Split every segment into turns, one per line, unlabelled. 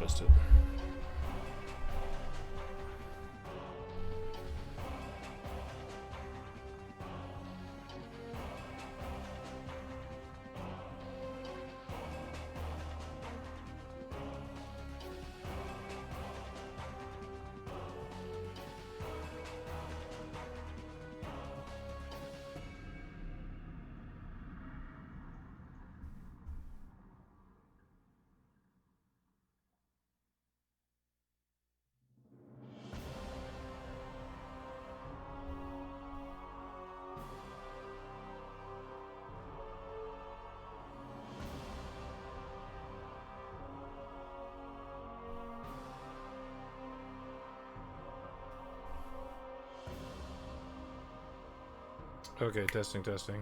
adjust it. Okay, testing. Right.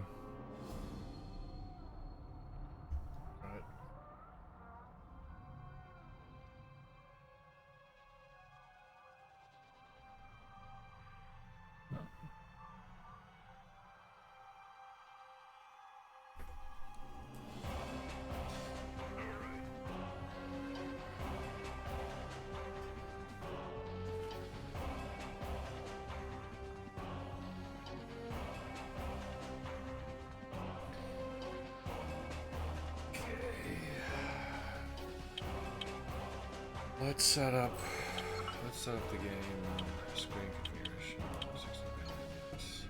Let's set up the game screen configuration. 16 yes.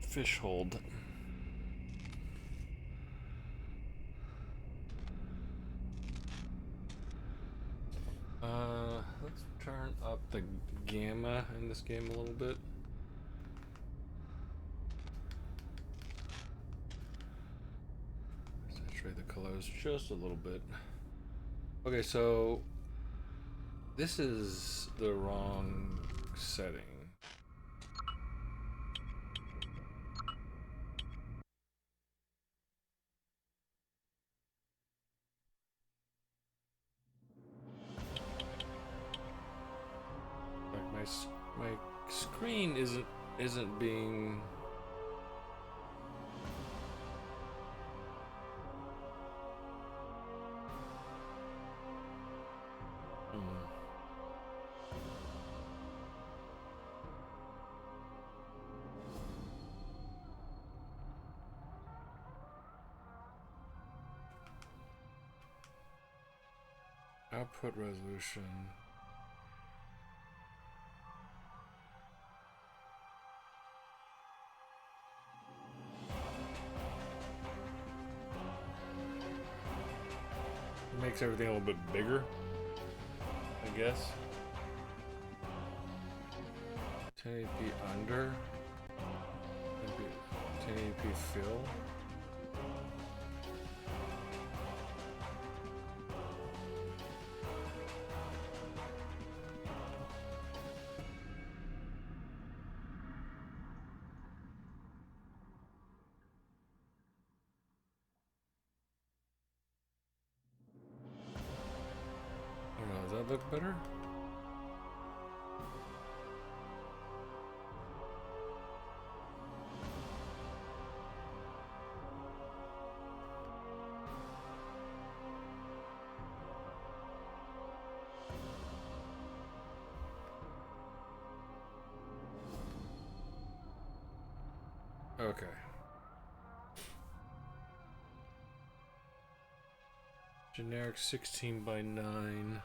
Fish hold. Let's turn up the gamma in this game a little bit. Saturate the colors just a little bit. Okay, so this is the wrong setting. Like my screen isn't being output resolution. Makes everything a little bit bigger, I guess. 1080p under. 1080p fill. I don't know, does that look better? Okay. Generic 16:9.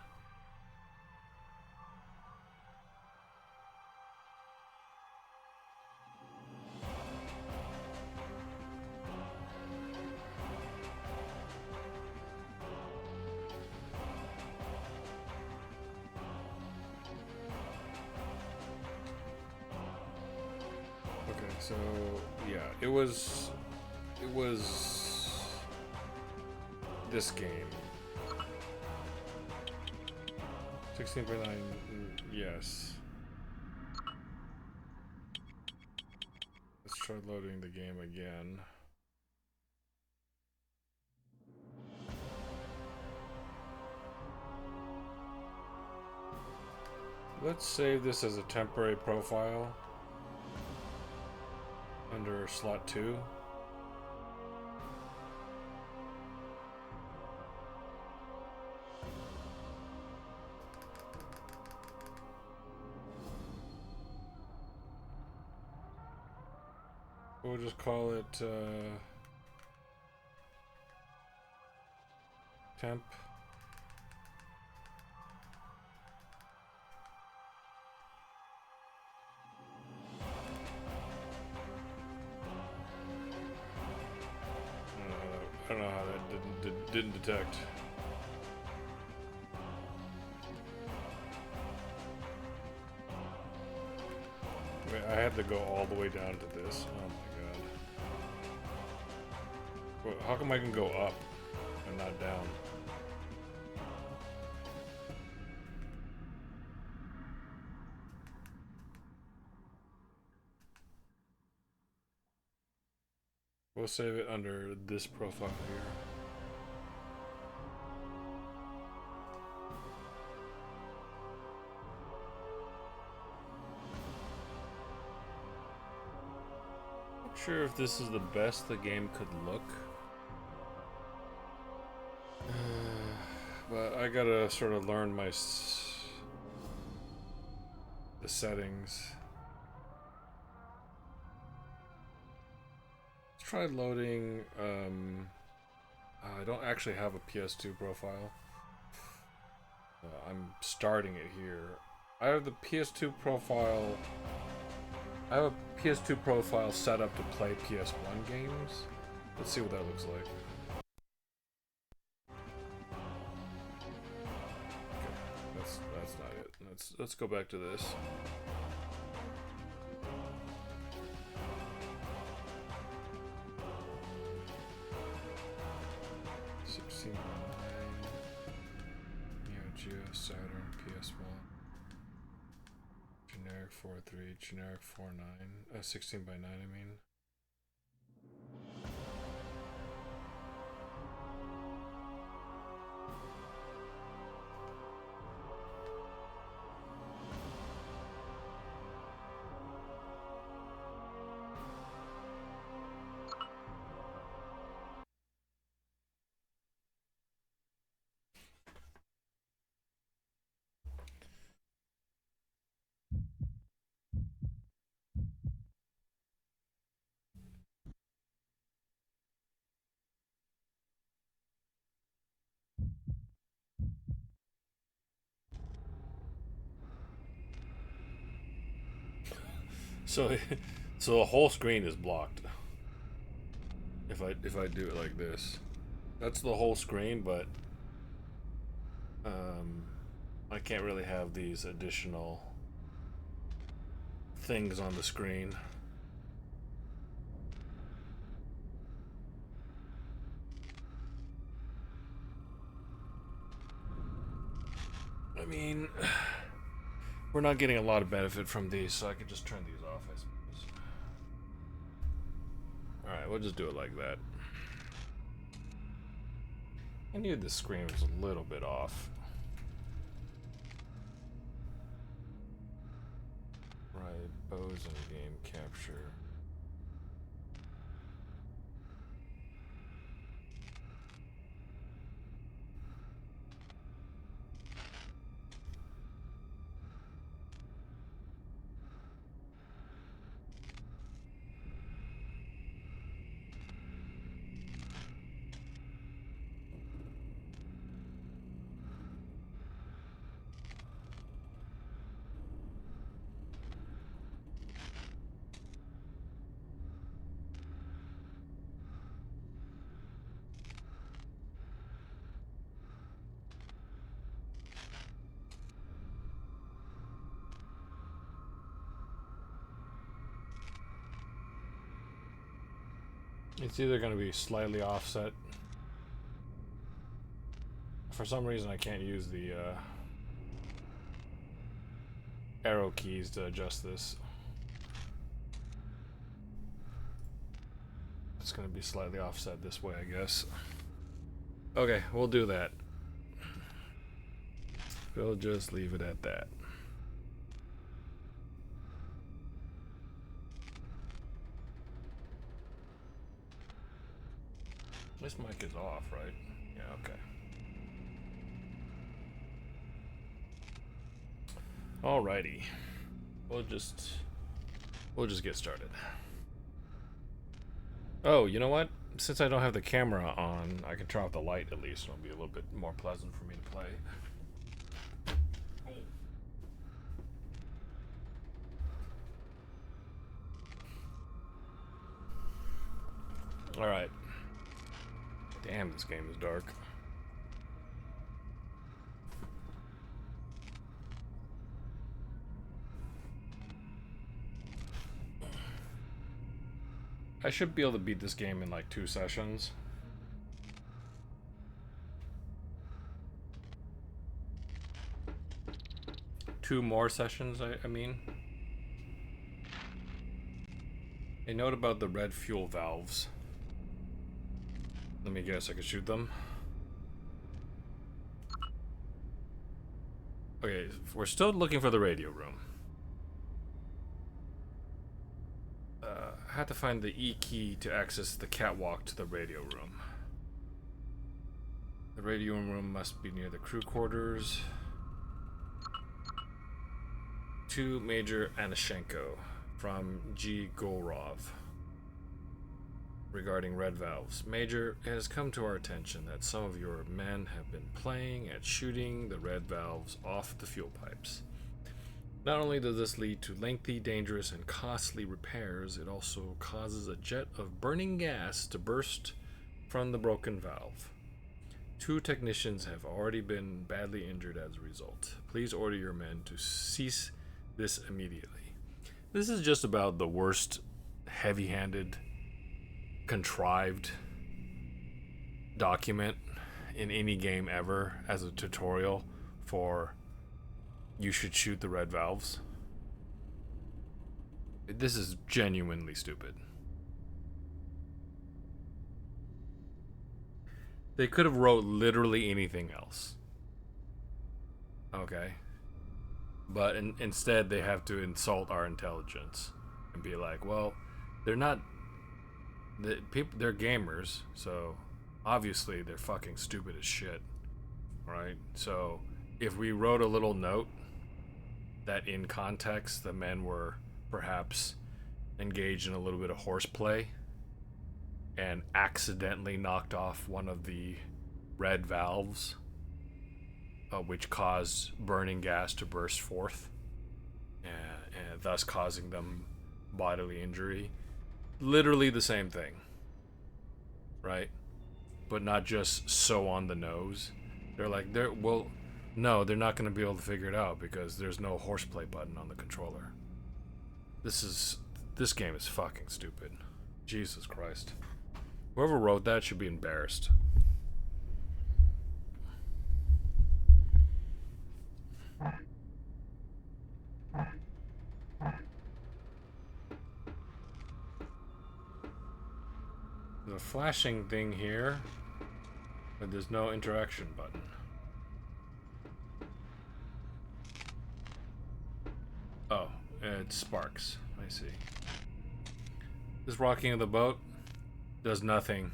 So yeah, it was this game. 16.9, yes. Let's try loading the game again. Let's save this as a temporary profile under slot 2. We'll just call it temp. I don't know how that didn't detect. Wait, I had to go all the way down to this. Oh my god. Well, how come I can go up and not down? We'll save it under this profile here. Not sure if this is the best the game could look. But I gotta sort of learn the settings. Let's try loading. I don't actually have a PS2 profile. I'm starting it here. I have the PS2 profile. I have a PS2 profile set up to play PS1 games. Let's see what that looks like. That's not it. Let's go back to this. Saturn, PS1, generic 4.3, generic 4.9, 16:9 I mean. So, so the whole screen is blocked. If I do it like this, that's the whole screen. But I can't really have these additional things on the screen. I mean, we're not getting a lot of benefit from these, so I could just turn these off, I suppose. Alright, we'll just do it like that. I knew the screen was a little bit off. Right, bows and game capture. It's either going to be slightly offset. For some reason, I can't use the arrow keys to adjust this. It's going to be slightly offset this way, I guess. Okay, we'll do that. We'll just leave it at that. This mic is off, right? Yeah, okay. Alrighty. We'll just get started. Oh, you know what? Since I don't have the camera on, I can turn off the light at least. It'll be a little bit more pleasant for me to play. Alright. Damn, this game is dark. I should be able to beat this game in like 2 sessions. Two more sessions, I mean. A note about the red fuel valves. Let me guess, I could shoot them. Okay, we're still looking for the radio room. I had to find the E key to access the catwalk to the radio room. The radio room must be near the crew quarters. To Major Anashenko from G. Gorov. Regarding red valves. Major, it has come to our attention that some of your men have been playing at shooting the red valves off the fuel pipes. Not only does this lead to lengthy, dangerous, and costly repairs, it also causes a jet of burning gas to burst from the broken valve. 2 technicians have already been badly injured as a result. Please order your men to cease this immediately. This is just about the worst heavy-handed, contrived document in any game ever as a tutorial for you should shoot the red valves. This is genuinely stupid. They could have wrote literally anything else. Okay. But instead they have to insult our intelligence and be like, well, they're not... They're gamers, so obviously they're fucking stupid as shit, right? So if we wrote a little note that in context the men were perhaps engaged in a little bit of horseplay and accidentally knocked off one of the red valves, which caused burning gas to burst forth, and thus causing them bodily injury. Literally the same thing, right? But not just so on the nose. They're like, no, they're not going to be able to figure it out because there's no horseplay button on the controller. This game is fucking stupid. Jesus Christ. Whoever wrote that should be embarrassed. The flashing thing here, but there's no interaction button. Oh, it sparks. I see. This rocking of the boat does nothing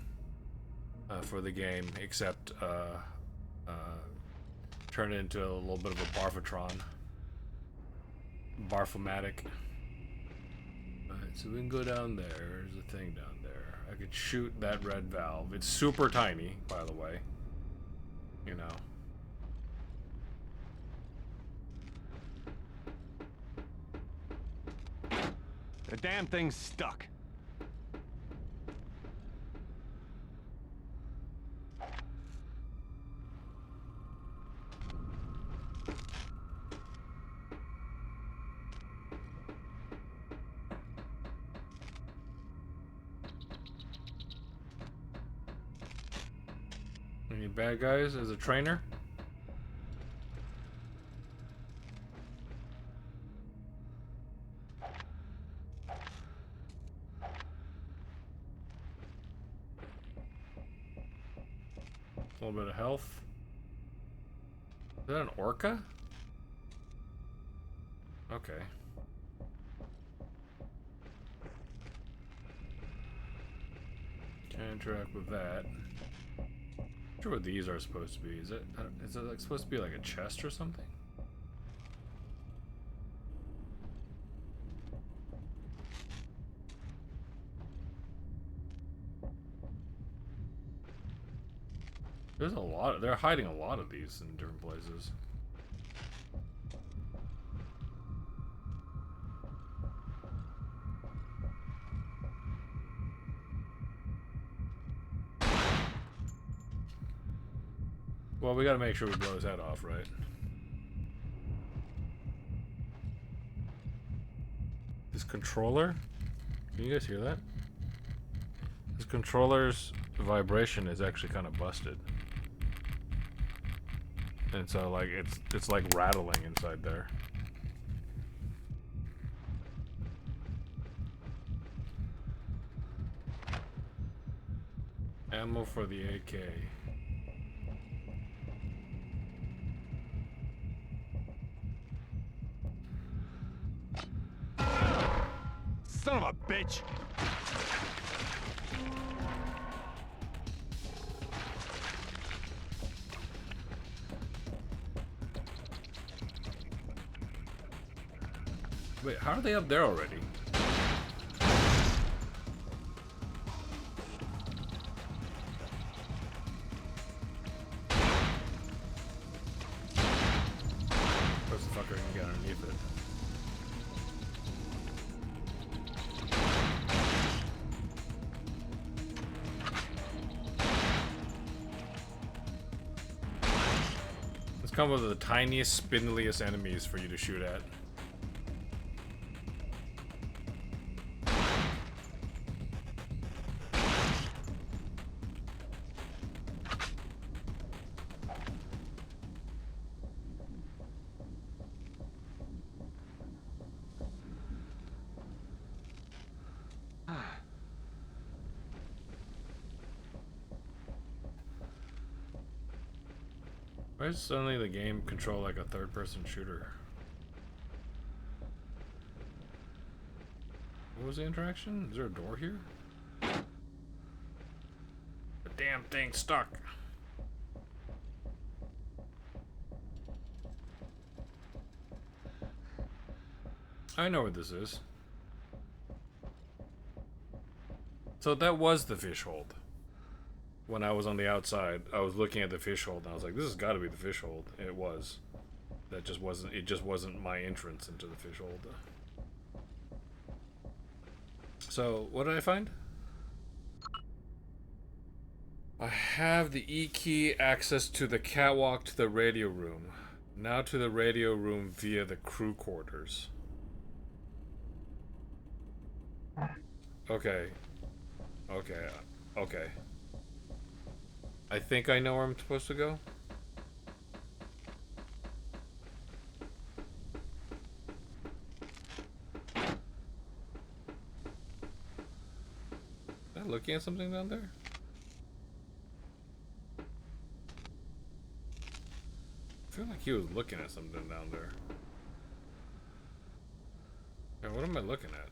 for the game except turn it into a little bit of a barfatron. Barfomatic. Alright, so we can go down there. There's a thing down there. I could shoot that red valve. It's super tiny, by the way. You know.
The damn thing's stuck.
Any bad guys as a trainer? A little bit of health. Is that an orca? Okay. Can't interact with that. Not sure what these are supposed to be. Is it like supposed to be like a chest or something? There's a lot. They're hiding a lot of these in different places. Well, we gotta make sure we blow his head off, right? This controller? Can you guys hear that? This controller's vibration is actually kind of busted. And so like it's like rattling inside there. Ammo for the AK.
Son of a bitch!
Wait, how are they up there already? Where's the fucker can get underneath it? Let's come with the tiniest, spindliest enemies for you to shoot at. Why does suddenly the game control like a third-person shooter? What was the interaction? Is there a door here? The damn thing's stuck. I know where this is. So that was the fish hold. When I was on the outside, I was looking at the fish hold and I was like, this has got to be the fish hold. And it was. That just wasn't, it just wasn't my entrance into the fish hold. So, what did I find? I have the E key access to the catwalk to the radio room. Now to the radio room via the crew quarters. Okay. Okay. Okay. I think I know where I'm supposed to go. Am I looking at something down there? I feel like he was looking at something down there. Yeah, what am I looking at?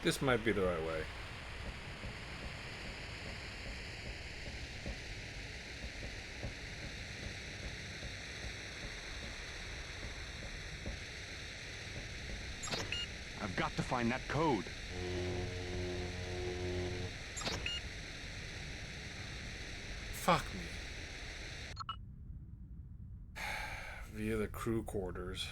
this might be the right way.
I've got to find that code.
Fuck me. Via the crew quarters.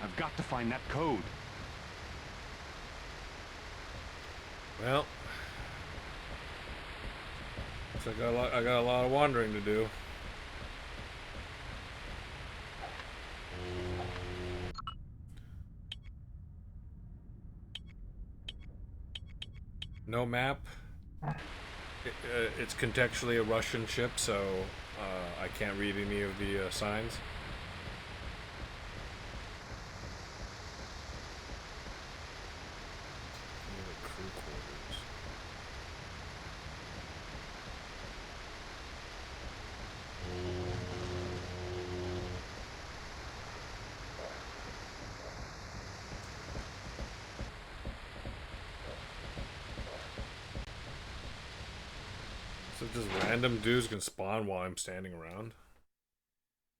I've got to find that code.
Well, so I got a lot of wandering to do. No map. It's contextually a Russian ship, so I can't read any of the signs. Crew quarters. So just random dudes can spawn while I'm standing around?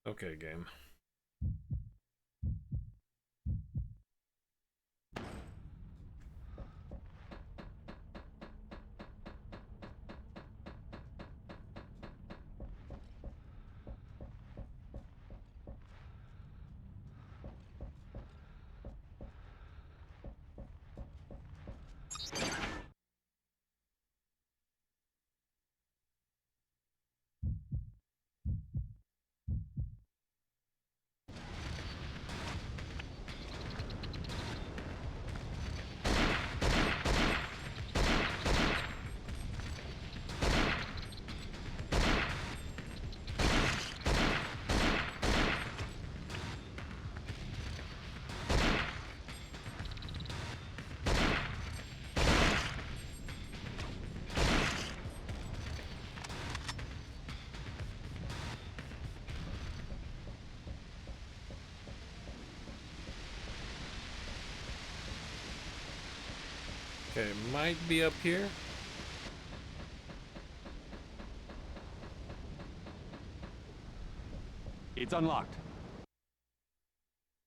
Okay, game. Okay, it might be up here.
It's unlocked.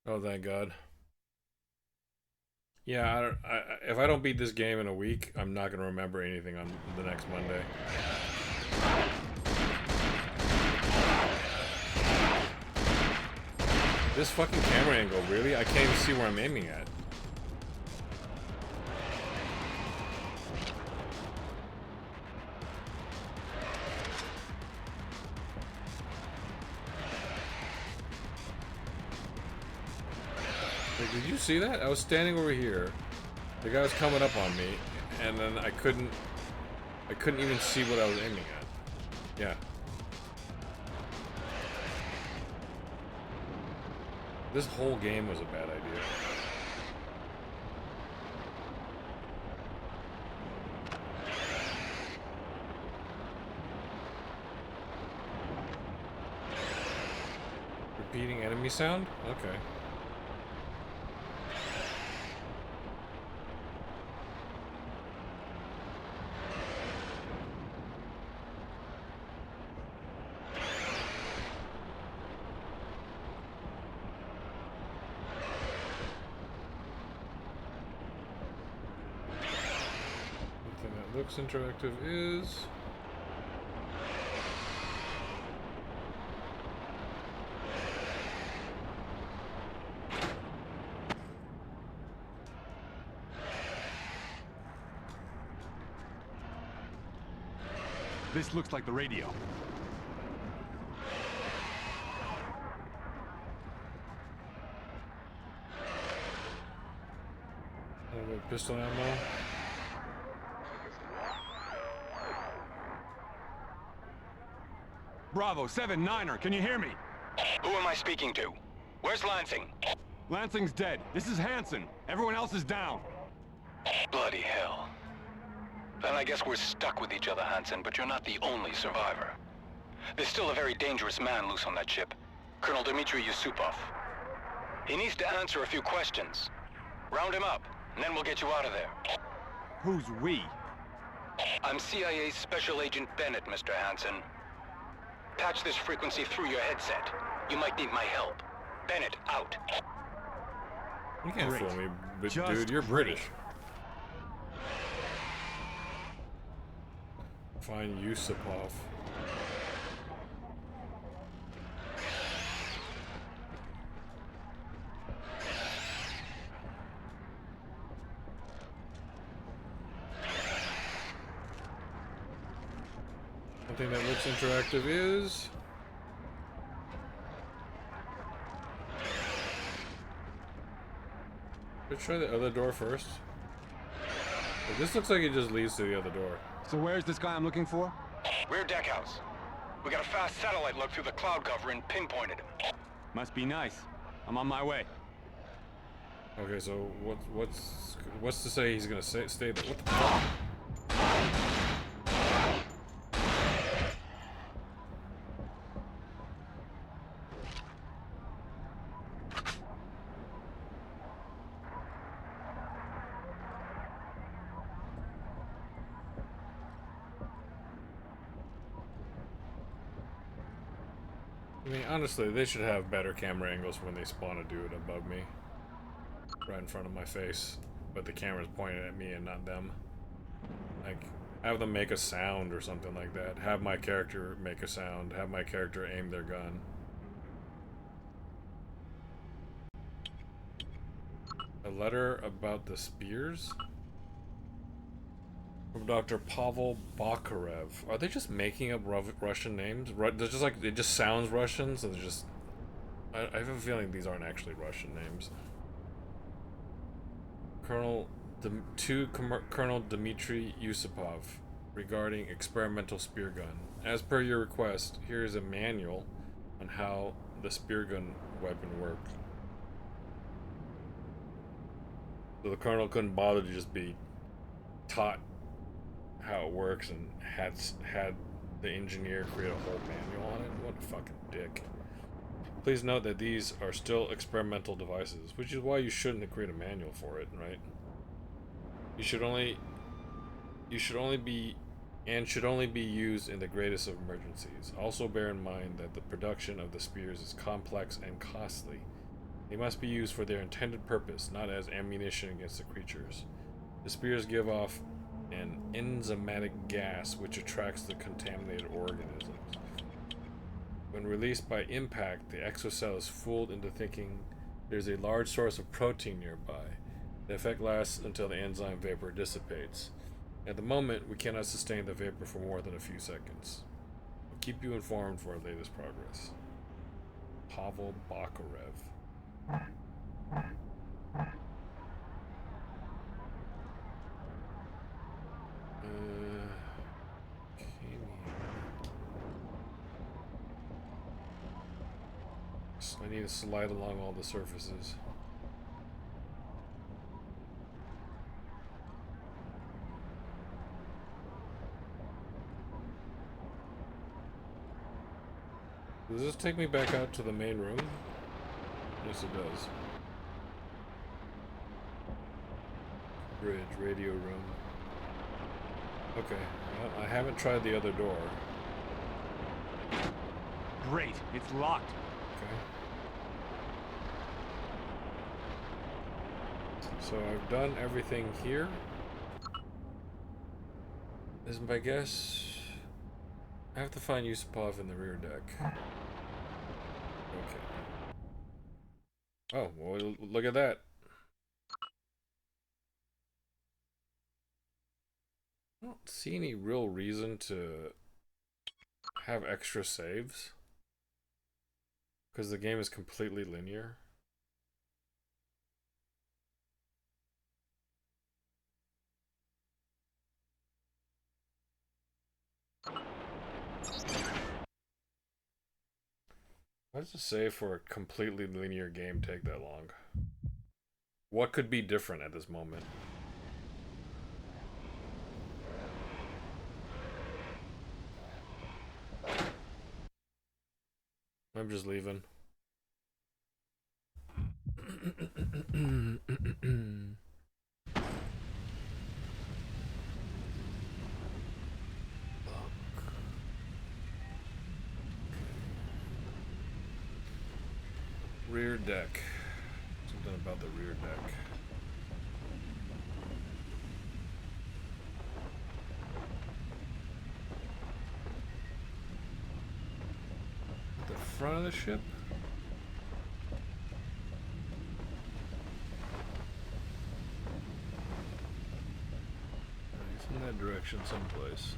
Oh, thank God. Yeah, if I don't beat this game in a week, I'm not gonna remember anything on the next Monday. This fucking camera angle, really? I can't even see where I'm aiming at. Like, did you see that? I was standing over here. The guy was coming up on me, and then I couldn't even see what I was aiming at. Yeah. This whole game was a bad idea. Repeating enemy sound? Okay. Looks interactive is
This looks like the radio.
A little bit of pistol ammo.
Bravo, 7-9er, can you hear me?
Who am I speaking to? Where's Lansing?
Lansing's dead. This is Hansen. Everyone else is down.
Bloody hell. Then I guess we're stuck with each other, Hansen, but you're not the only survivor. There's still a very dangerous man loose on that ship. Colonel Dmitry Yusupov. He needs to answer a few questions. Round him up, and then we'll get you out of there.
Who's we?
I'm CIA Special Agent Bennett, Mr. Hansen. Patch this frequency through your headset. You might need my help. Bennett, out.
You can't
Great.
fool me, but
Just
dude, you're
great.
British. Fine, Yusupov. One thing that looks interactive is let's try the other door first. But this looks like it just leads to the other door.
So where's this guy I'm looking for?
Rear deck house. We got a fast satellite look through the cloud cover and pinpointed him.
Must be nice. I'm on my way.
Okay, so what's to say he's gonna stay there? What the fuck? I mean, honestly, they should have better camera angles when they spawn a dude above me. Right in front of my face. But the camera's pointed at me and not them. Like, have them make a sound or something like that. Have my character make a sound. Have my character aim their gun. A letter about the spears? From Dr. Pavel Bakarev. Are they just making up Russian names? They're just like, it just sounds Russian, so they're just... I have a feeling these aren't actually Russian names. Colonel Dmitry Yusupov regarding experimental spear gun. As per your request, here is a manual on how the spear gun weapon works. So the colonel couldn't bother to just be taught how it works and had the engineer create a whole manual on it. What a fucking dick. Please note that these are still experimental devices, which is why you shouldn't create a manual for it, right? You should only be used in the greatest of emergencies. Also bear in mind that the production of the spears is complex and costly. They must be used for their intended purpose, not as ammunition against the creatures. The spears give off an enzymatic gas which attracts the contaminated organisms. When released by impact, the exocell is fooled into thinking there's a large source of protein nearby. The effect lasts until the enzyme vapor dissipates. At the moment, we cannot sustain the vapor for more than a few seconds. We'll keep you informed for our latest progress. Pavel Bakarev. I need to slide along all the surfaces. Does this take me back out to the main room? Yes, it does. Bridge, radio room. Okay, well, I haven't tried the other door.
Great, it's locked.
Okay. So I've done everything here. Is my guess. I have to find Yusupov in the rear deck. Okay. Oh, well, look at that. I don't see any real reason to have extra saves. Because the game is completely linear. Why does it say for a completely linear game take that long? What could be different at this moment? I'm just leaving. Rear deck. Something about the rear deck. The front of the ship? It's in that direction someplace.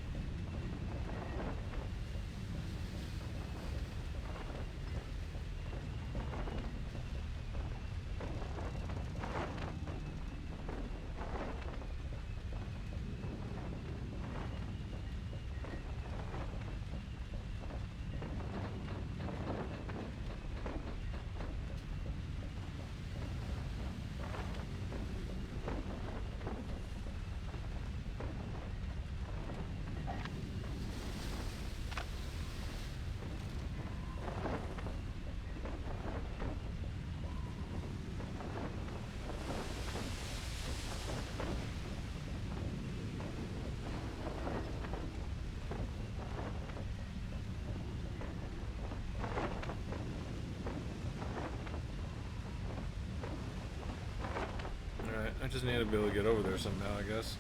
I just need to be able to get over there somehow, I guess.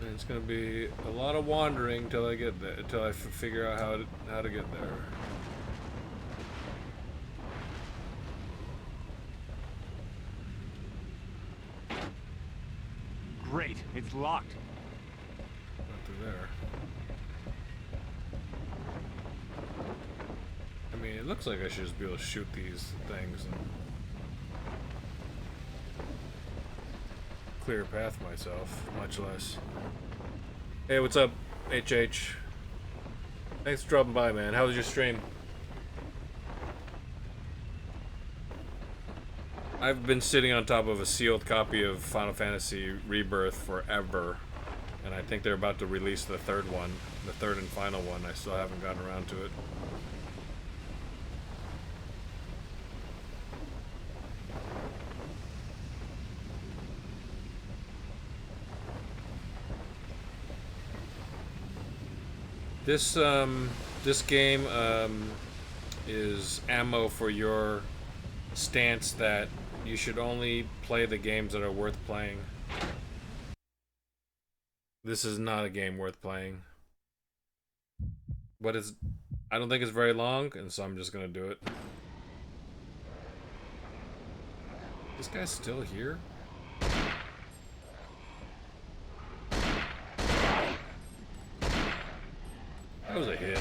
And it's gonna be a lot of wandering till I get there, till I figure out how to get there.
Great, it's locked.
Not through there. I mean, it looks like I should just be able to shoot these things and clear a path myself, much less. Hey, what's up, HH? Thanks for dropping by, man. How was your stream? I've been sitting on top of a sealed copy of Final Fantasy Rebirth forever, and I think they're about to release the third one, the third and final one. I still haven't gotten around to it. This game is ammo for your stance that you should only play the games that are worth playing. This is not a game worth playing. But I don't think it's very long, and so I'm just gonna do it. This guy's still here? That was a hit.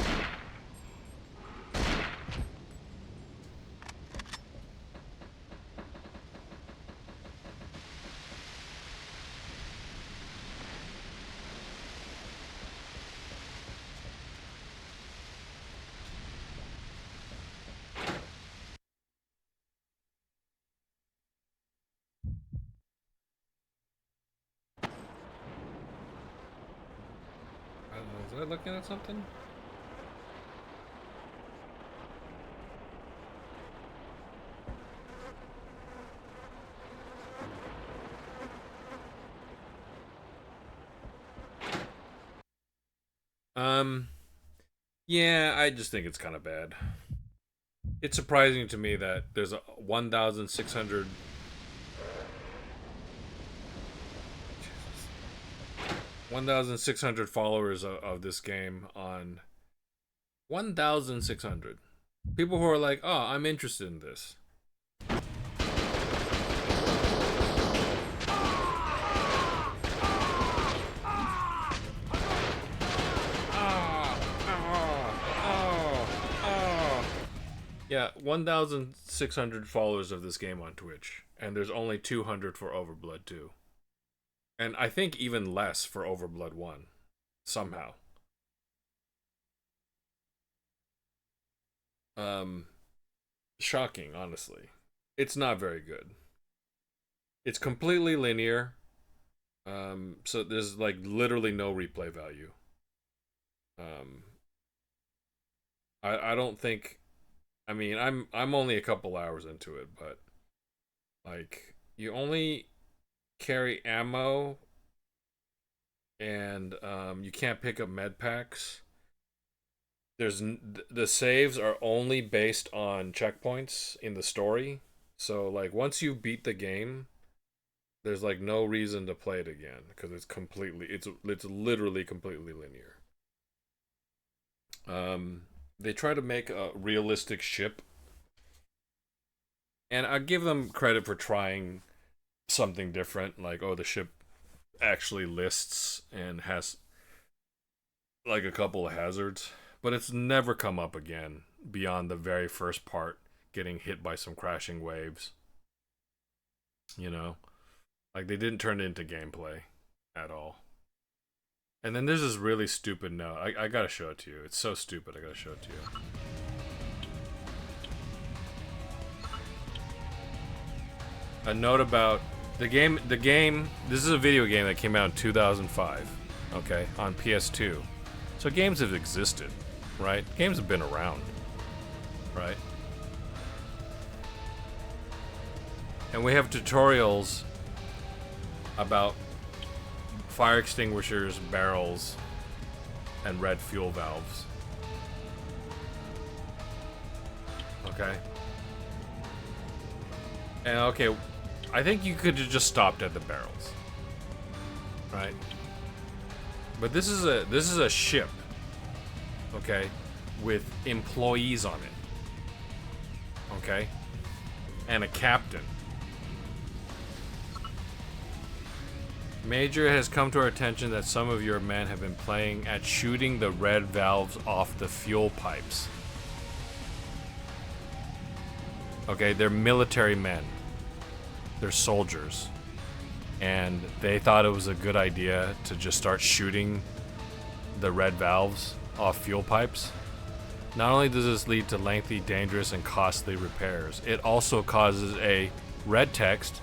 I don't know, was I looking at something? Yeah, I just think it's kind of bad. It's surprising to me that there's a 1,600 1,600 followers of this game on 1,600 people who are like, oh, I'm interested in this. Yeah, 1,600 followers of this game on Twitch, and there's only 200 for Overblood 2. And I think even less for Overblood 1 somehow. Um Shocking, honestly. It's not very good. It's completely linear. So there's like literally no replay value. Um I don't think, I mean, I'm only a couple hours into it, but like you only carry ammo, and you can't pick up med packs. The saves are only based on checkpoints in the story. So like once you beat the game, there's like no reason to play it again because it's literally completely linear. They try to make a realistic ship, and I give them credit for trying something different. Like, oh, the ship actually lists and has like a couple of hazards, but it's never come up again beyond the very first part, getting hit by some crashing waves. You know, like they didn't turn it into gameplay at all. And then there's this really stupid note. I gotta show it to you. It's so stupid. I gotta show it to you. A note about the game. This is a video game that came out in 2005. Okay, on PS2. So games have existed, right? Games have been around, right? And we have tutorials about fire extinguishers, barrels, and red fuel valves. Okay. And okay, I think you could have just stopped at the barrels, right? But this is a ship, okay, with employees on it, okay, and a captain. Major has come to our attention that some of your men have been playing at shooting the red valves off the fuel pipes. Okay, they're military men. They're soldiers. And they thought it was a good idea to just start shooting the red valves off fuel pipes. Not only does this lead to lengthy, dangerous, and costly repairs, it also causes a red text,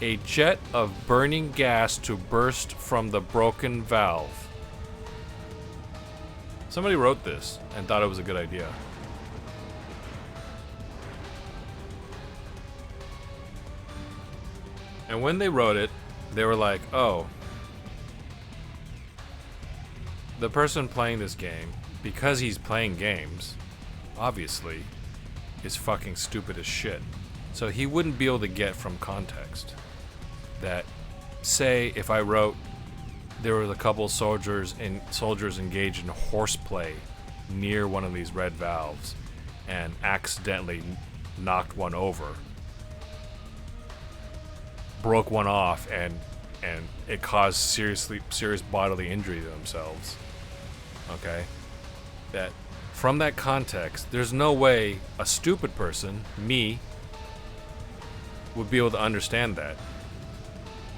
a jet of burning gas to burst from the broken valve. Somebody wrote this and thought it was a good idea. And when they wrote it, they were like, oh, the person playing this game, because he's playing games, obviously, is fucking stupid as shit. So he wouldn't be able to get from context that, say, if I wrote there was a couple soldiers engaged in horseplay near one of these red valves and accidentally knocked one over, broke one off, and it caused serious bodily injury to themselves. Okay? That from that context, there's no way a stupid person, me, would be able to understand that.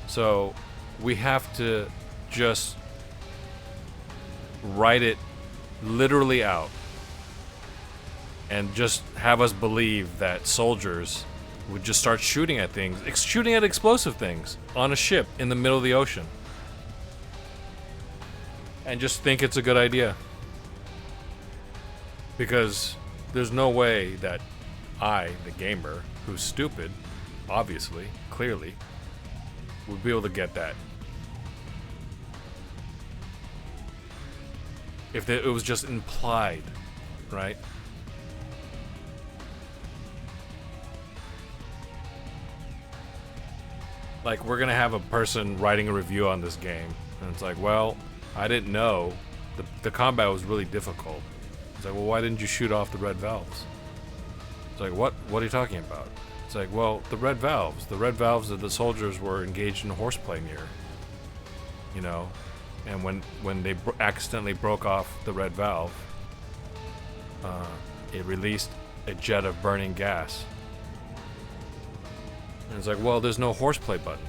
So we have to just write it literally out and just have us believe that soldiers would just start shooting at things, shooting at explosive things on a ship in the middle of the ocean, and just think it's a good idea. Because there's no way that I, the gamer, who's stupid, obviously, clearly, would be able to get that. If it was just implied, right? Like, we're gonna have a person writing a review on this game, and it's like, well, I didn't know the combat was really difficult. It's like, well, why didn't you shoot off the red valves? It's like, what are you talking about? It's like, well, the red valves that the soldiers were engaged in horseplay near, you know, and when they accidentally broke off the red valve, it released a jet of burning gas. And it's like, well, there's no horseplay button.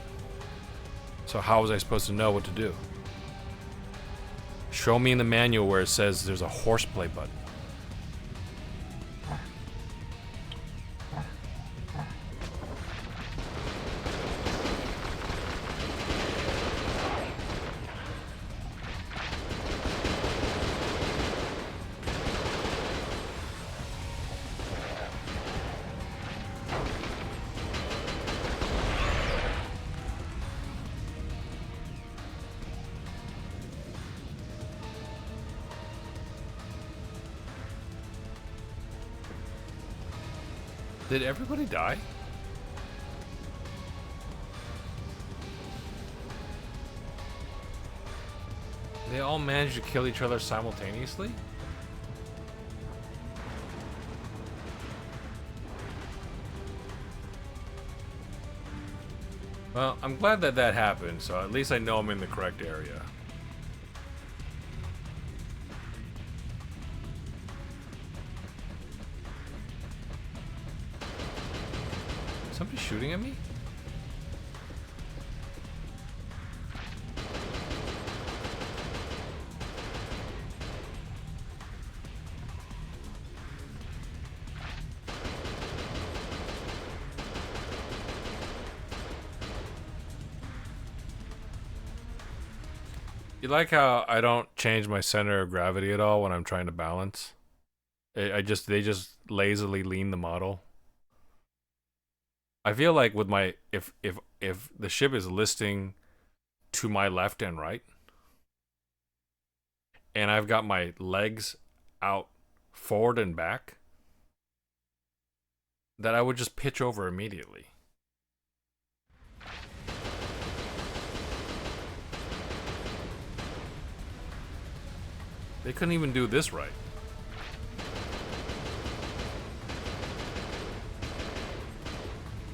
So how was I supposed to know what to do? Show me in the manual where it says there's a horseplay button. Did everybody die? They all managed to kill each other simultaneously? Well, I'm glad that that happened, so at least I know I'm in the correct area. Somebody shooting at me? You like how I don't change my center of gravity at all when I'm trying to balance? They just lazily lean the model. I feel like with my if the ship is listing to my left and right, and I've got my legs out forward and back, that I would just pitch over immediately. They couldn't even do this right.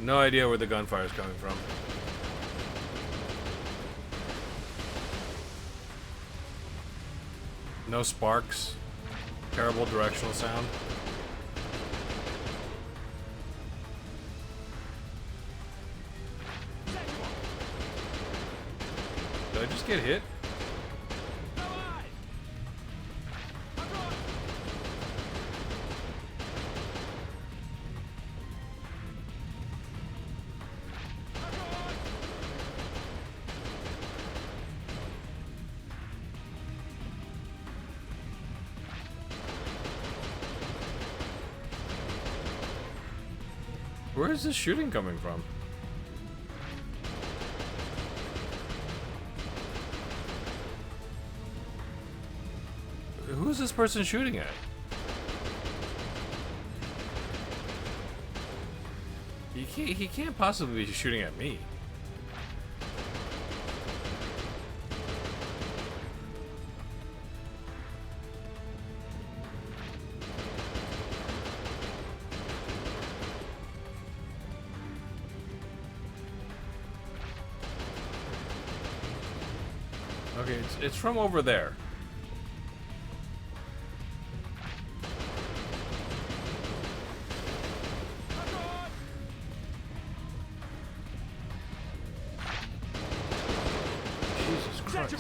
No idea where the gunfire is coming from. No sparks. Terrible directional sound. Did I just get hit? Where is this shooting coming from? Who is this person shooting at? He can't possibly be shooting at me. Okay, it's from over there. Jesus Christ.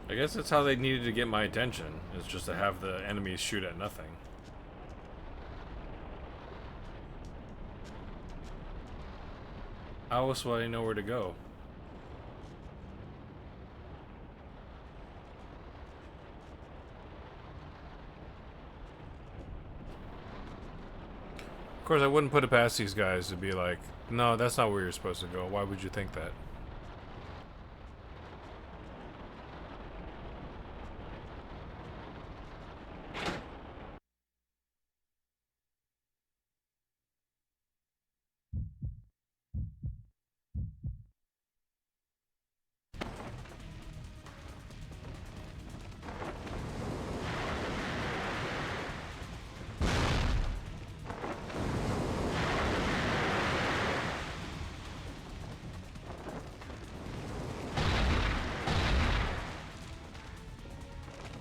I guess that's how they needed to get my attention, is just to have the enemies shoot at nothing. How else would I know where to go? Of course, I wouldn't put it past these guys to be like, no, that's not where you're supposed to go. Why would you think that?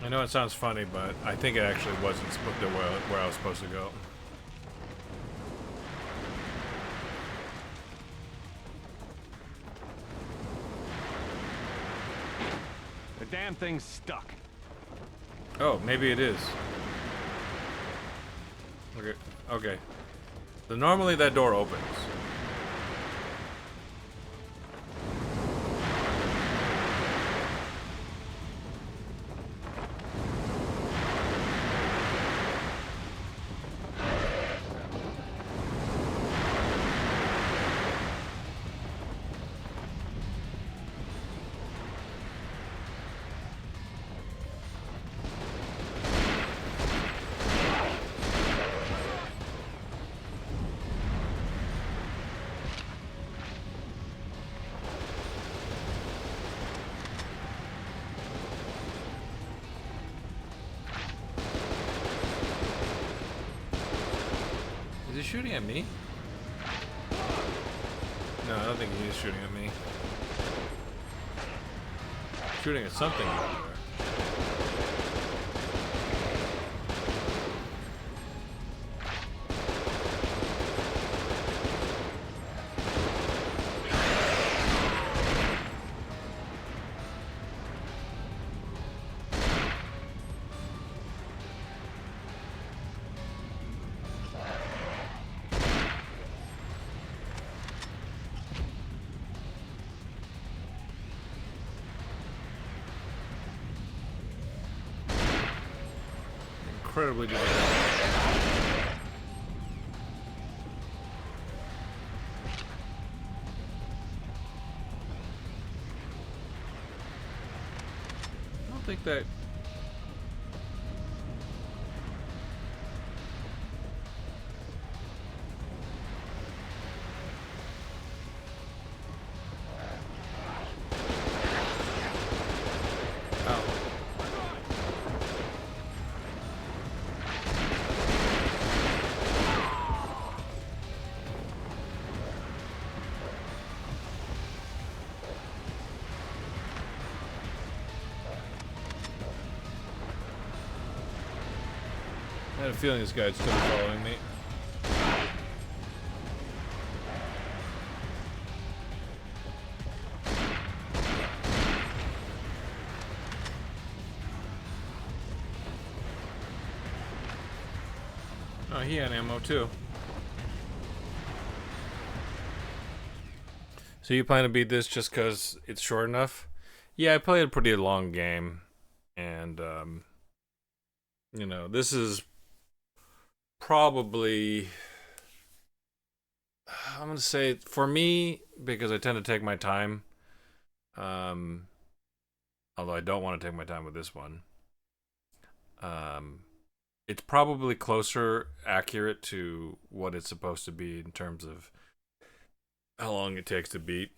I know it sounds funny, but I think it actually wasn't where I was supposed to go.
The damn thing's stuck.
Oh, maybe it is. Okay. Okay. So normally that door opens. Is he shooting at me? No, I don't think he is shooting at me. Shooting at something over there. Incredibly difficult. I don't think that. I had a feeling this guy'd still be following me. Oh, he had ammo too. So you plan to beat this just because it's short enough? Yeah, I played a pretty long game. And, you know, this is probably, I'm gonna say, for me, because I tend to take my time, although I don't want to take my time with this one, it's probably closer accurate to what it's supposed to be in terms of how long it takes to beat.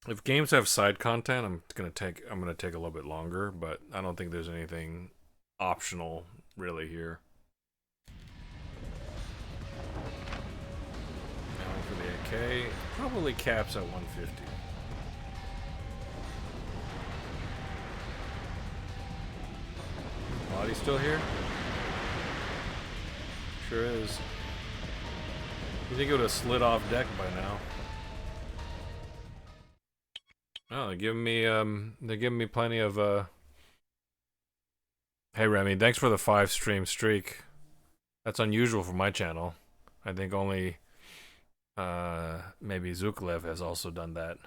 If games have side content, I'm gonna take a little bit longer, but I don't think there's anything optional really here. For the AK, probably caps at 150. Body's still here? Sure is. You think it would have slid off deck by now? Oh, they're giving me plenty of Hey Remy, thanks for the 5 stream streak. That's unusual for my channel. I think only Maybe Zuklev has also done that.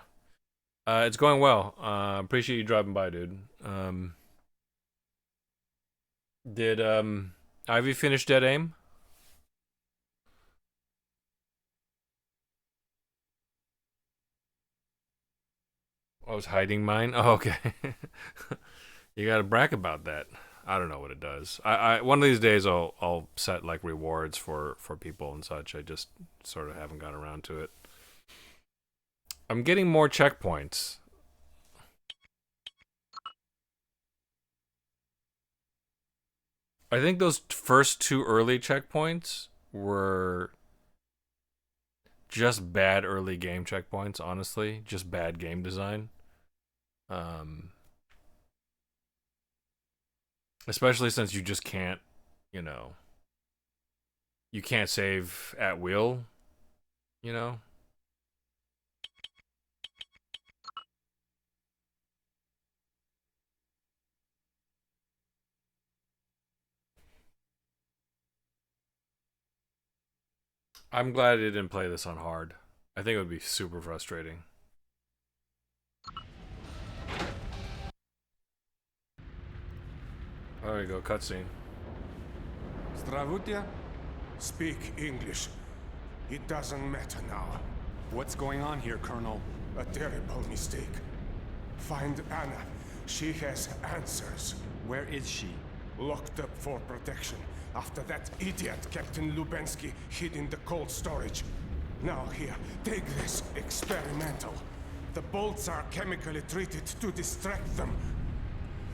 It's going well. Appreciate you dropping by, dude. Did Ivy finish Dead Aim? I was hiding mine. Oh, okay. You gotta brag about that. I don't know what it does. I one of these days I'll set like rewards for people and such. I just sort of haven't gotten around to it. I'm getting more checkpoints. I think those first two early checkpoints were just bad early game checkpoints, honestly. Just bad game design. Um, Especially since you just can't, you know, you can't save at will, you know? I'm glad I didn't play this on hard. I think it would be super frustrating. There we go, cutscene.
Здравствуйте. Speak English. It doesn't matter now.
What's going on here, Colonel?
A terrible mistake. Find Anna. She has answers.
Where is she?
Locked up for protection after that idiot Captain Lubensky hid in the cold storage. Now here, take this experimental. The bolts are chemically treated to distract them.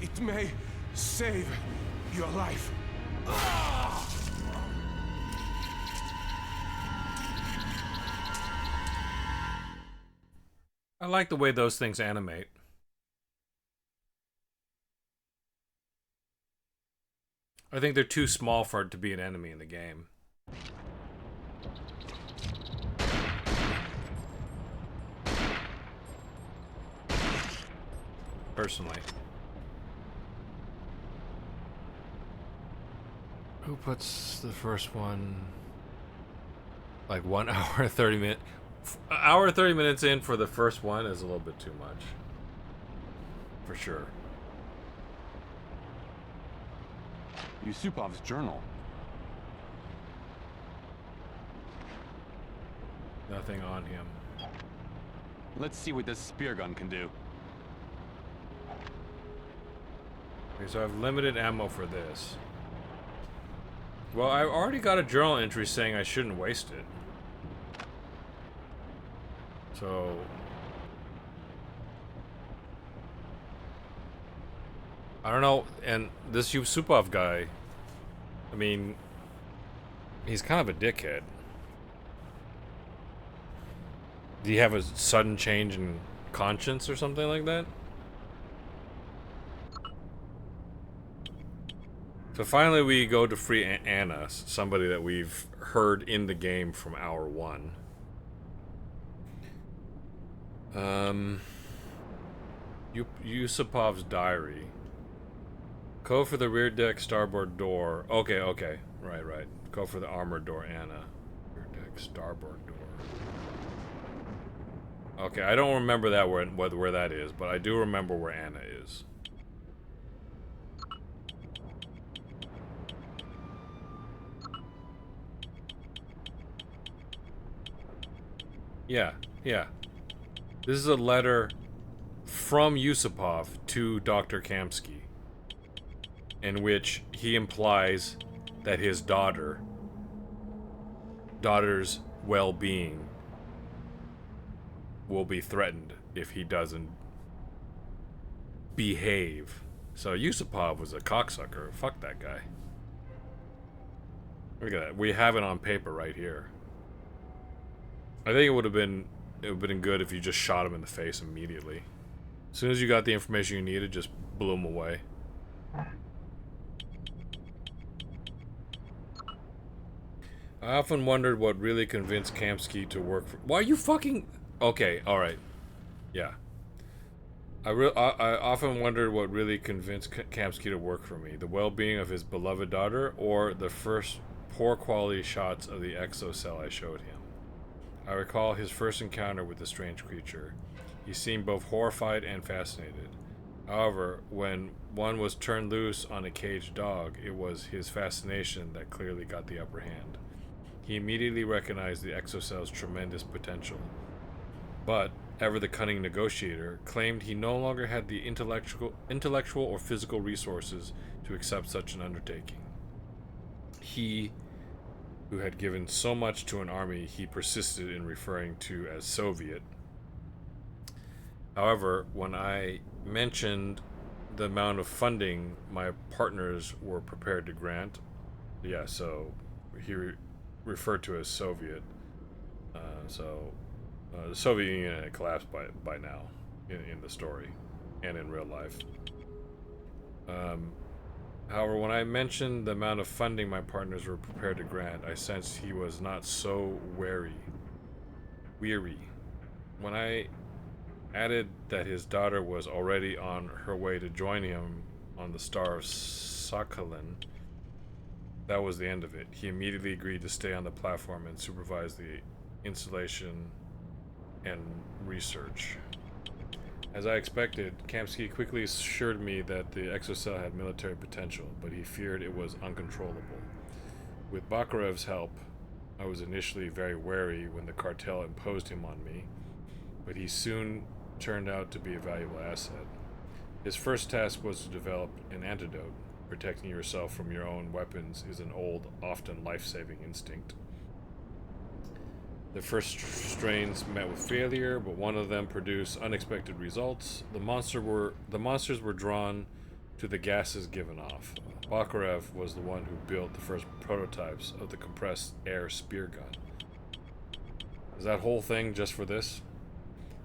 It may save your life.
I like the way those things animate. I think they're too small for it to be an enemy in the game. Personally. Who puts the first one like 1 hour 30 minutes? Hour 30 minutes in for the first one is a little bit too much. For sure.
Yusupov's journal.
Nothing on him.
Let's see what this spear gun can do.
Okay, so I have limited ammo for this. Well, I already got a journal entry saying I shouldn't waste it. So... I don't know, and this Yusupov guy, I mean, he's kind of a dickhead. Do you have a sudden change in conscience or something like that? So finally we go to free Anna, somebody that we've heard in the game from hour one. Yusupov's diary. Code for the rear deck starboard door. Okay. Right. Code for the armored door, Anna. Rear deck starboard door. Okay, I don't remember that where that is, but I do remember where Anna is. Yeah. This is a letter from Yusupov to Dr. Kamsky, in which he implies that his daughter's well-being will be threatened if he doesn't behave. So Yusupov was a cocksucker. Fuck that guy. Look at that. We have it on paper right here. I think it would have been good if you just shot him in the face immediately. As soon as you got the information you needed, just blew him away. I often wondered what really convinced Kamsky to work for... Why are you fucking... Okay, alright. Yeah. I often wondered what really convinced Kamsky to work for me. The well-being of his beloved daughter, or the first poor quality shots of the exocell I showed him. I recall his first encounter with the strange creature. He seemed both horrified and fascinated. However, when one was turned loose on a caged dog, it was his fascination that clearly got the upper hand. He immediately recognized the exocell's tremendous potential, but, ever the cunning negotiator, claimed he no longer had the intellectual or physical resources to accept such an undertaking. He, who had given so much to an army he persisted in referring to as Soviet. However, when I mentioned the amount of funding my partners were prepared to grant, so he referred to as Soviet. The Soviet Union had collapsed by now in the story and in real life. However, when I mentioned the amount of funding my partners were prepared to grant, I sensed he was not so weary. When I added that his daughter was already on her way to join him on the star of Sakhalin, that was the end of it. He immediately agreed to stay on the platform and supervise the installation and research. As I expected, Kamsky quickly assured me that the exocell had military potential, but he feared it was uncontrollable. With Bakarev's help, I was initially very wary when the cartel imposed him on me, but he soon turned out to be a valuable asset. His first task was to develop an antidote. Protecting yourself from your own weapons is an old, often life-saving instinct. The first strains met with failure, but one of them produced unexpected results. The monsters were drawn to the gases given off. Bakarev was the one who built the first prototypes of the compressed air spear gun. Is that whole thing just for this?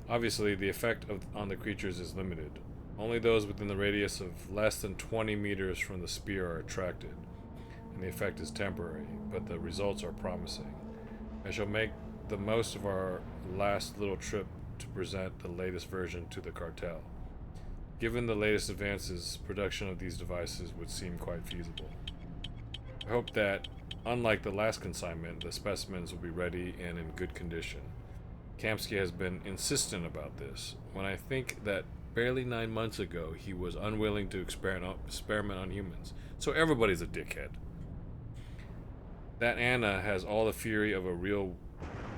Obviously, the effect on the creatures is limited. Only those within the radius of less than 20 meters from the spear are attracted, and the effect is temporary, but the results are promising. I shall make the most of our last little trip to present the latest version to the cartel. Given the latest advances, production of these devices would seem quite feasible. I hope that, unlike the last consignment, the specimens will be ready and in good condition. Kamsky has been insistent about this. When I think that barely 9 months ago he was unwilling to experiment on humans, so everybody's a dickhead. That Anna has all the fury of a real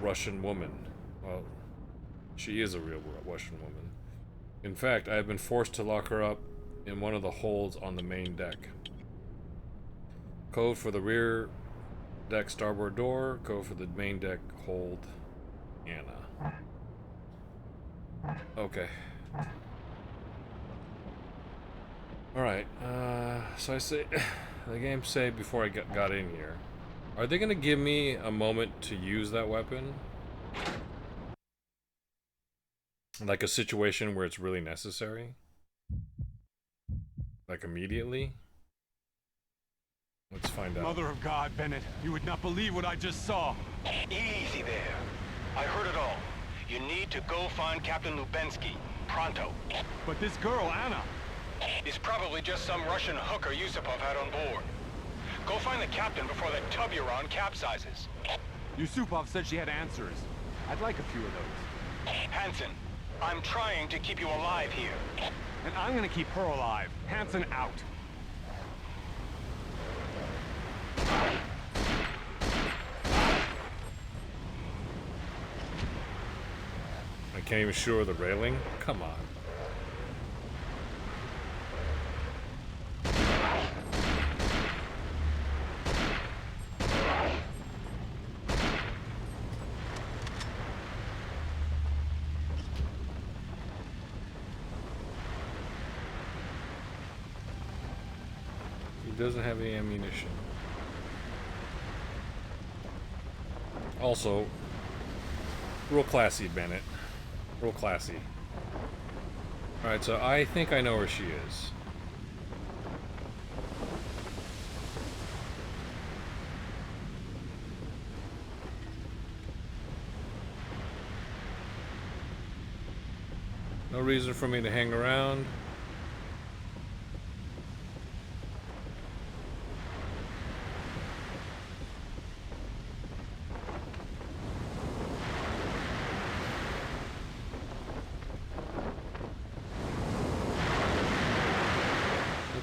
Russian woman. Well, she is a real Russian woman. In fact, I have been forced to lock her up in one of the holds on the main deck. Code for the rear deck starboard door, code for the main deck hold Anna. Okay. Alright, so I say, the game say before I got in here, are they gonna give me a moment to use that weapon? Like a situation where it's really necessary? Like immediately? Let's find out.
Mother of God, Bennett, you would not believe what I just saw.
Easy there. I heard it all. You need to go find Captain Lubensky. Pronto.
But this girl, Anna...
Is probably just some Russian hooker Yusupov had on board. Go find the captain before that tub you're on capsizes.
Yusupov said she had answers. I'd like a few of those.
Hansen, I'm trying to keep you alive here.
And I'm gonna keep her alive. Hansen out.
I can't even shoot the railing? Come on. He doesn't have any ammunition. Also, real classy, Bennett. Real classy. Alright, so I think I know where she is. No reason for me to hang around.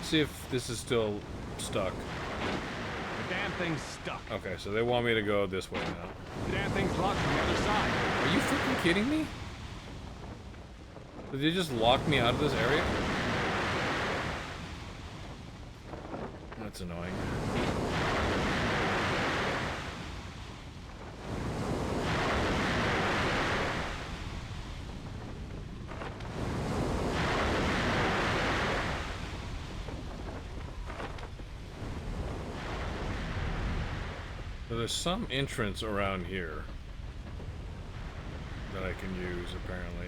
see if this is still stuck.
The damn thing's stuck.
Okay, so they want me to go this way now.
The damn thing's locked from the other side.
Are you freaking kidding me? Did they just lock me out of this area? That's annoying. So there's some entrance around here that I can use, apparently.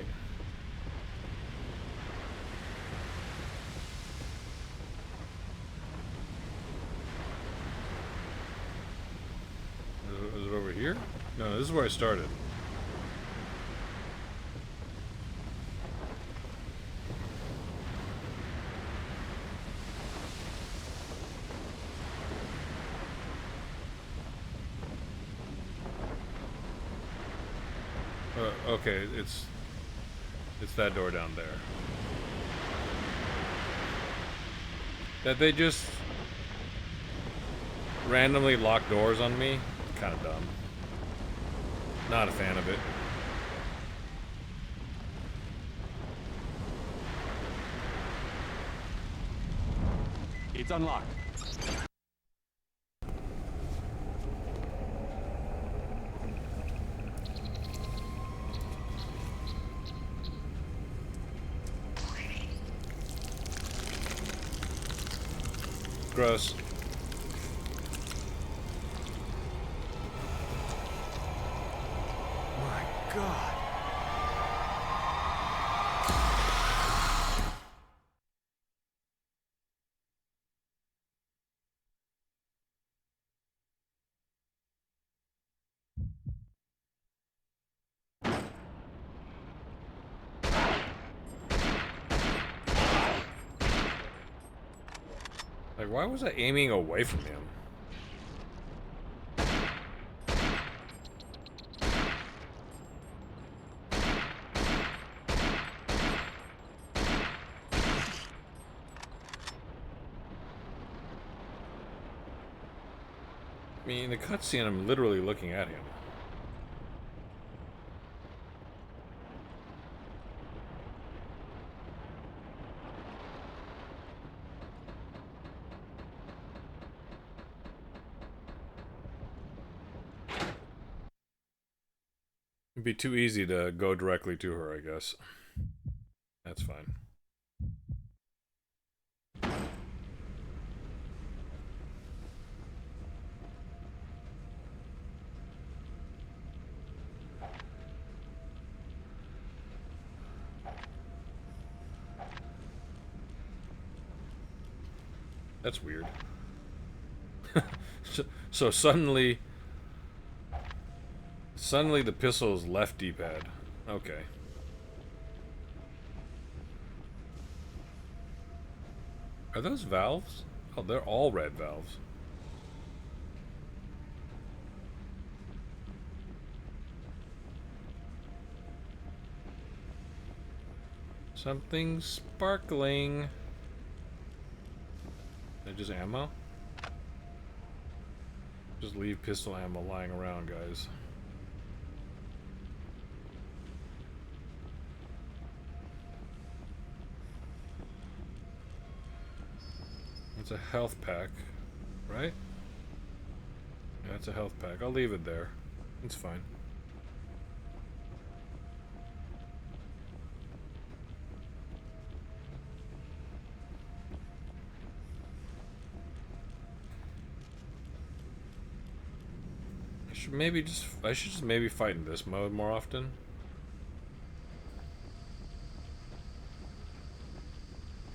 Is it over here? No, this is where I started. Okay, it's that door down there. That they just randomly lock doors on me? Kind of dumb. Not a fan of it.
It's unlocked.
Gross.
My God.
Like, why was I aiming away from him? I mean, in the cutscene, I'm literally looking at him. It'd be too easy to go directly to her, I guess. That's fine. That's weird. So suddenly the pistol is left D-pad. Okay. Are those valves? Oh, they're all red valves. Something sparkling. Is that just ammo? Just leave pistol ammo lying around, guys. It's a health pack, right? Yeah, it's a health pack. I'll leave it there. It's fine. I should just maybe fight in this mode more often.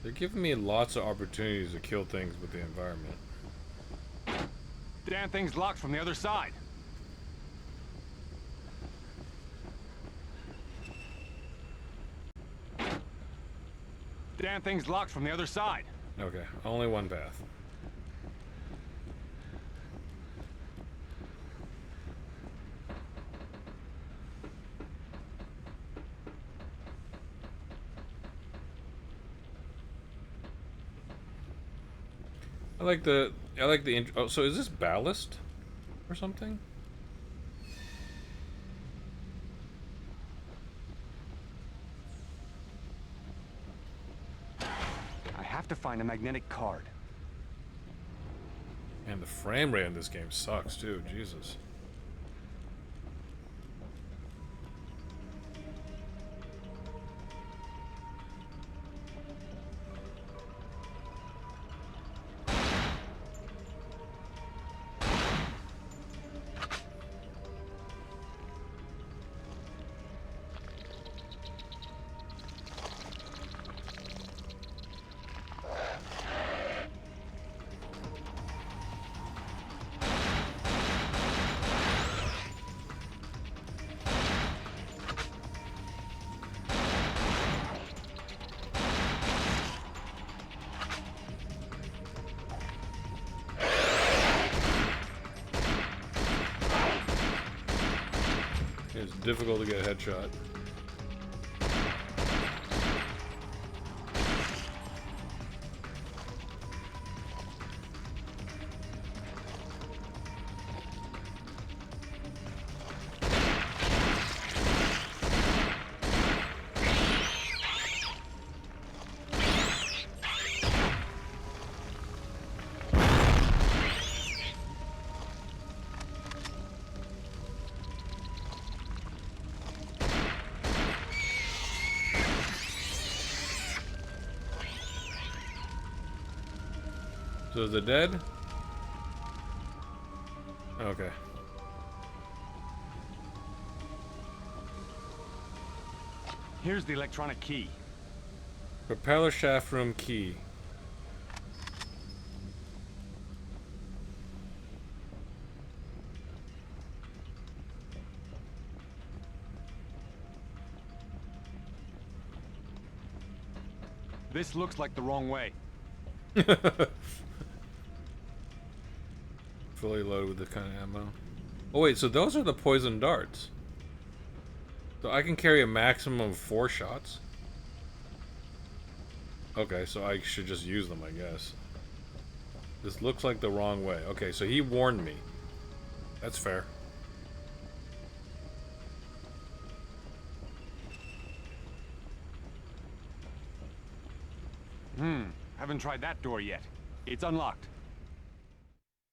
They're giving me lots of opportunities to kill things with the environment.
The damn thing's locked from the other side. The damn thing's locked from the other side.
Okay, only one path. I like the intro. Oh, so is this ballast or something?
I have to find a magnetic card.
And the frame rate in this game sucks too. Jesus. It's difficult to get a headshot. So is it dead? Okay.
Here's the electronic key.
Propeller shaft room key.
This looks like the wrong way.
Fully loaded with this kind of ammo. Oh wait, so those are the poison darts. So I can carry a maximum of 4 shots? Okay, so I should just use them, I guess. This looks like the wrong way. Okay, so he warned me. That's fair.
Haven't tried that door yet. It's unlocked.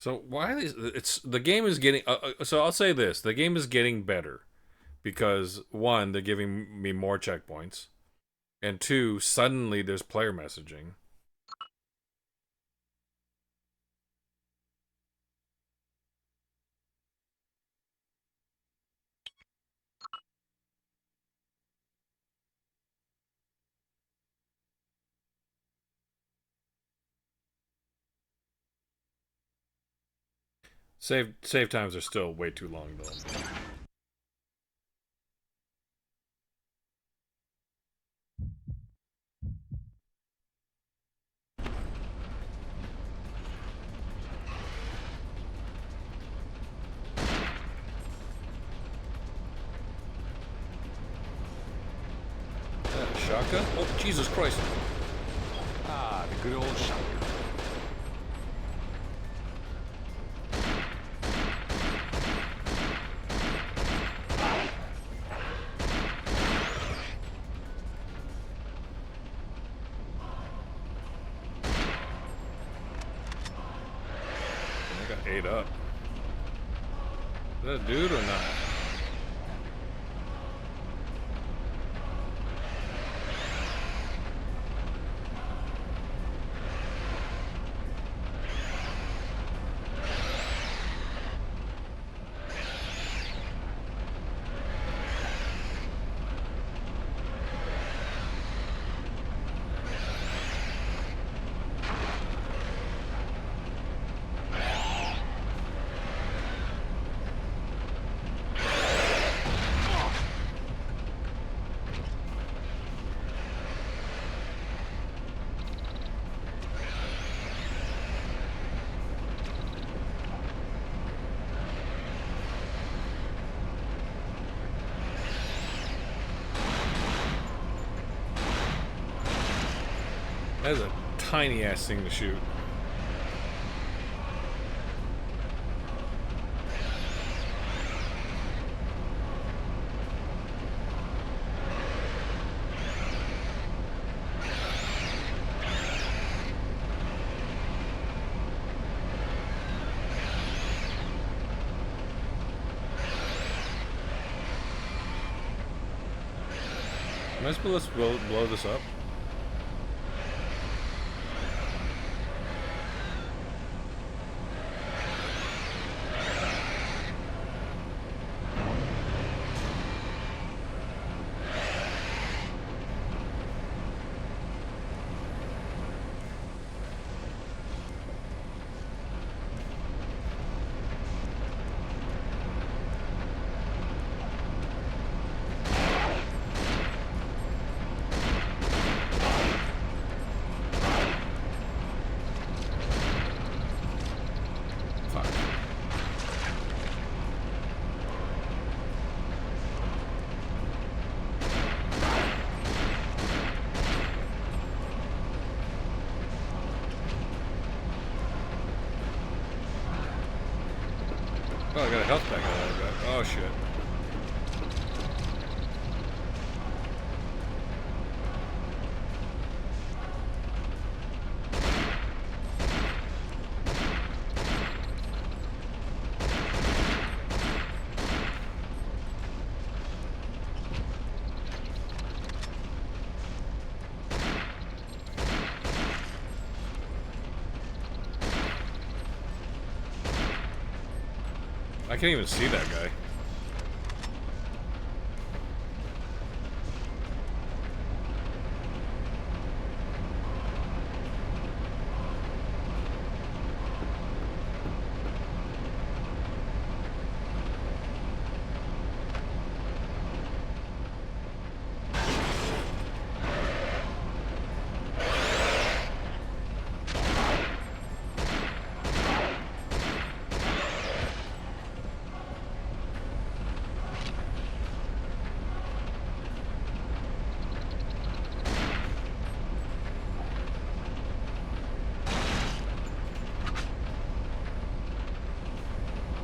So why are these? It's the game is getting. So I'll say this: the game is getting better because 1, they're giving me more checkpoints, and 2, suddenly there's player messaging. Save times are still way too long though. Shotgun? Oh, Jesus Christ.
Ah, the good old shotgun.
I got 8 up. Is that a dude or not? That is a tiny ass thing to shoot. I supposed to blow this up? Oh, I got a health pack out of that. Oh, shit. I can't even see that guy.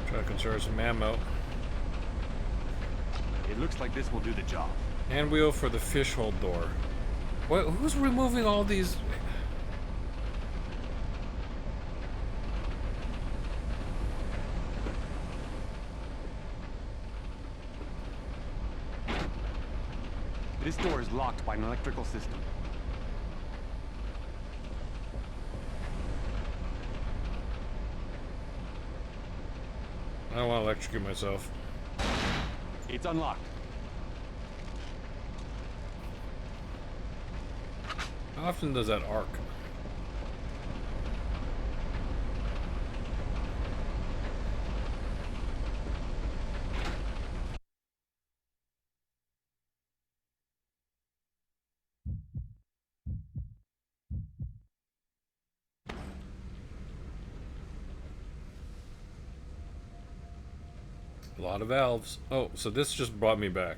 Try to conserve some ammo.
It looks like this will do the job.
Hand wheel for the fish hole door. What? Who's removing all these?
This door is locked by an electrical system.
I don't want to electrocute myself.
It's unlocked.
How often does that arc? A lot of valves. Oh, so this just brought me back.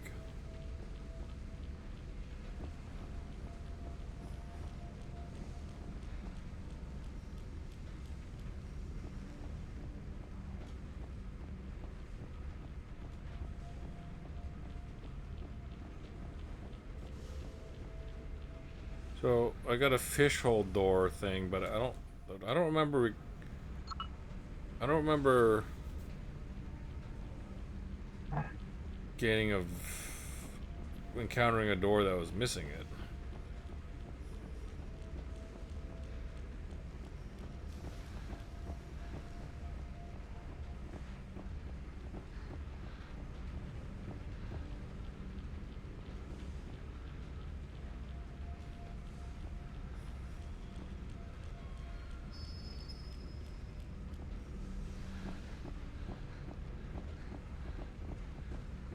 So I got a fish hole door thing, but I don't remember. I don't remember encountering a door that was missing it.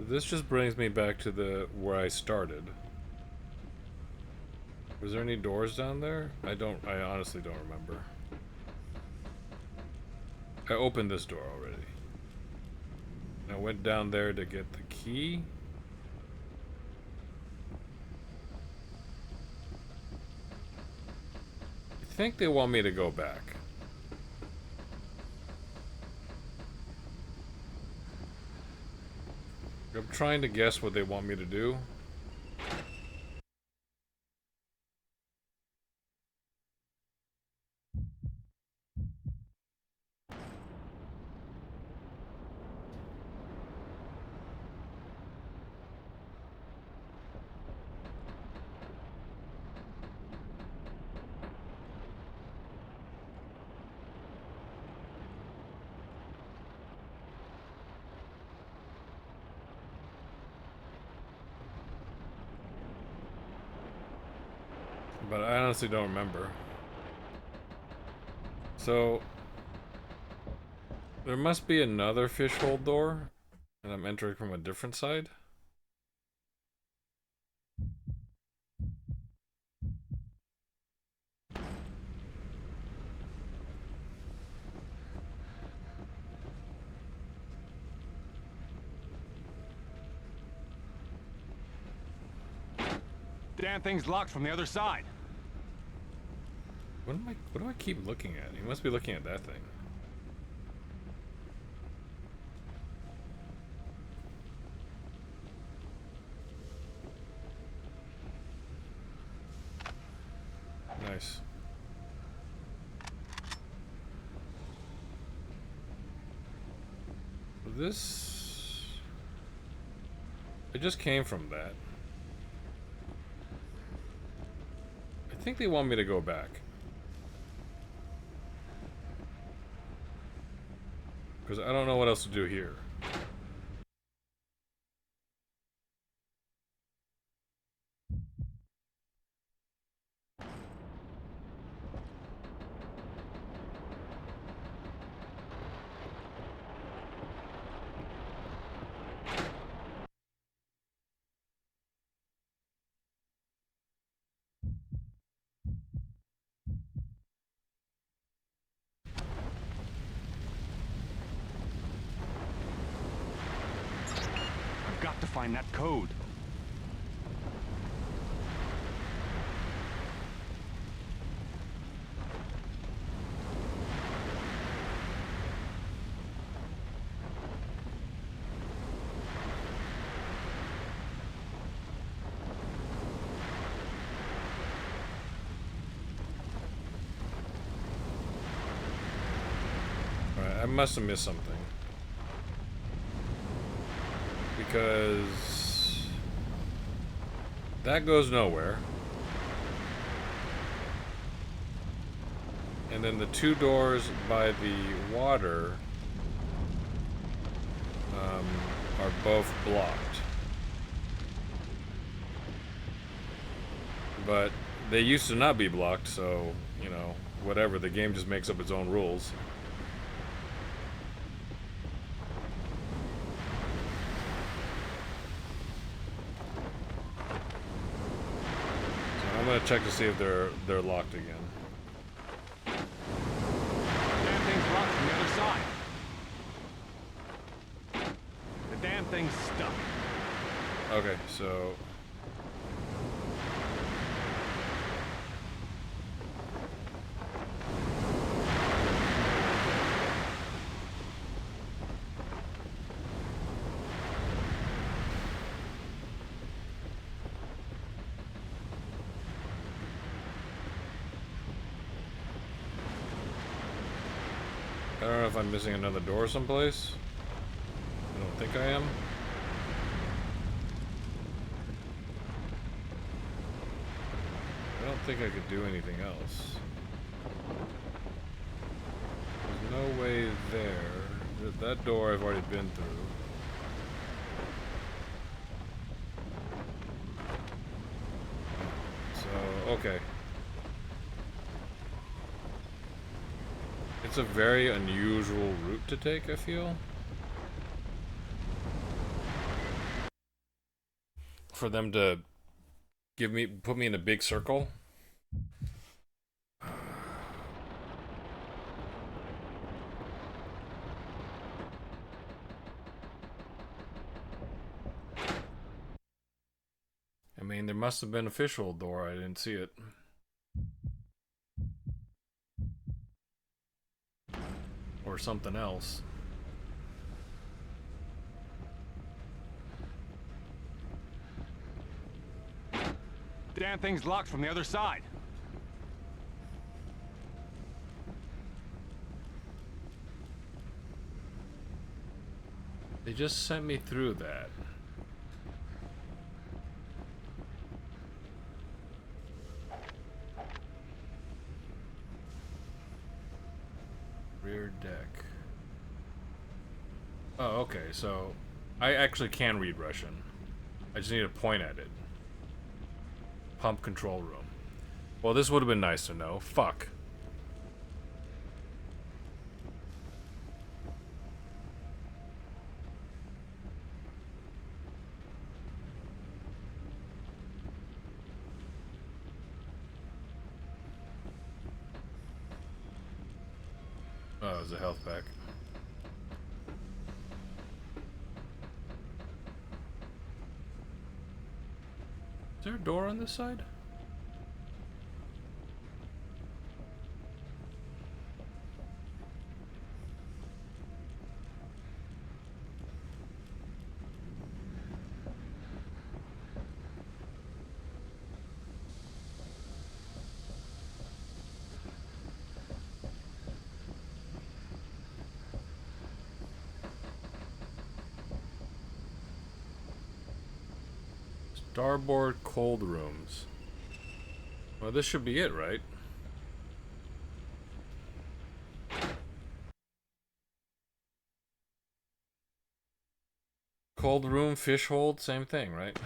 This just brings me back to where I started. Was there any doors down there? I honestly don't remember. I opened this door already. I went down there to get the key. I think they want me to go back. I'm trying to guess what they want me to do. But I honestly don't remember. So there must be another fish hole door, and I'm entering from a different side.
Damn thing's locked from the other side.
What do I keep looking at? You must be looking at that thing. Nice. This... I just came from that. I think they want me to go back. Because I don't know what else to do here.
I've got to find that code.
Alright, I must have missed something. Because that goes nowhere. And then the two doors by the water are both blocked. But they used to not be blocked, so, you know, whatever, the game just makes up its own rules. So I'm gonna check to see if they're locked again.
Damn thing's locked from the other side. The damn thing's stuck.
Okay, so I don't know if I'm missing another door someplace. I don't think I am. I don't think I could do anything else. There's no way there. That door I've already been through. So, okay. It's a very unusual route to take, I feel. For them to put me in a big circle. I mean, there must have been a fishhole door, I didn't see it. Or something else.
Damn thing's locked from the other side.
They just sent me through that. Rear deck. Oh, okay, so I actually can read Russian. I just need to point at it. Pump control room. Well, this would have been nice to know. Fuck. Oh, it was a health pack. Is there a door on this side? Starboard cold rooms. Well, this should be it, right? Cold room, fish hold, same thing, right?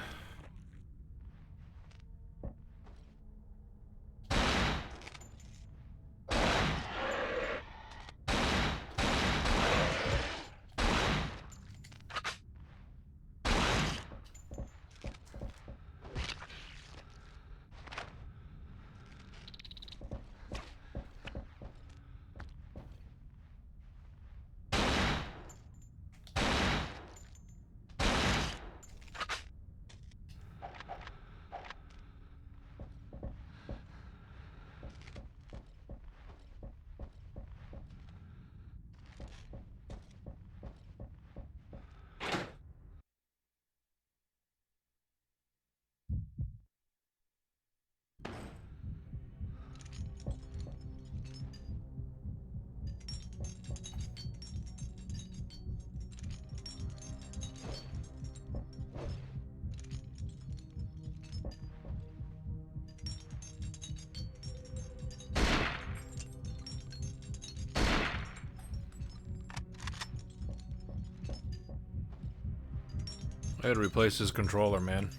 I had to replace his controller, man.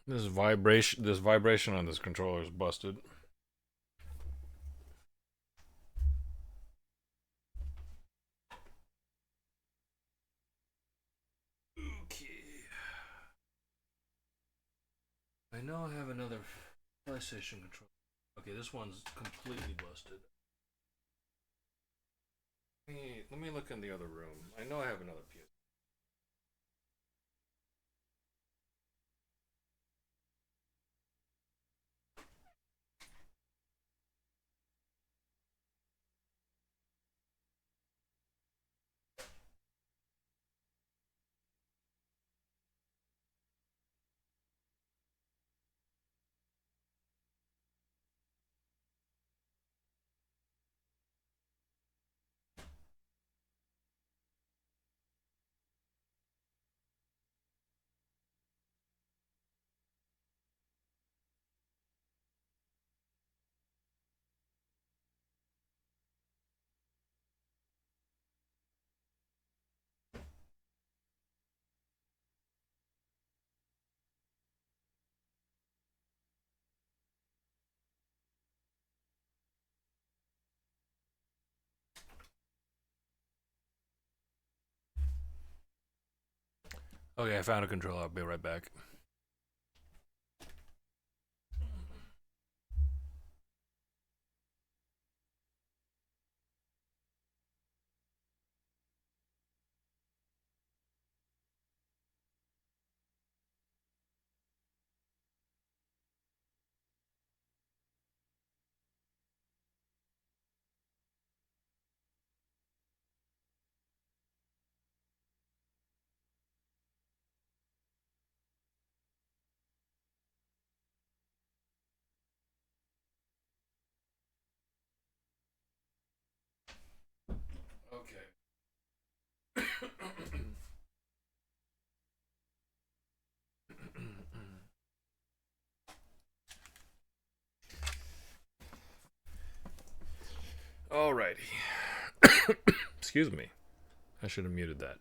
This vibration on this controller is busted. Okay. I know I have another PlayStation controller. Okay, this one's completely busted. Let me look in the other room. I know I have another PS. Okay, I found a controller. I'll be right back. Alrighty. Excuse me. I should have muted that.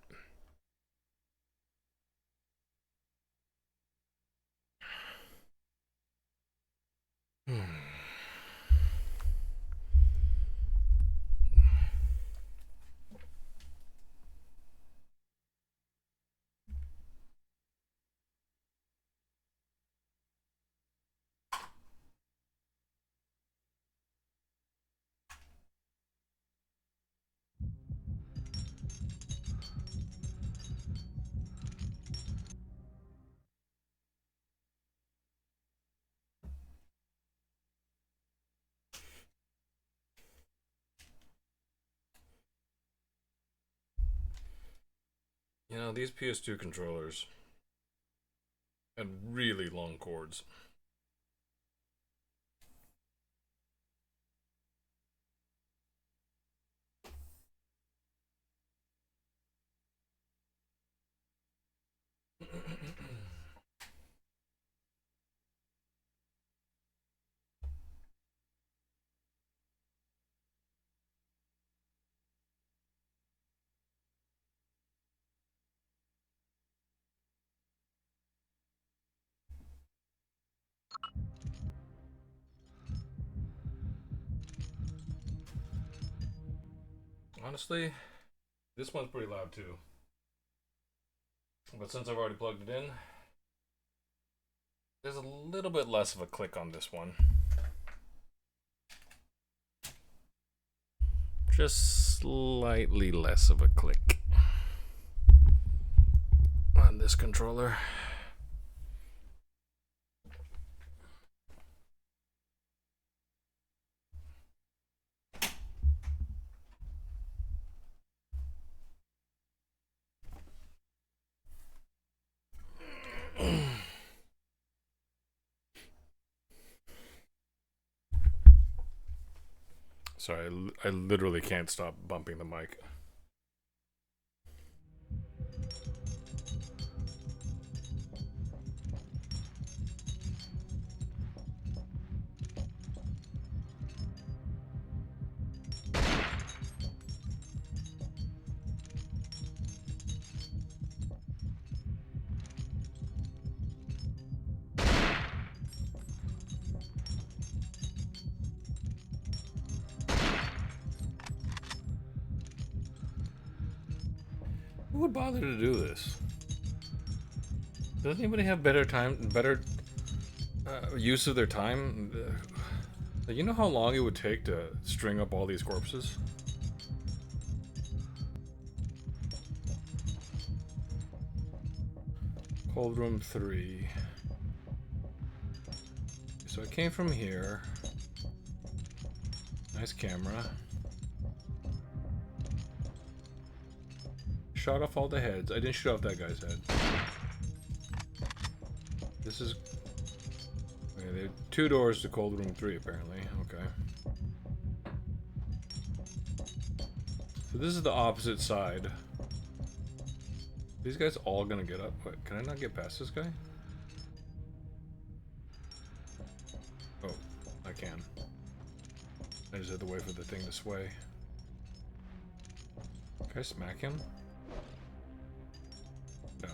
You know, these PS2 controllers had really long cords. Honestly, this one's pretty loud too. But since I've already plugged it in, there's a little bit less of a click on this one. Just slightly less of a click on this controller. Sorry, I literally can't stop bumping the mic. Who would bother to do this? Does anybody have better use of their time? You know how long it would take to string up all these corpses? Cold room 3. So I came from here. Nice camera. Shot off all the heads. I didn't shoot off that guy's head. This is... Okay, there are 2 doors to cold room 3 apparently. Okay. So this is the opposite side. These guys all gonna get up? Wait, can I not get past this guy? Oh, I can. I just have to wait for the thing to sway. Can I smack him? No.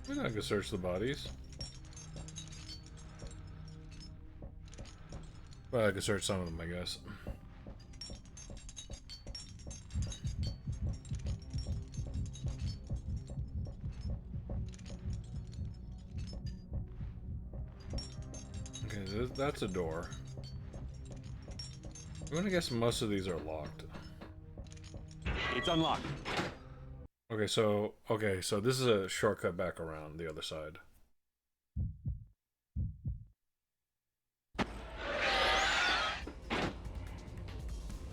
We're not gonna search the bodies. Well, I could search some of them, I guess. Okay, that's a door. I'm gonna guess most of these are locked.
It's unlocked.
Okay, so this is a shortcut back around the other side.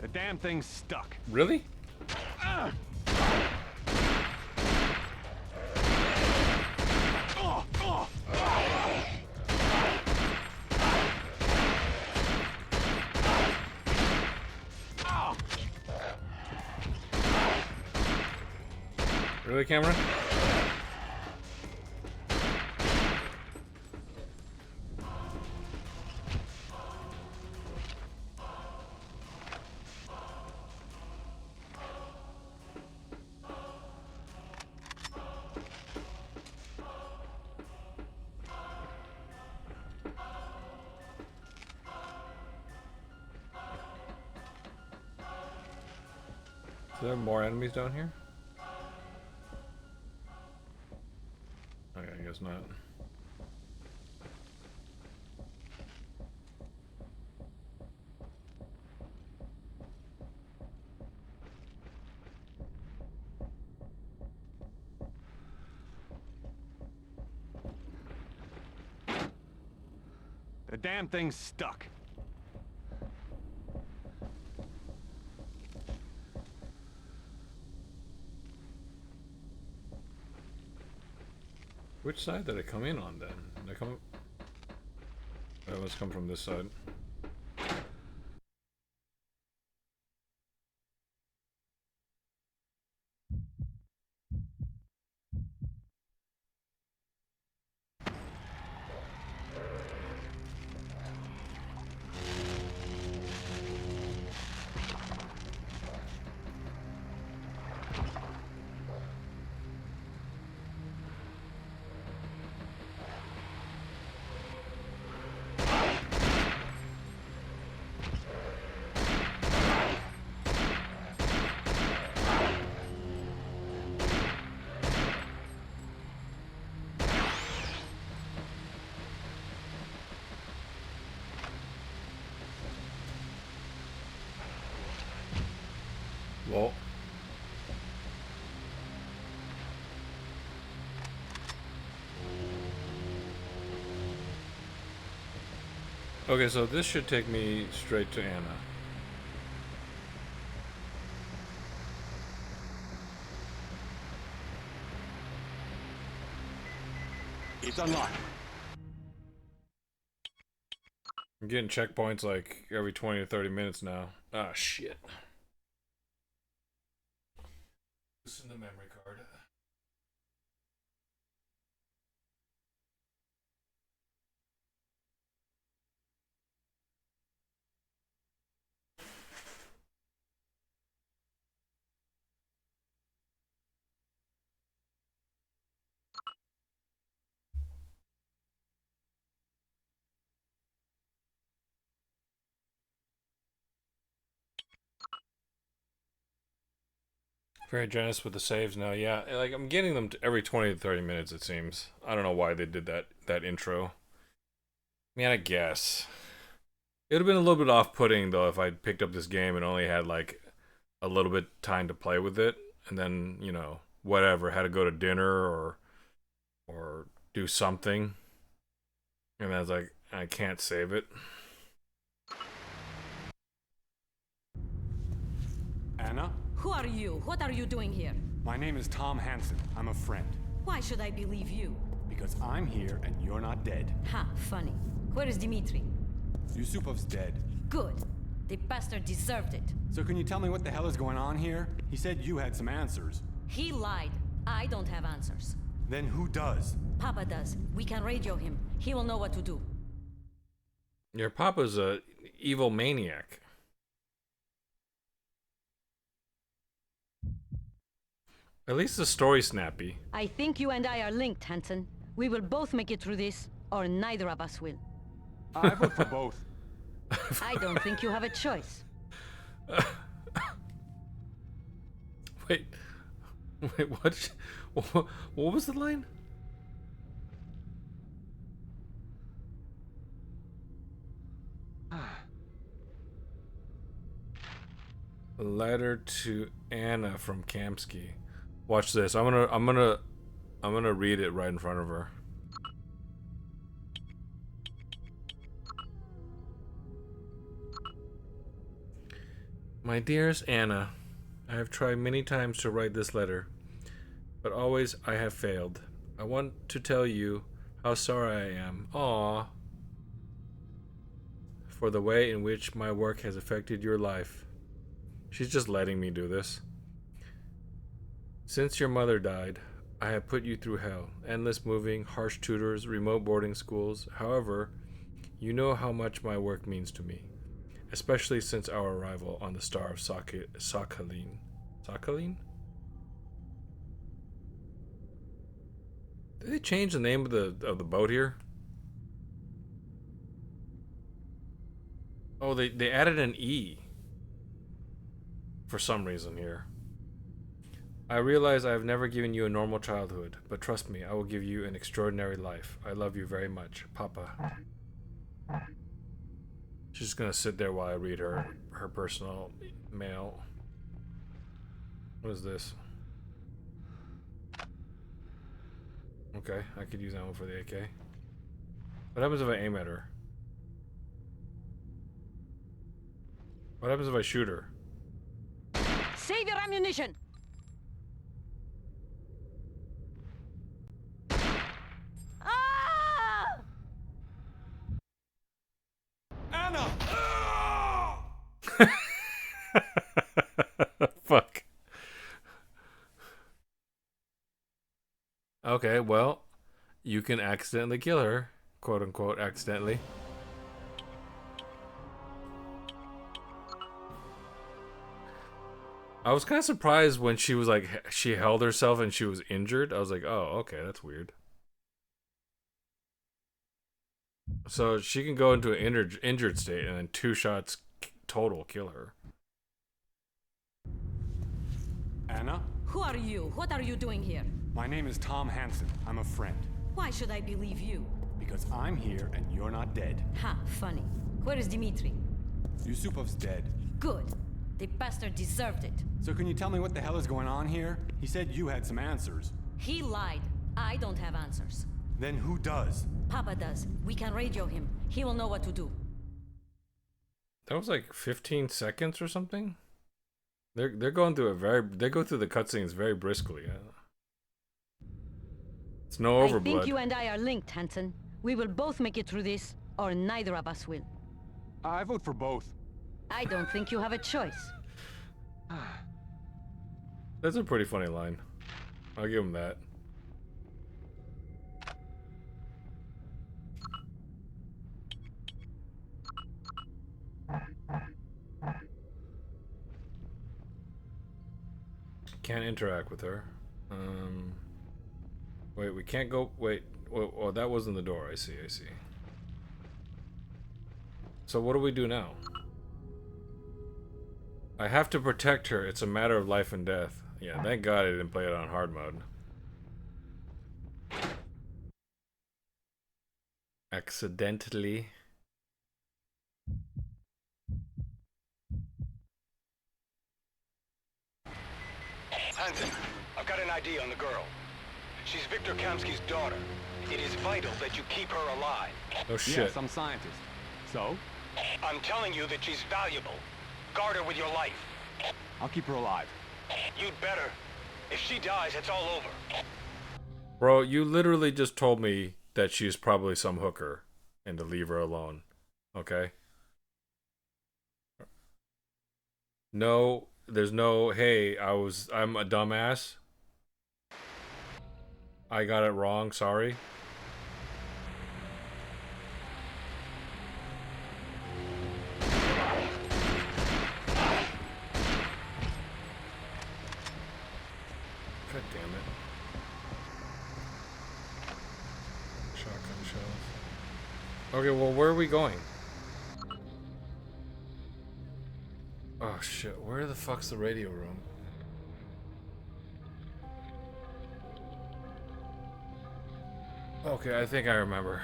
The damn thing's stuck.
Really? Really, Cameron? Are there more enemies down here? Okay, I guess not.
The damn thing's stuck.
Which side did I come in on then? Did I come? Oh, let's come from this side. Well, okay, so this should take me straight to Anna.
It's unlocked.
I'm getting checkpoints like every 20 to 30 minutes now. Ah, shit. Loosen the memory card. Very generous with the saves now. Yeah, like I'm getting them every 20 to 30 minutes it seems. I don't know why they did that intro. I mean, I guess it would have been a little bit off-putting though if I picked up this game and only had like a little bit time to play with it, and then you know whatever had to go to dinner or do something, and I was like, I can't save it.
Anna?
Who are you? What are you doing here?
My name is Tom Hansen. I'm a friend.
Why should I believe you?
Because I'm here and you're not dead.
Ha, funny. Where is Dmitri?
Yusupov's dead.
Good. The bastard deserved it.
So can you tell me what the hell is going on here? He said you had some answers.
He lied. I don't have answers.
Then who does?
Papa does. We can radio him. He will know what to do.
Your papa's a evil maniac. At least the story's snappy.
I think you and I are linked, Hansen. We will both make it through this, or neither of us will.
I vote for both.
I don't think you have a choice.
Wait, what? What was the line? A letter to Anna from Kamsky. Watch this. I'm gonna read it right in front of her. My dearest Anna, I have tried many times to write this letter, but always I have failed. I want to tell you how sorry I am. Aww. For the way in which my work has affected your life. She's just letting me do this. Since your mother died, I have put you through hell. Endless moving, harsh tutors, remote boarding schools. However, you know how much my work means to me. Especially since our arrival on the star of Sakhalin. Sakhalin? Did they change the name of the boat here? Oh, they added an E. For some reason here. I realize I have never given you a normal childhood, but trust me, I will give you an extraordinary life. I love you very much, Papa. She's just gonna sit there while I read her personal mail. What is this? Okay, I could use that one for the AK. What happens if I aim at her? What happens if I shoot her?
Save your ammunition! Ah!
Anna!
Fuck. Okay, well, you can accidentally kill her. Quote unquote, accidentally. I was kind of surprised when she was like, she held herself and she was injured. I was like, oh, okay, that's weird. So she can go into an injured state and then 2 shots total kill her.
Anna?
Who are you? What are you doing here?
My name is Tom Hansen. I'm a friend.
Why should I believe you?
Because I'm here and you're not dead.
Ha, funny. Where is Dmitri?
Yusupov's dead.
Good. The bastard deserved it.
So can you tell me what the hell is going on here? He said you had some answers.
He lied. I don't have answers.
Then who does?
Papa does. We can radio him. He will know what to do.
That was like 15 seconds or something. They're going through they go through the cutscenes very briskly. It's no overblood.
I think you and I are linked, Hansen. We will both make it through this, or neither of us will.
I vote for both.
I don't think you have a choice.
That's a pretty funny line. I'll give him that. Can't interact with her. Wait, we can't go. Wait. Oh, that wasn't the door. I see. So what do we do now? I have to protect her. It's a matter of life and death. Yeah, thank God I didn't play it on hard mode. Accidentally.
Hansen, I've got an ID on the girl. She's Viktor Kamsky's daughter. It is vital that you keep her alive.
Oh shit.
Yes, I'm scientist. So?
I'm telling you that she's valuable. Guard her with your life.
I'll keep her alive.
You'd better. If she dies, it's all over.
Bro, you literally just told me that she's probably some hooker and to leave her alone. Okay? No, there's no, hey, I'm a dumbass. I got it wrong, sorry. God damn it. Shotgun shells. Okay, well, where are we going? Oh shit, where the fuck's the radio room? Okay, I think I remember.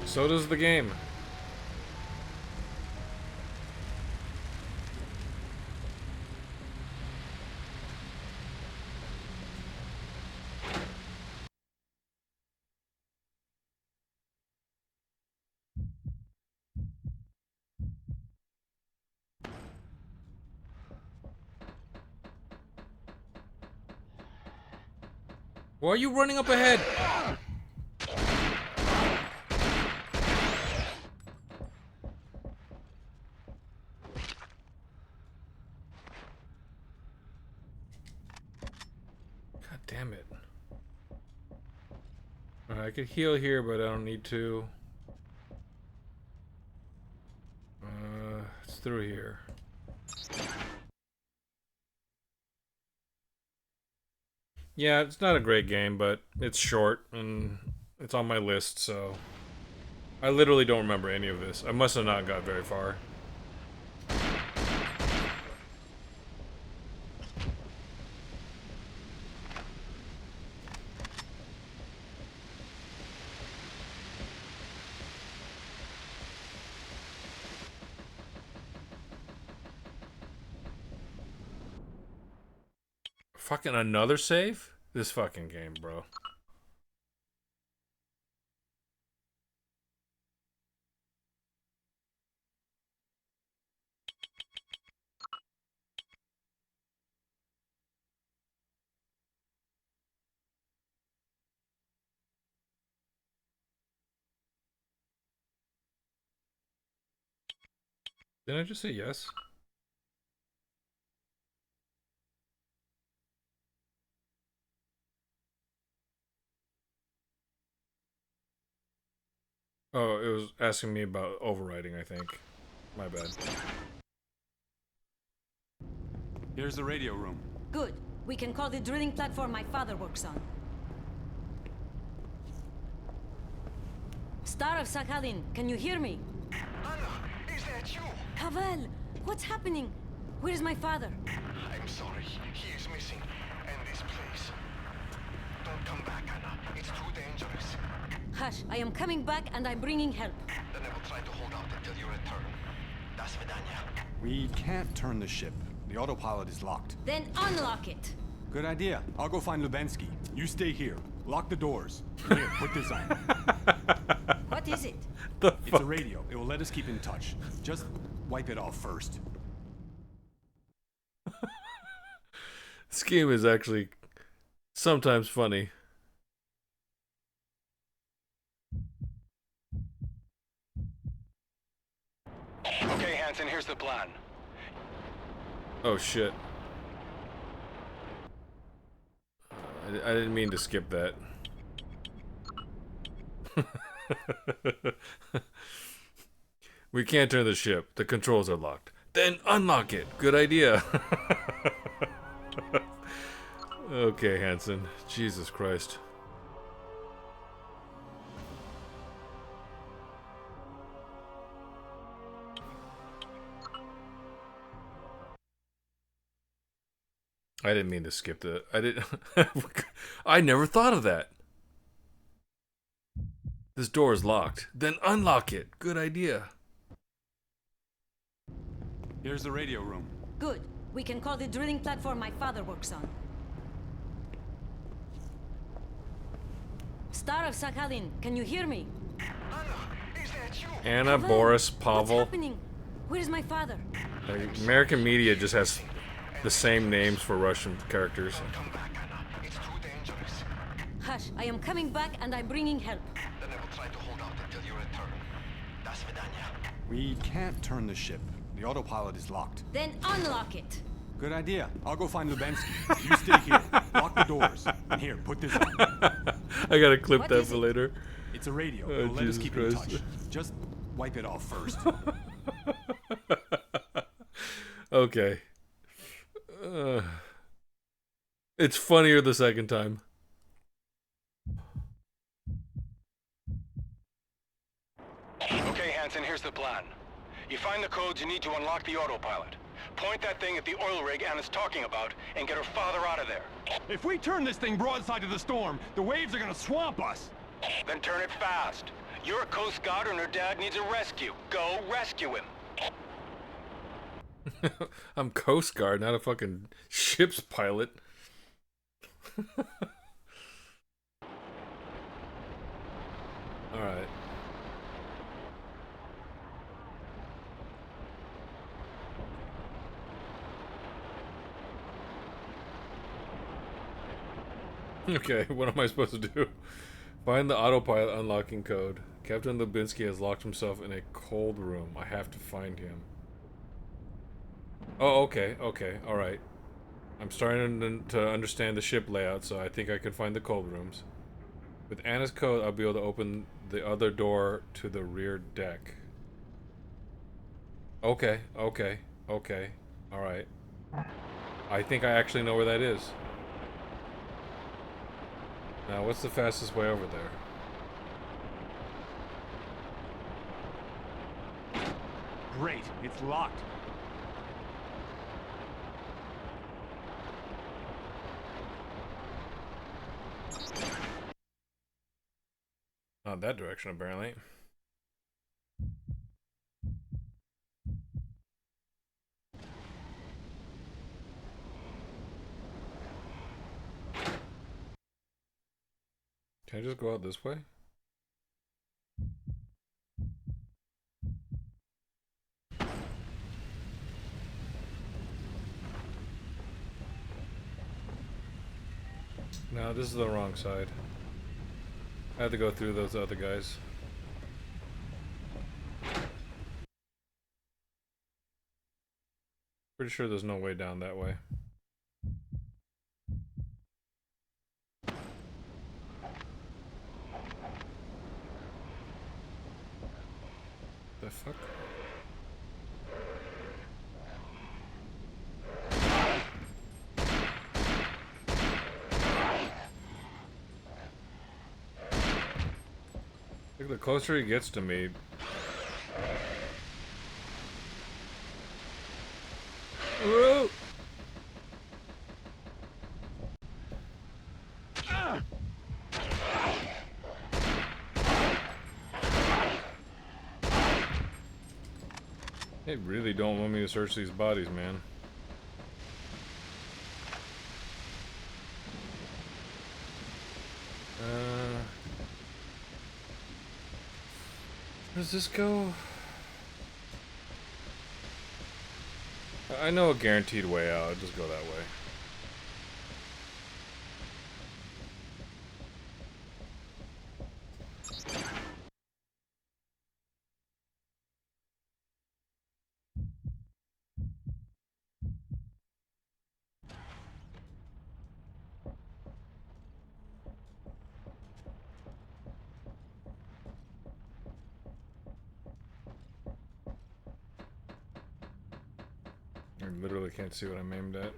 So does the game. Why are you running up ahead? God damn it. I could heal here, but I don't need to. It's through here. Yeah, it's not a great game, but it's short and it's on my list, so I literally don't remember any of this. I must have not got very far. Fucking another save? This fucking game, bro. Did I just say yes? Oh, it was asking me about overriding, I think. My bad.
Here's the radio room.
Good. We can call the drilling platform my father works on. Star of Sakhalin, can you hear me?
Anna, is that you?
Pavel, what's happening? Where's my father?
I'm sorry. He is missing. And this place. Don't come back, Anna. It's too dangerous.
Hush, I am coming back and I'm bringing help.
Then I will try to hold out until you return. Das Vidania.
We can't turn the ship. The autopilot is locked.
Then unlock it.
Good idea. I'll go find Lubensky. You stay here. Lock the doors. Here, put this on.
What is it?
It's a radio. It will let us keep in touch. Just wipe it off first.
This game is actually sometimes funny.
Okay, Hansen, here's the plan.
Oh shit. I didn't mean to skip that. We can't turn the ship. The controls are locked. Then unlock it. Good idea. Okay, Hansen. Jesus Christ. I didn't mean to skip the... I didn't... I never thought of that. This door is locked. Then unlock it. Good idea.
Here's the radio room.
Good. We can call the drilling platform my father works on. Star of Sakhalin, can you hear me?
Anna, is that you?
Anna,
Pavel,
Boris,
what's
Pavel.
happening? Where's my father?
American media just has the same names for Russian characters.
Come back, Anna. It's too dangerous.
Hush, I am coming back and I'm bringing help.
Then I will try to hold out until you return. Das Vidania.
We can't turn the ship. The autopilot is locked.
Then unlock it.
Good idea. I'll go find Lubensky. You stay here. Lock the doors. And here, put this on.
I gotta clip
What
that
is
for
it?
later.
It's a radio.
Oh,
It'll let us
Jesus
keep
Christ.
in touch. Just wipe it off first.
Okay. It's funnier the second time.
Okay, Hansen, here's the plan. You find the codes you need to unlock the autopilot. Point that thing at the oil rig Anna's talking about and get her father out of there.
If we turn this thing broadside to the storm, the waves are gonna swamp us.
Then turn it fast. You're a Coast Guard and her dad needs a rescue. Go rescue him.
I'm Coast Guard, not a fucking ship's pilot. Alright. Okay, what am I supposed to do? Find the autopilot unlocking code. Captain Lubinsky has locked himself in a cold room. I have to find him. Oh, okay, alright. I'm starting to understand the ship layout, so I think I can find the cold rooms. With Anna's code, I'll be able to open the other door to the rear deck. Okay. Alright. I think I actually know where that is. Now, what's the fastest way over there?
Great, it's locked.
Not that direction, apparently. Can I just go out this way? No, this is the wrong side. I have to go through those other guys. Pretty sure there's no way down that way. The fuck? Look, the closer he gets to me. Whoa! They really don't want me to search these bodies, man. Where does this go? I know a guaranteed way out. I'll just go that way. I literally can't see what I'm aimed at.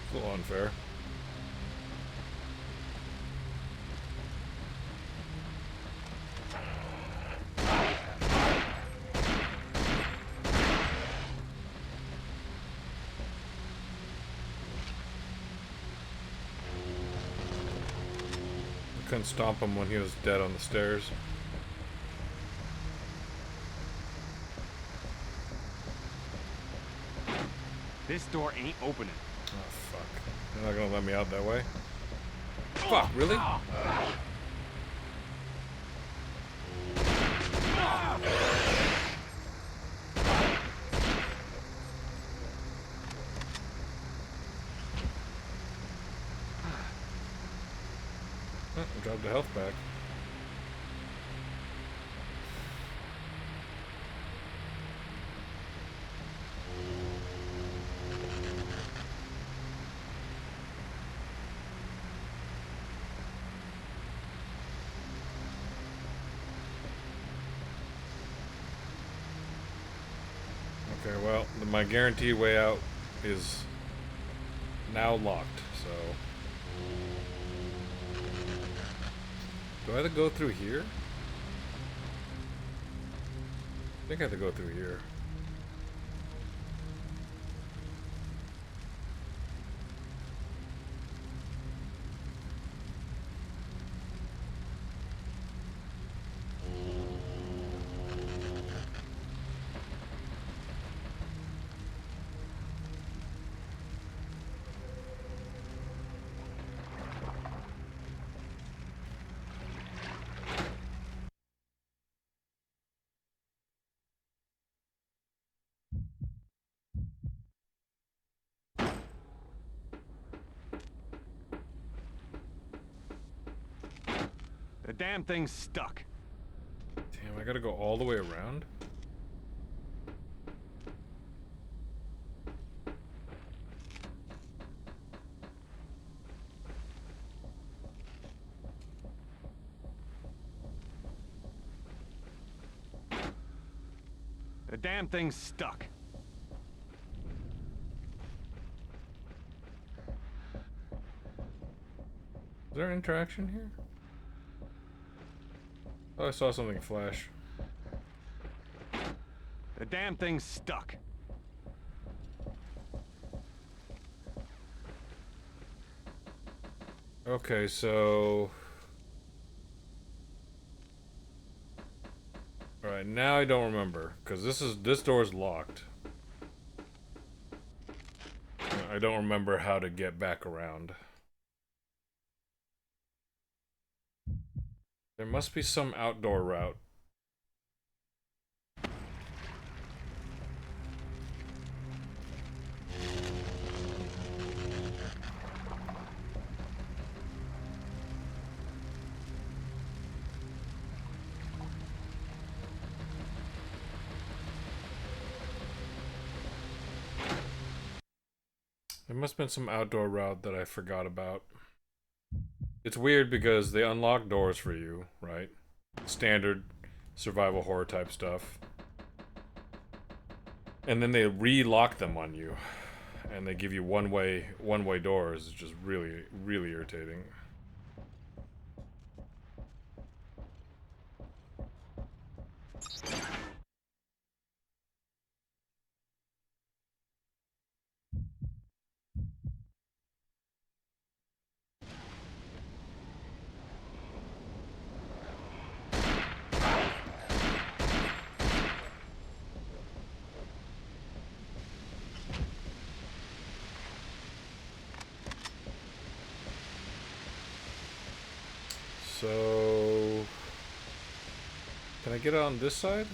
A little unfair. Couldn't stomp him when he was dead on the stairs.
This door ain't opening.
Oh fuck. They're not gonna let me out that way? Fuck, really? Drop the health back. Okay, well, my guaranteed way out is now locked, so... Do I have to go through here? I think I have to go through here.
The damn thing's stuck.
Damn, I gotta go all the way around?
The damn thing's stuck.
Is there interaction here? Oh, I saw something flash.
The damn thing's stuck.
Okay, so... Alright, now I don't remember, because this door's locked. I don't remember how to get back around. There must be some outdoor route. There must have been some outdoor route that I forgot about. It's weird because they unlock doors for you, right? Standard survival horror type stuff. And then they re-lock them on you. And they give you one-way doors. It's just really, really irritating. So... Can I get on this side?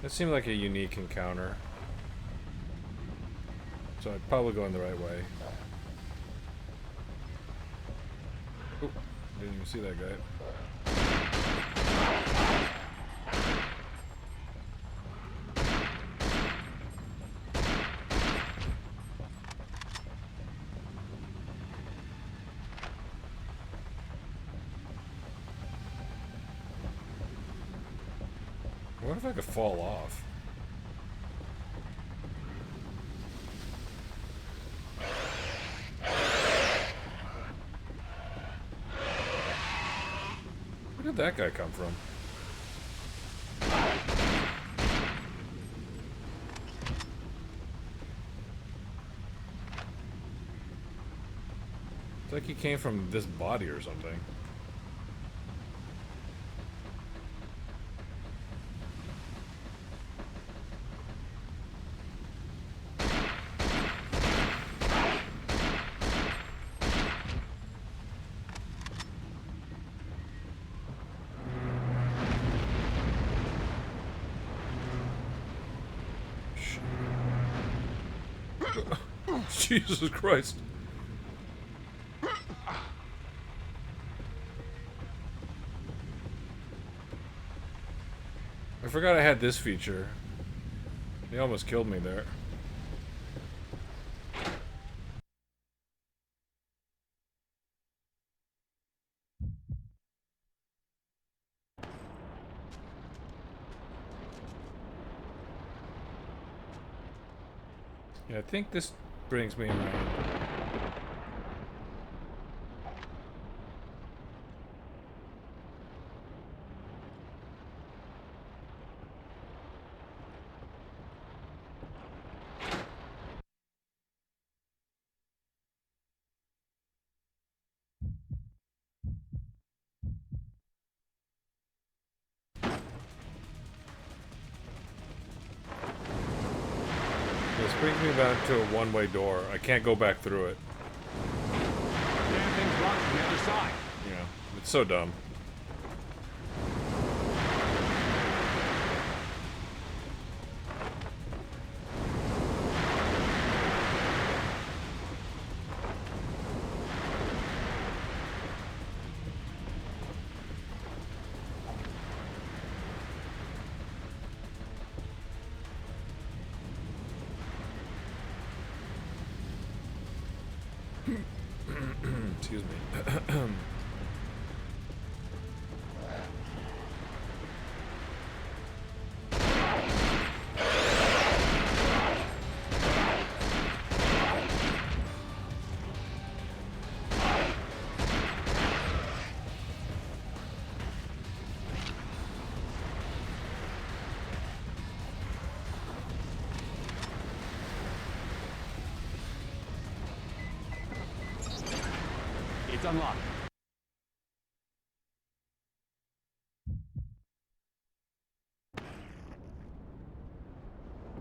That seemed like a unique encounter. So I'm probably going the right way. Oop, didn't even see that guy. What if I could fall off? Where did that guy come from? It's like he came from this body or something. Jesus Christ. I forgot I had this feature. He almost killed me there. Yeah, I think this brings me around. this brings me back to a one-way door. I can't go back through it.
Damn thing's locked from the other side.
Yeah, it's so dumb. Excuse me.
It's unlocked.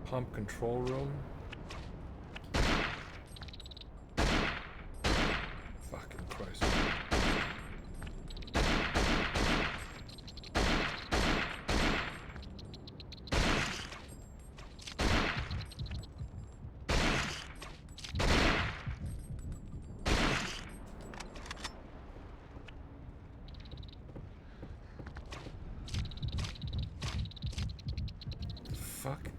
Pump control room. Fucking Christ. Fuck.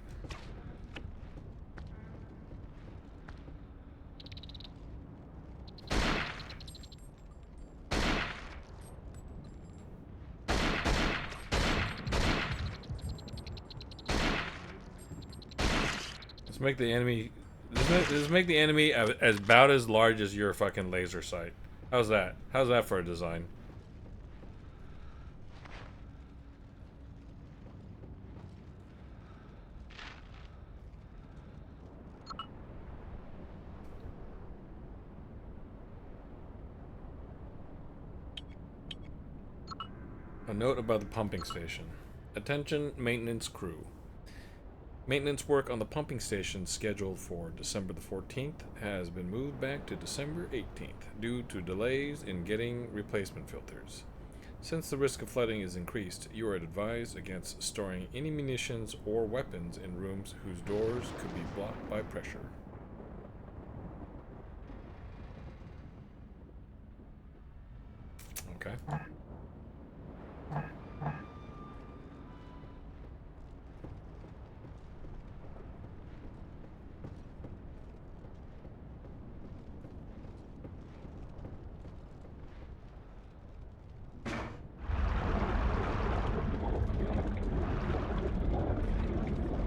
Let's make the enemy. Let's make the enemy as about as large as your fucking laser sight. How's that? How's that for a design? A note about the pumping station. Attention, maintenance crew. Maintenance work on the pumping station scheduled for December the 14th has been moved back to December 18th due to delays in getting replacement filters. Since the risk of flooding is increased, you are advised against storing any munitions or weapons in rooms whose doors could be blocked by pressure. Okay.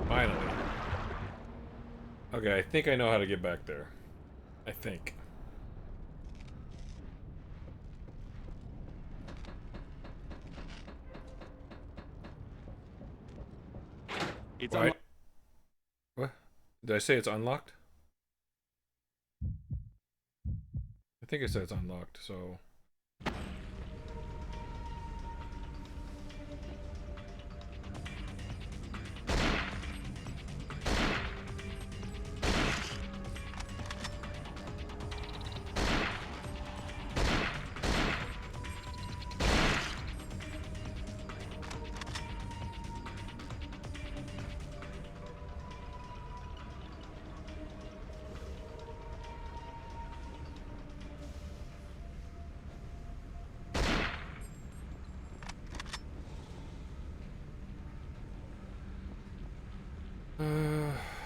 Finally. Okay, I think I know how to get back there. I think.
It's
Right.
unlocked.
What? Did I say it's unlocked? I think I said it's unlocked, so...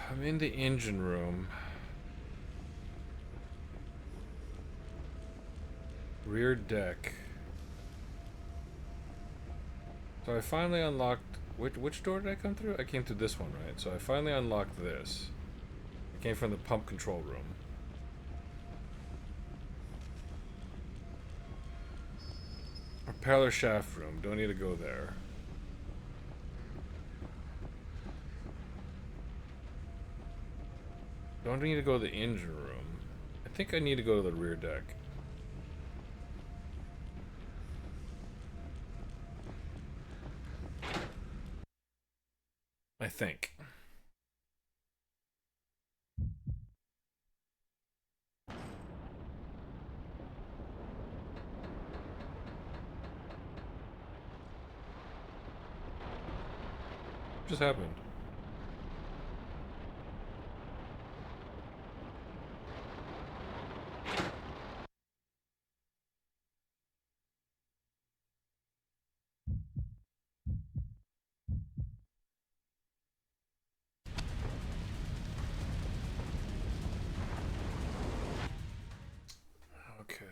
I'm in the engine room. Rear deck. So I finally unlocked... Which door did I come through? I came through this one, right? So I finally unlocked this. I came from the pump control room. Propeller shaft room. Don't need to go there. Don't need to go to the engine room. I think I need to go to the rear deck. I think. Just happened. Okay.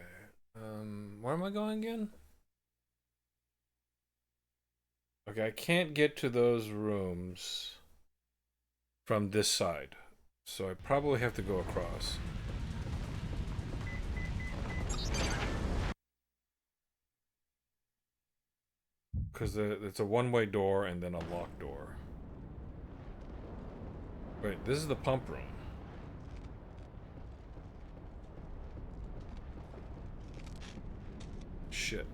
Where am I going again? Okay, I can't get to those rooms from this side. So I probably have to go across. Because it's a one-way door and then a locked door. Wait, this is the pump room. Shit.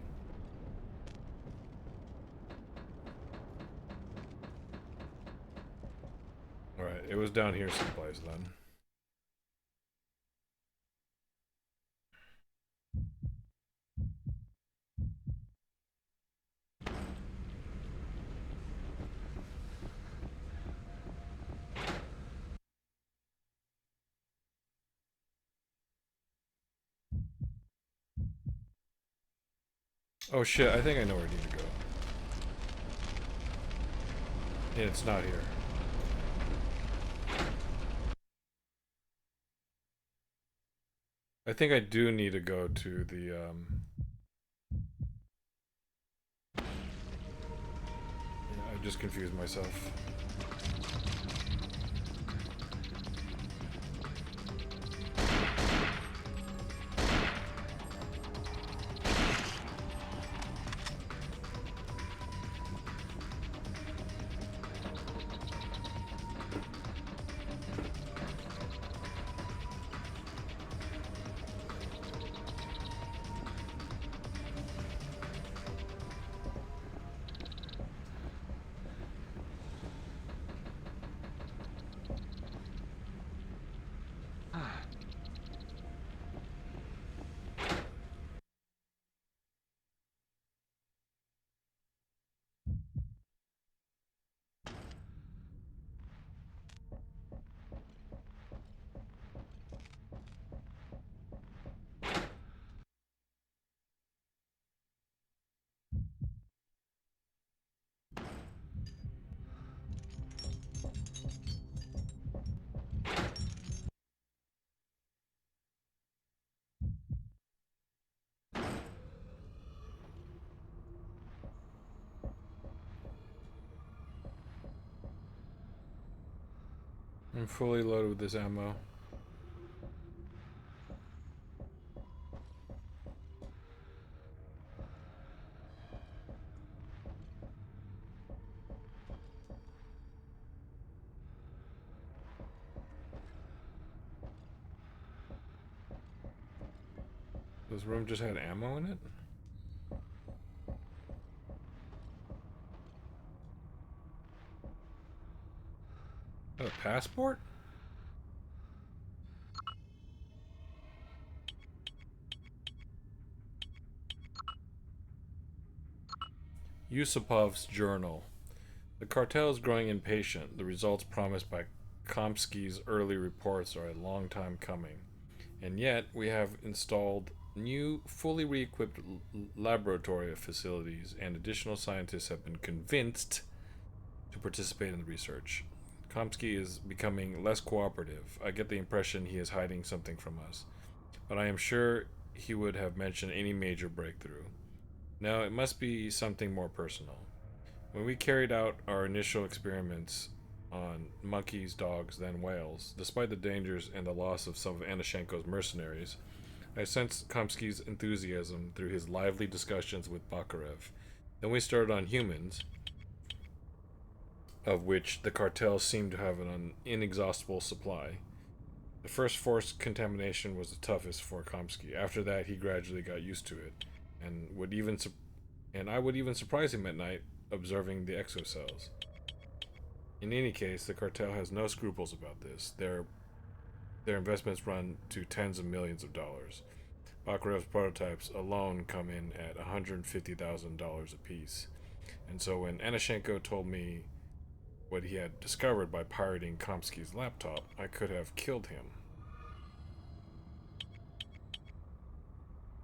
Alright, it was down here someplace then. Oh shit, I think I know where I need to go. Yeah, it's not here. I think I do need to go to the, yeah, I just confused myself. I'm fully loaded with this ammo. This room just had ammo in it? A passport? Yusupov's journal. The cartel is growing impatient. The results promised by Komsky's early reports are a long time coming. And yet, we have installed new, fully re-equipped laboratory facilities, and additional scientists have been convinced to participate in the research. Komsky is becoming less cooperative. I get the impression he is hiding something from us, but I am sure he would have mentioned any major breakthrough. No, it must be something more personal. When we carried out our initial experiments on monkeys, dogs, then whales, despite the dangers and the loss of some of Anashenko's mercenaries, I sensed Komsky's enthusiasm through his lively discussions with Bakarev. Then we started on humans, of which the cartel seemed to have an inexhaustible supply. The first forced contamination was the toughest for Komsky. After that, he gradually got used to it, and I would even surprise him at night observing the exocells. In any case, the cartel has no scruples about this. Their investments run to tens of millions of dollars. Bakarev's prototypes alone come in at $150,000 apiece. And so when Anashenko told me what he had discovered by pirating Komsky's laptop, I could have killed him.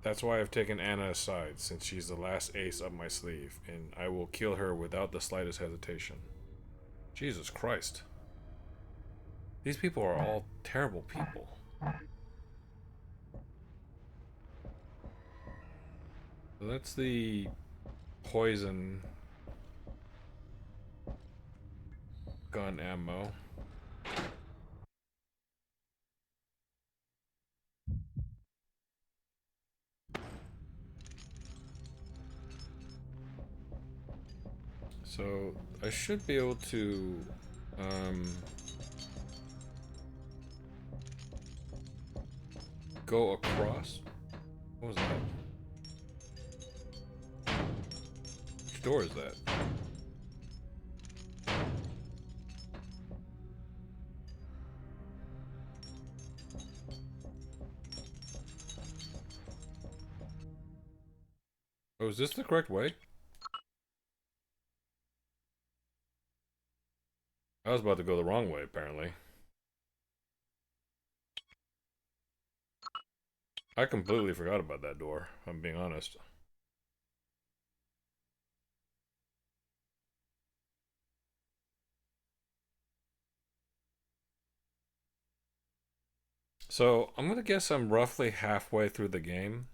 That's why I've taken Anna aside, since she's the last ace up my sleeve, and I will kill her without the slightest hesitation. Jesus Christ. These people are all terrible people. So that's the poison gun ammo. So I should be able to go across. What was that? Which door is that? Oh, is this the correct way? I was about to go the wrong way, apparently. I completely forgot about that door, if I'm being honest. So, I'm gonna guess I'm roughly halfway through the game,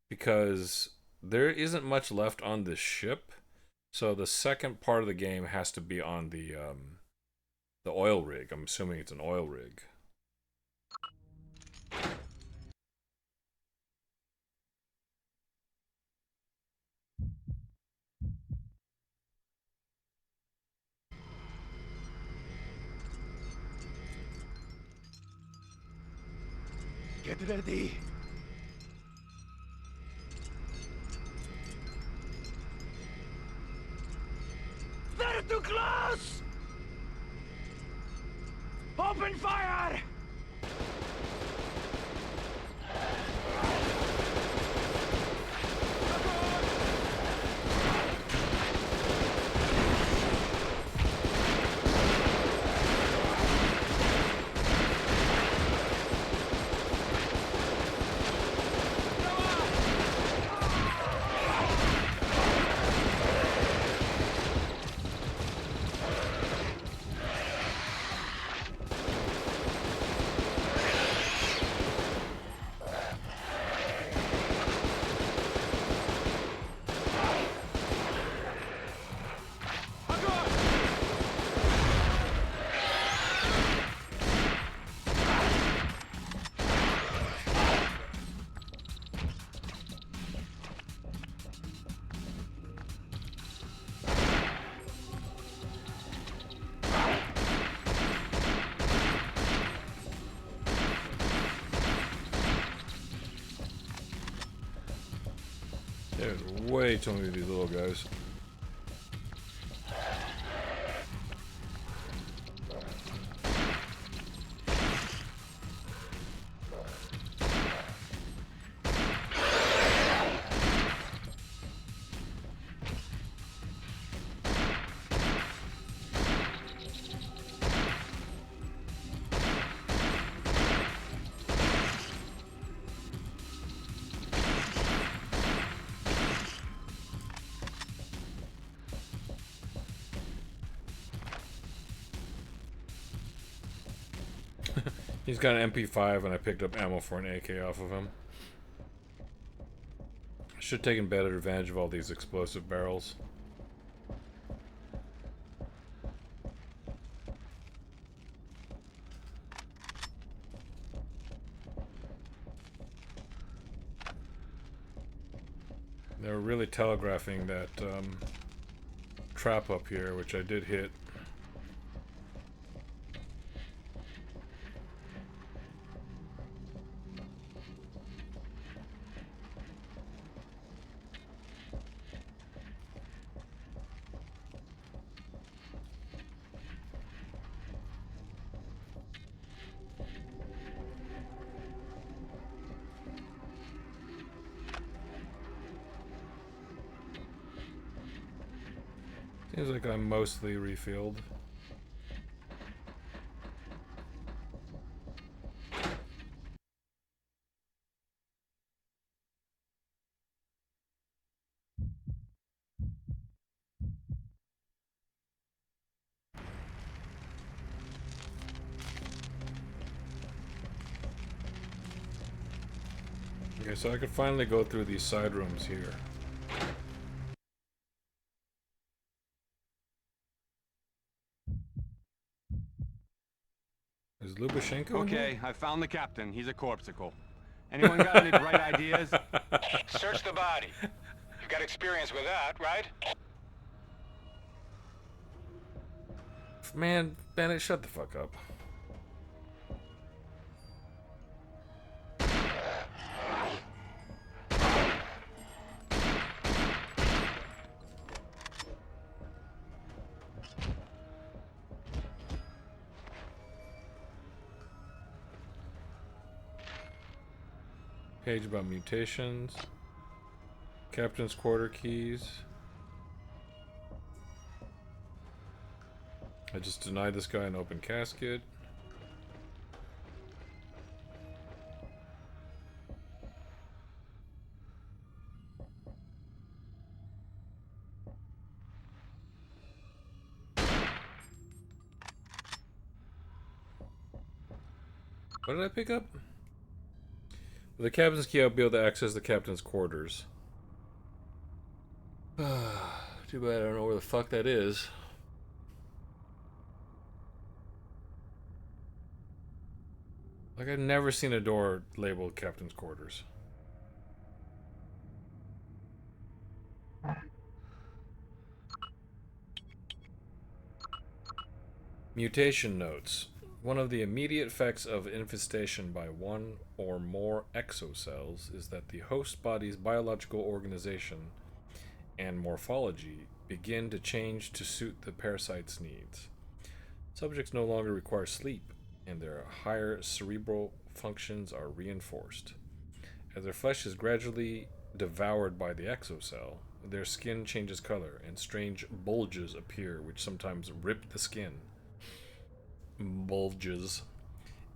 because there isn't much left on this ship. So the second part of the game has to be on the oil rig. I'm assuming it's an oil rig.
Get ready. They're too close! Open fire!
There's way too many of these little guys. He's got an MP5 and I picked up ammo for an AK off of him. I should have taken better advantage of all these explosive barrels. They're really telegraphing that trap up here, which I did hit. Seems like I'm mostly refilled. Okay, so I could finally go through these side rooms here. Is Lubashenko in here?
Okay, I found the captain. He's a corpsicle. Anyone got any bright ideas?
Search the body. You've got experience with that, right?
Man, Bennett, shut the fuck up. Page about mutations. Captain's quarter keys. I just denied this guy an open casket. What did I pick up? With the captain's key, I'll be able to access the captain's quarters. Too bad I don't know where the fuck that is. Like, I've never seen a door labeled captain's quarters. Mutation notes. One of the immediate effects of infestation by one or more exocells is that the host body's biological organization and morphology begin to change to suit the parasite's needs. Subjects no longer require sleep, and their higher cerebral functions are reinforced. As their flesh is gradually devoured by the exocell, their skin changes color, and strange bulges appear which sometimes rip the skin. Bulges.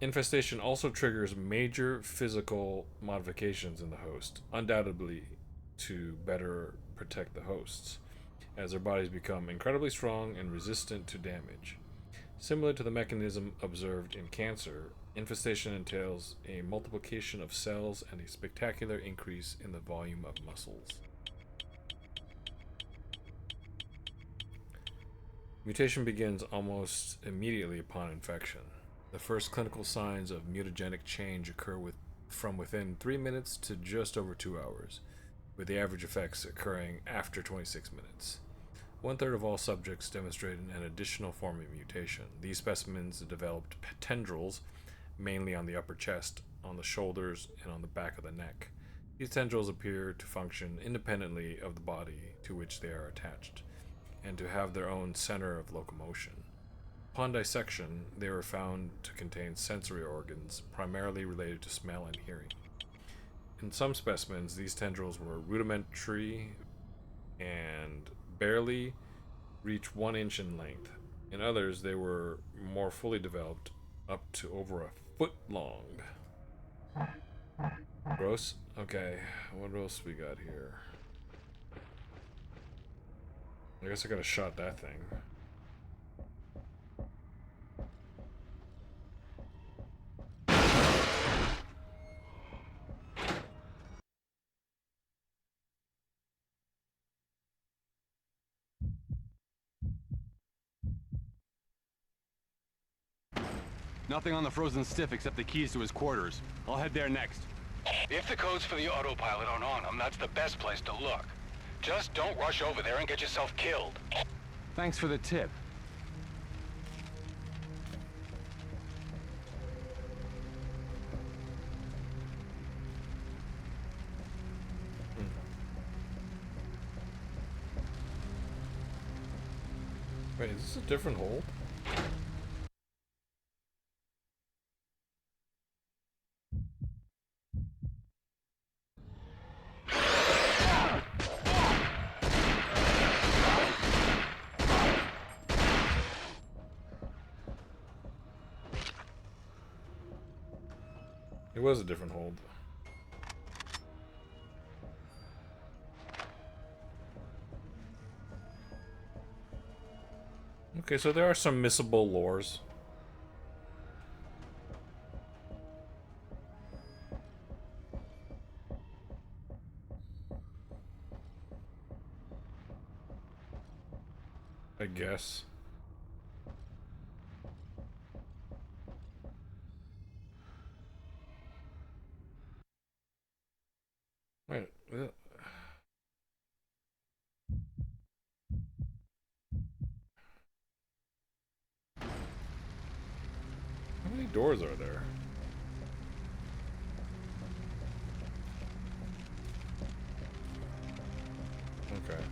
Infestation also triggers major physical modifications in the host, undoubtedly to better protect the hosts, as their bodies become incredibly strong and resistant to damage. Similar to the mechanism observed in cancer, infestation entails a multiplication of cells and a spectacular increase in the volume of muscles. Mutation begins almost immediately upon infection. The first clinical signs of mutagenic change occur from within 3 minutes to just over 2 hours, with the average effects occurring after 26 minutes. 1/3 of all subjects demonstrated an additional form of mutation. These specimens developed tendrils, mainly on the upper chest, on the shoulders, and on the back of the neck. These tendrils appear to function independently of the body to which they are attached, and to have their own center of locomotion. Upon dissection, they were found to contain sensory organs, primarily related to smell and hearing. In some specimens, these tendrils were rudimentary and barely reach 1 inch in length. In others, they were more fully developed, up to over a foot long. Gross. Okay, what else we got here? I guess I gotta shot that thing.
Nothing on the frozen stiff except the keys to his quarters. I'll head there next.
If the codes for the autopilot aren't on them, that's the best place to look. Just don't rush over there and get yourself killed.
Thanks for the tip.
Wait, is this a different hole? It was a different hold. Okay, so there are some missable lores. I guess. Right. How many doors are there? Okay.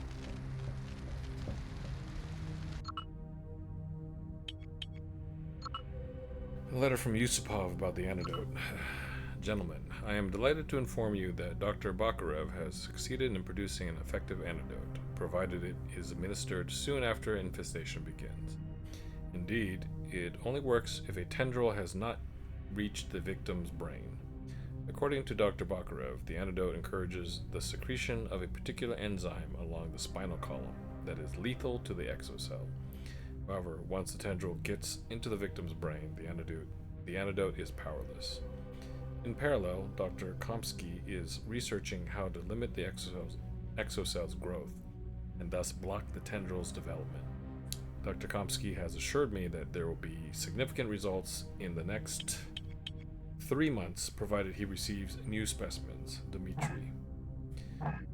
A letter from Yusupov about the antidote. Gentlemen, I am delighted to inform you that Dr. Bakarev has succeeded in producing an effective antidote, provided it is administered soon after infestation begins. Indeed, it only works if a tendril has not reached the victim's brain. According to Dr. Bakarev, the antidote encourages the secretion of a particular enzyme along the spinal column that is lethal to the exocell. However, once the tendril gets into the victim's brain, the antidote is powerless. In parallel, Dr. Komsky is researching how to limit the exocell's growth and thus block the tendril's development. Dr. Komsky has assured me that there will be significant results in the next 3 months, provided he receives new specimens. Dmitri.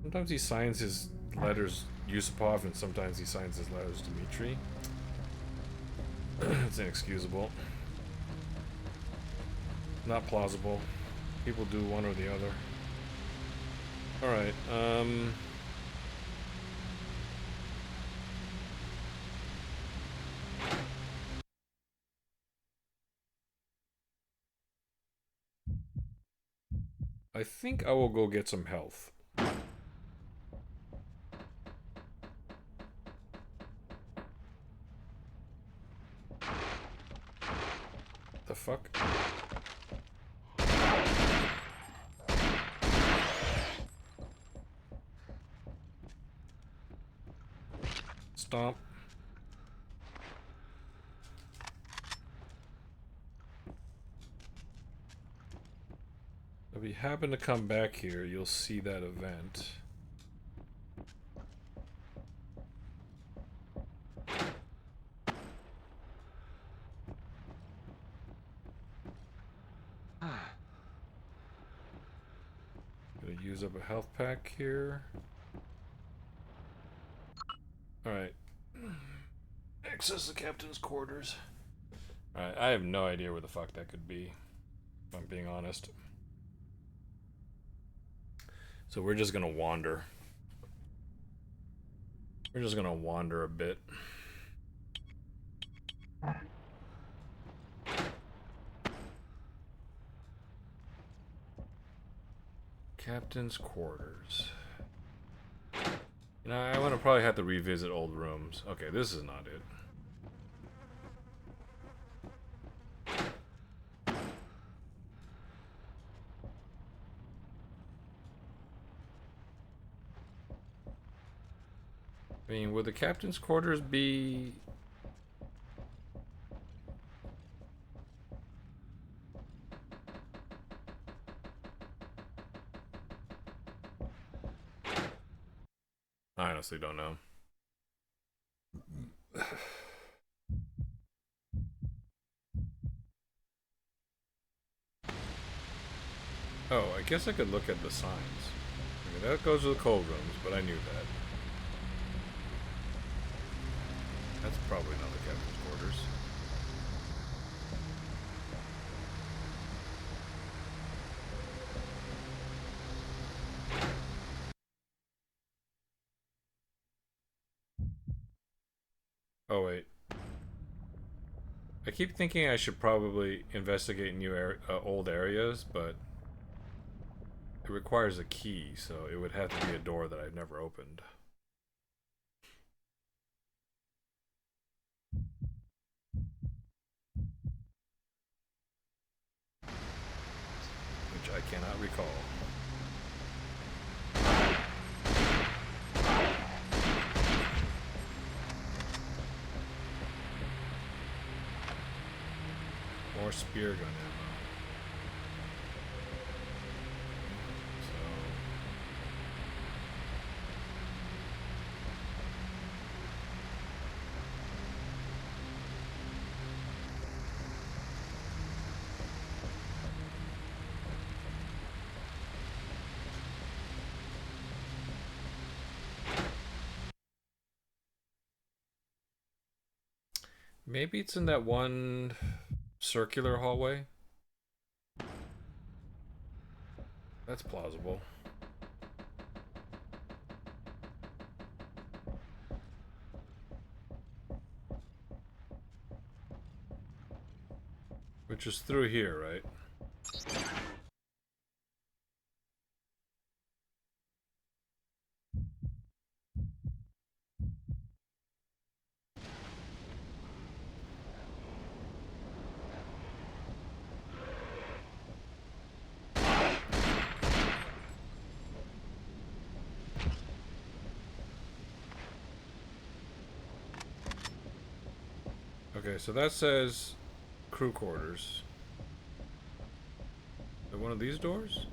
Sometimes he signs his letters Yusupov, and sometimes he signs his letters Dmitri. It's inexcusable. Not plausible. People do one or the other. Alright, I think I will go get some health. The fuck? Stomp. If you happen to come back here, you'll see that event. Gonna use up a health pack here. Alright. Access the captain's quarters. Alright, I have no idea where the fuck that could be, if I'm being honest. So we're just gonna wander. We're just gonna wander a bit. Captain's quarters. You know, I wanna probably have to revisit old rooms. Okay, this is not it. I mean, would the captain's quarters be... I honestly don't know. Oh, I guess I could look at the signs. Okay, that goes to the cold rooms, but I knew that. That's probably not the captain's quarters. Oh, wait. I keep thinking I should probably investigate new old areas, but it requires a key, so it would have to be a door that I've never opened. cannot recall. More spear gun ammo. So maybe it's in that one circular hallway. That's plausible. Which is through here, right? Okay, so that says crew quarters. Is it one of these doors?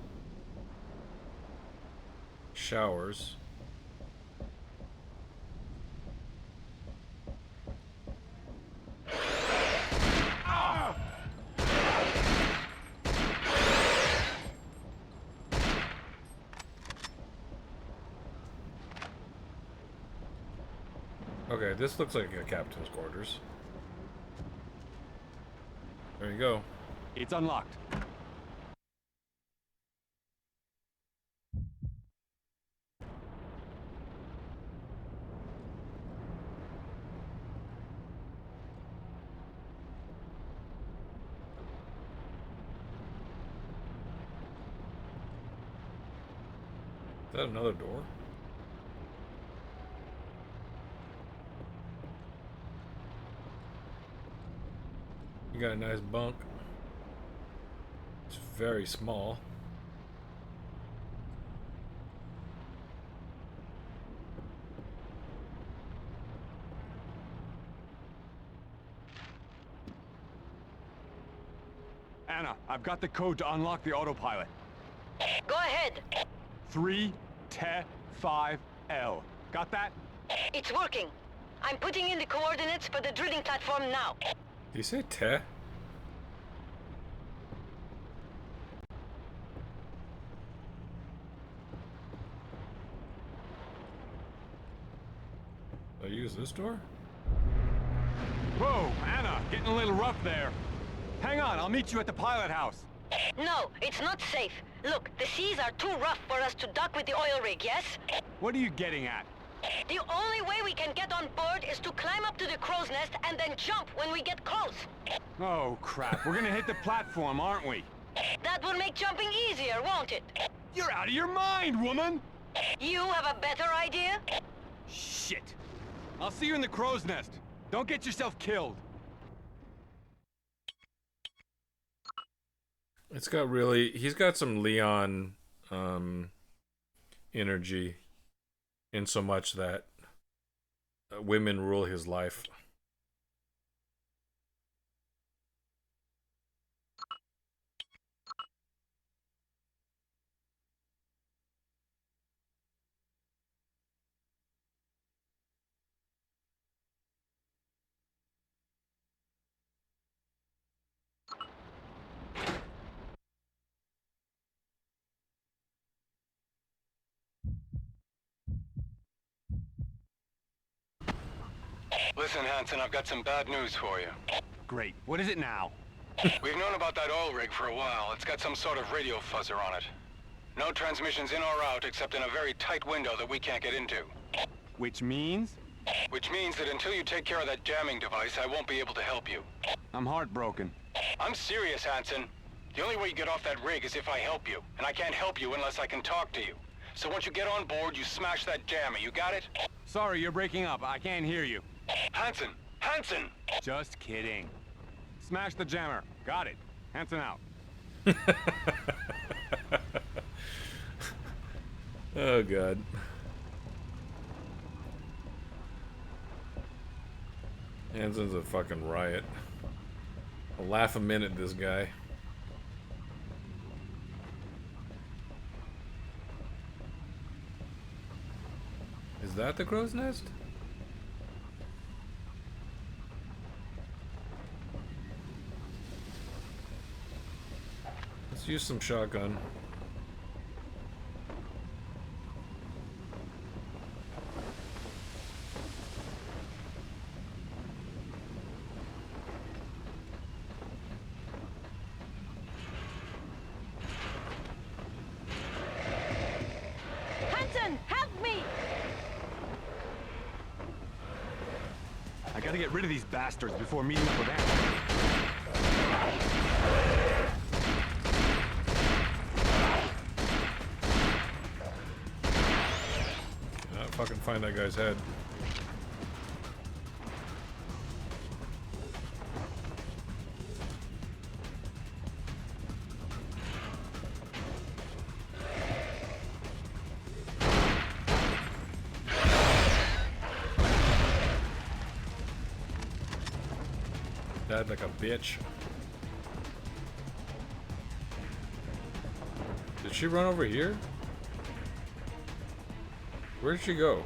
Showers. Okay, this looks like a captain's quarters. There you go.
It's unlocked.
Is that another door? You got a nice bunk. It's very small.
Anna, I've got the code to unlock the autopilot.
Go ahead.
3T5L. Got that?
It's working. I'm putting in the coordinates for the drilling platform now.
Did you say te? I use this door?
Whoa, Anna, getting a little rough there. Hang on, I'll meet you at the pilot house.
No, it's not safe. Look, the seas are too rough for us to dock with the oil rig, yes?
What are you getting at?
The only way we can get on board is to climb up to the crow's nest and then jump when we get close.
Oh, crap. We're gonna hit the platform, aren't we?
That will make jumping easier, won't it?
You're out of your mind, woman!
You have a better idea?
Shit. I'll see you in the crow's nest. Don't get yourself killed.
It's got really... He's got some Leon energy in so much that women rule his life.
Listen, Hanson, I've got some bad news for you.
Great. What is it now?
We've known about that oil rig for a while. It's got some sort of radio fuzzer on it. No transmissions in or out except in a very tight window that we can't get into.
Which means?
Which means that until you take care of that jamming device, I won't be able to help you.
I'm heartbroken.
I'm serious, Hanson. The only way you get off that rig is if I help you, and I can't help you unless I can talk to you. So once you get on board, you smash that jammer. You got it?
Sorry, you're breaking up. I can't hear you.
Hanson! Hanson!
Just kidding. Smash the jammer. Got it. Hanson out.
Oh god. Hansen's a fucking riot. I'll laugh a minute, this guy. Is that the crow's nest? Let's use some shotgun.
Hansen, help me!
I gotta get rid of these bastards before meeting up with them.
Fucking find that guy's head. Died like a bitch. Did she run over here? Where did she go?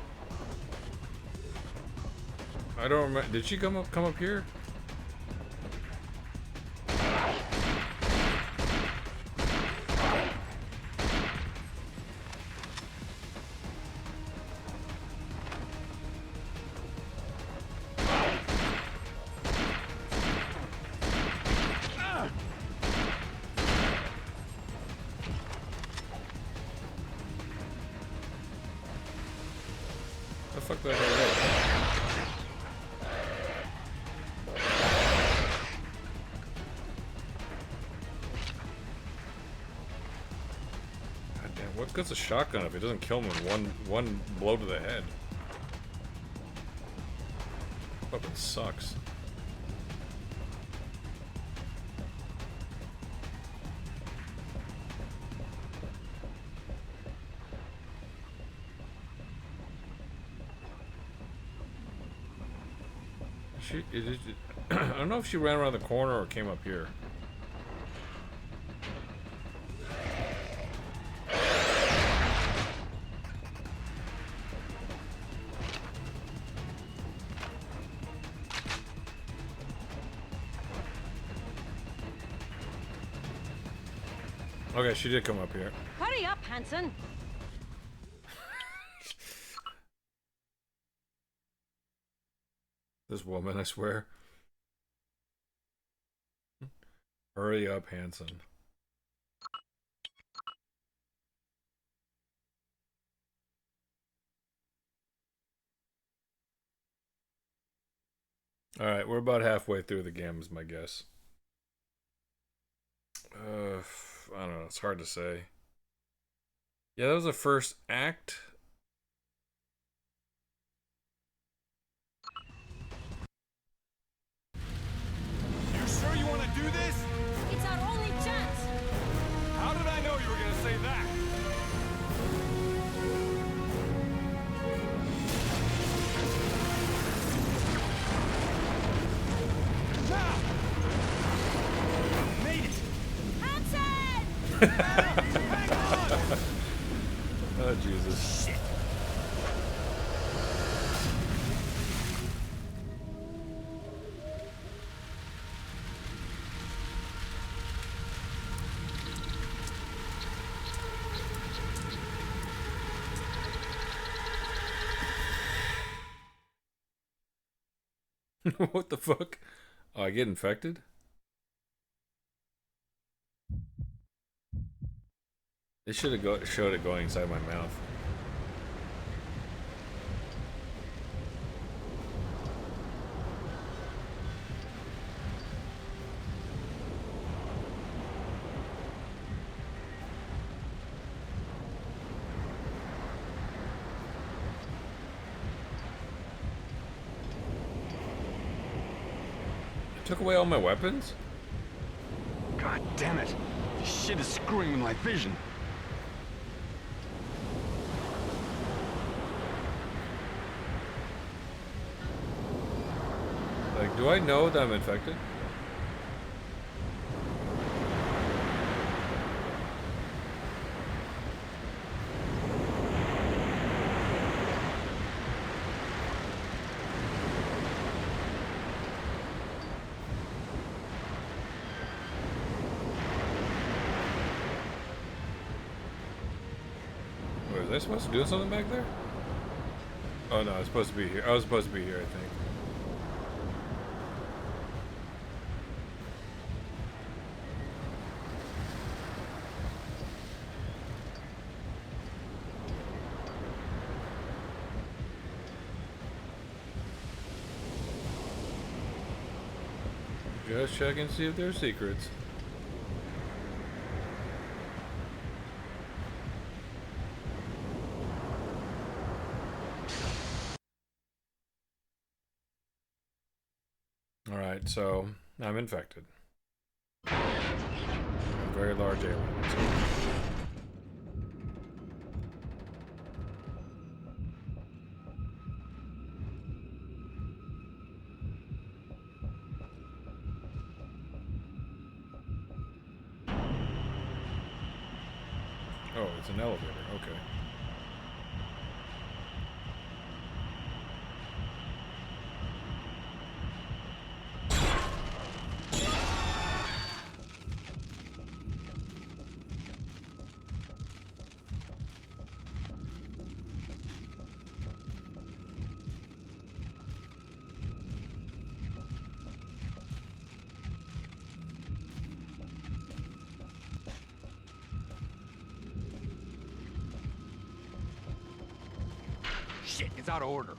I don't remember. Did she come up here? The fuck that hell is? God damn, what good's a shotgun if it doesn't kill him in one blow to the head? Fucking sucks. I don't know if she ran around the corner or came up here. Okay, she did come up here.
Hurry up, Hansen!
This woman, I swear. Hurry up, Hansen. Alright, we're about halfway through the game, is my guess. I don't know, it's hard to say. Yeah, that was the first act.
You sure you want to do this?
It's our only chance!
How did I know you were gonna say that? Now! Made it!
Hansen!
Hang on!
Oh, Jesus.
Shit!
What the fuck? Oh, I get infected? They should have showed it going inside my mouth. Took away all my weapons?
God damn it! This shit is screwing with my vision.
Do I know that I'm infected? Wait, was I supposed to do something back there? Oh no, I was supposed to be here. I was supposed to be here, I think. Just check and see if there's secrets. Alright, so I'm infected. A very large alien. Oh, it's an elevator. Okay.
Shit, it's out of order.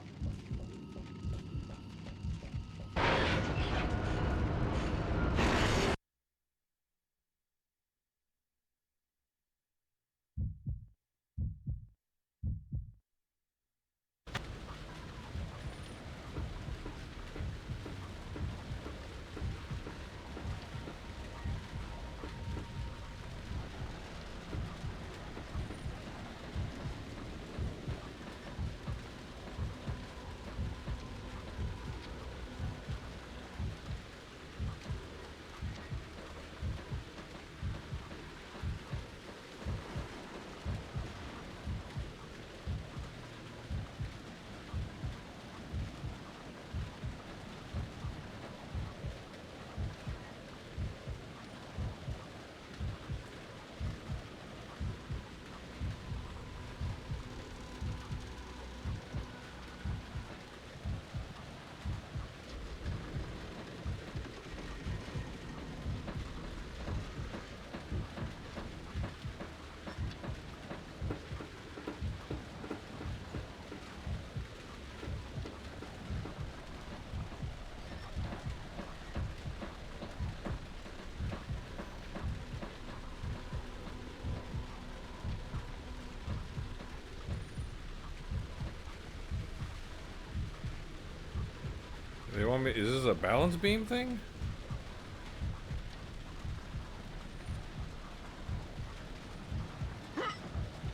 They want me. Is this a balance beam thing?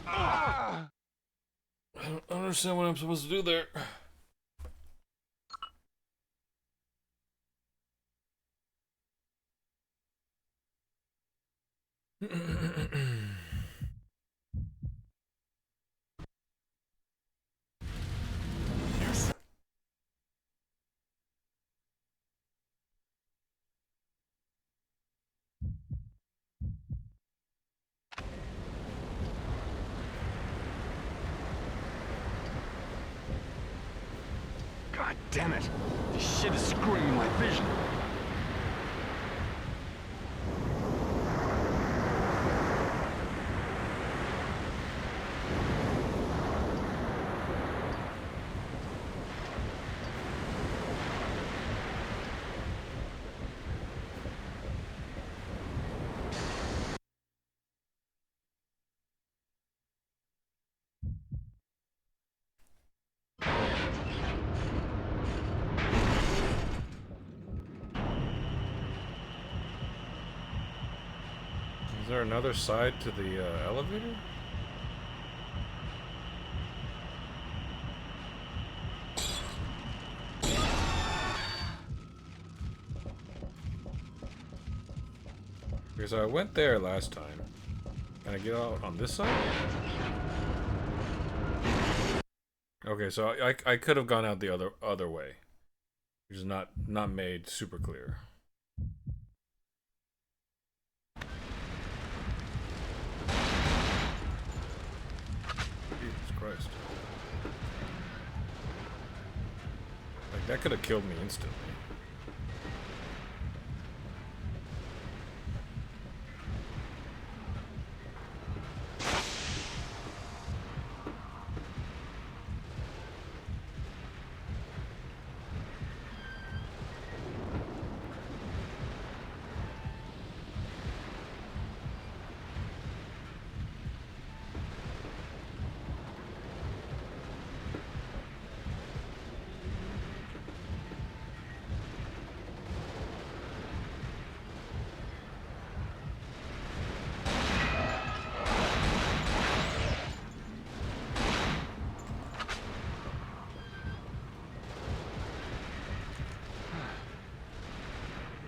I don't understand what I'm supposed to do there. God damn it. This shit is screwing my vision.
Is there another side to the elevator? Okay, so I went there last time. Can I get out on this side? Okay, so I could have gone out the other way, which is not made super clear. Jesus Christ! Like that could have killed me instantly.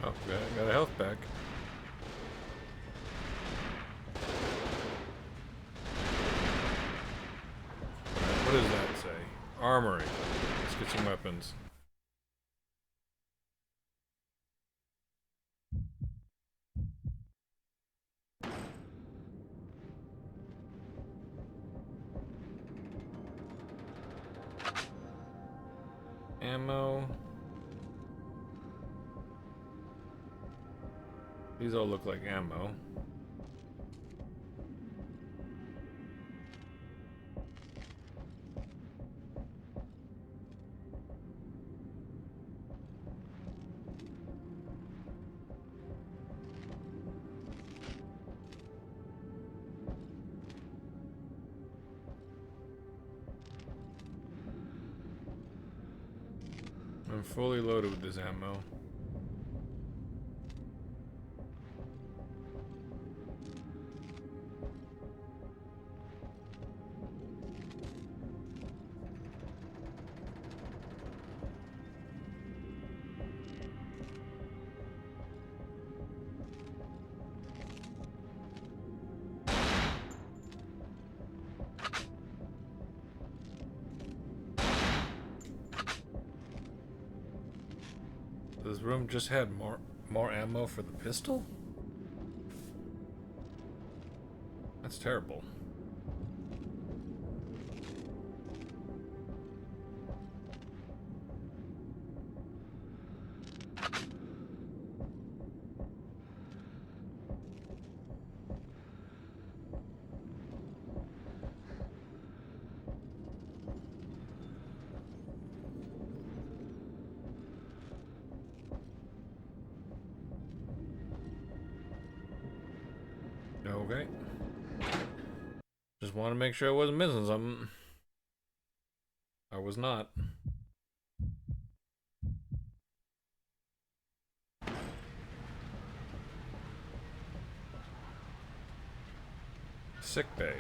Oh, got a health back. What does that say? Armory. Let's get some weapons. Ammo. These all look like ammo. I'm fully loaded with this ammo. This room just had more ammo for the pistol? That's terrible. Okay. Just want to make sure I wasn't missing something. I was not. Sick bay.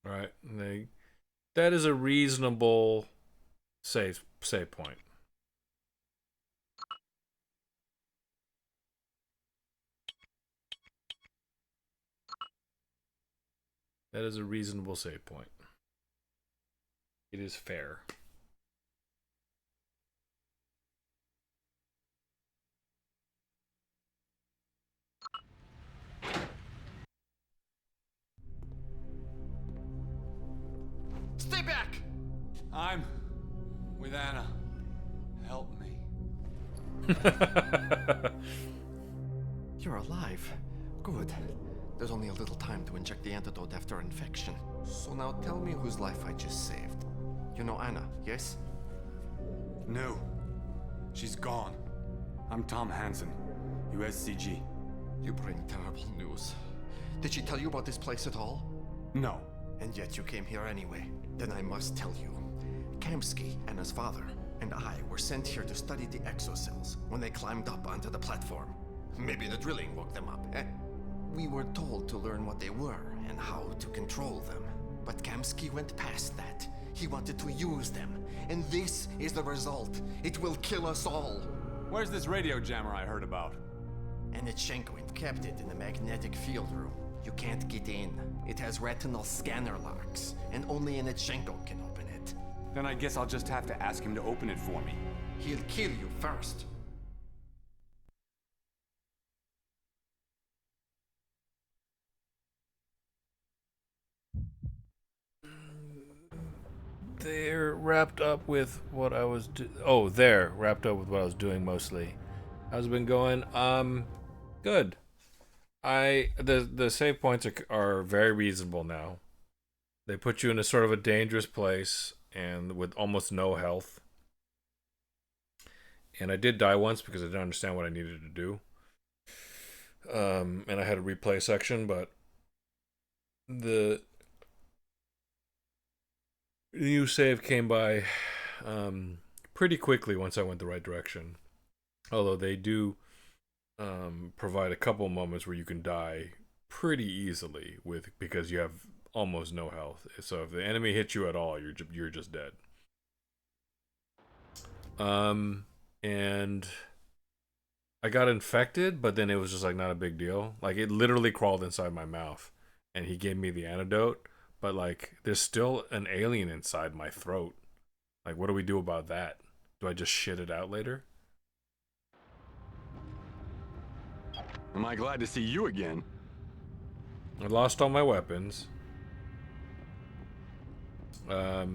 Right. That is a reasonable save point. That is a reasonable save point. It is fair.
Stay back! I'm with Anna. Help me.
You're alive. Good. There's only a little time to inject the antidote after infection. So now tell me whose life I just saved. You know Anna, yes?
No. She's gone. I'm Tom Hansen, USCG.
You bring terrible news. Did she tell you about this place at all?
No.
And yet you came here anyway. Then I must tell you. Kamsky and his father and I were sent here to study the exocells when they climbed up onto the platform. Maybe the drilling woke them up, eh? We were told to learn what they were and how to control them. But Kamsky went past that. He wanted to use them. And this is the result. It will kill us all.
Where's this radio jammer I heard about?
Anitchenko kept it in the magnetic field room. You can't get in. It has retinal scanner locks, and only Anitchenko can open it.
Then I guess I'll just have to ask him to open it for me.
He'll kill you first.
They're wrapped up with what I was wrapped up with what I was doing mostly. How's it been going? Good. The save points are very reasonable now. They put you in a sort of a dangerous place and with almost no health. And I did die once because I didn't understand what I needed to do. And I had a replay section, but the new save came by pretty quickly once I went the right direction. Although they do provide a couple moments where you can die pretty easily because you have almost no health. So if the enemy hits you at all, you're just dead. And I got infected, but then it was just like not a big deal. Like it literally crawled inside my mouth, and he gave me the antidote. But like, there's still an alien inside my throat. Like, what do we do about that? Do I just shit it out later?
Am I glad to see you again?
I lost all my weapons. Her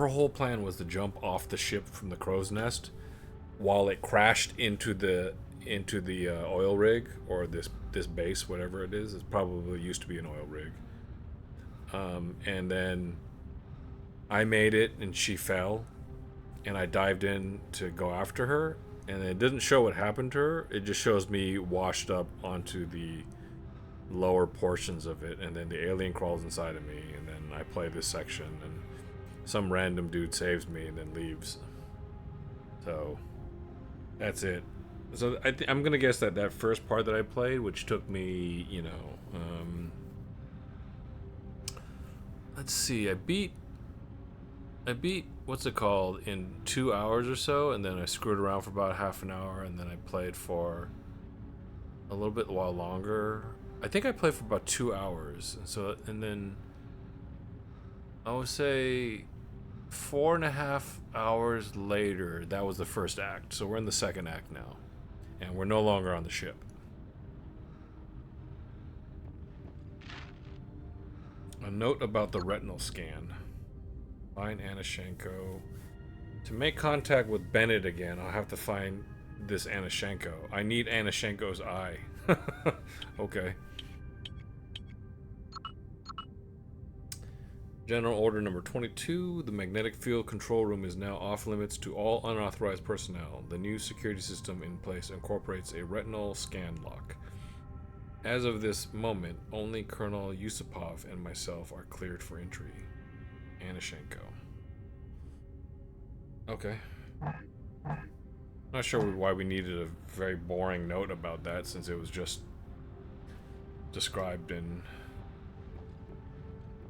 whole plan was to jump off the ship from the crow's nest while it crashed into the oil rig, or this base, whatever it is. It probably used to be an oil rig. And then I made it and she fell, and I dived in to go after her, and it didn't show what happened to her. It just shows me washed up onto the lower portions of it, and then the alien crawls inside of me, and then I play this section, and some random dude saves me and then leaves. So that's it. So I'm gonna guess that first part that I played, which took me, let's see, I beat what's it called in 2 hours or so, and then I screwed around for about half an hour, and then I played for a little bit while longer. I think I played for about 2 hours, and then I would say 4.5 hours later, that was the first act. So we're in the second act now, and we're no longer on the ship. A note about the retinal scan. Find Anashenko. To make contact with Bennett again, I'll have to find this Anashenko. I need Anashenko's eye. Okay. General Order number 22. The magnetic field control room is now off limits to all unauthorized personnel. The new security system in place incorporates a retinal scan lock. As of this moment, only Colonel Yusupov and myself are cleared for entry. Anashenko. Okay. Not sure why we needed a very boring note about that, since it was just described in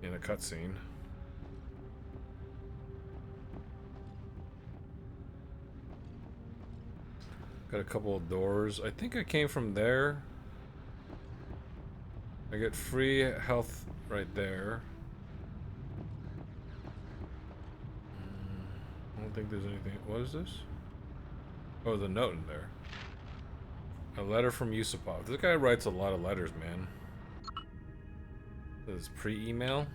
a cutscene. Got a couple of doors. I think I came from there. I get free health right there. I don't think there's anything. What is this? Oh, there's a note in there. A letter from Yusupov. This guy writes a lot of letters, man. This is pre-email.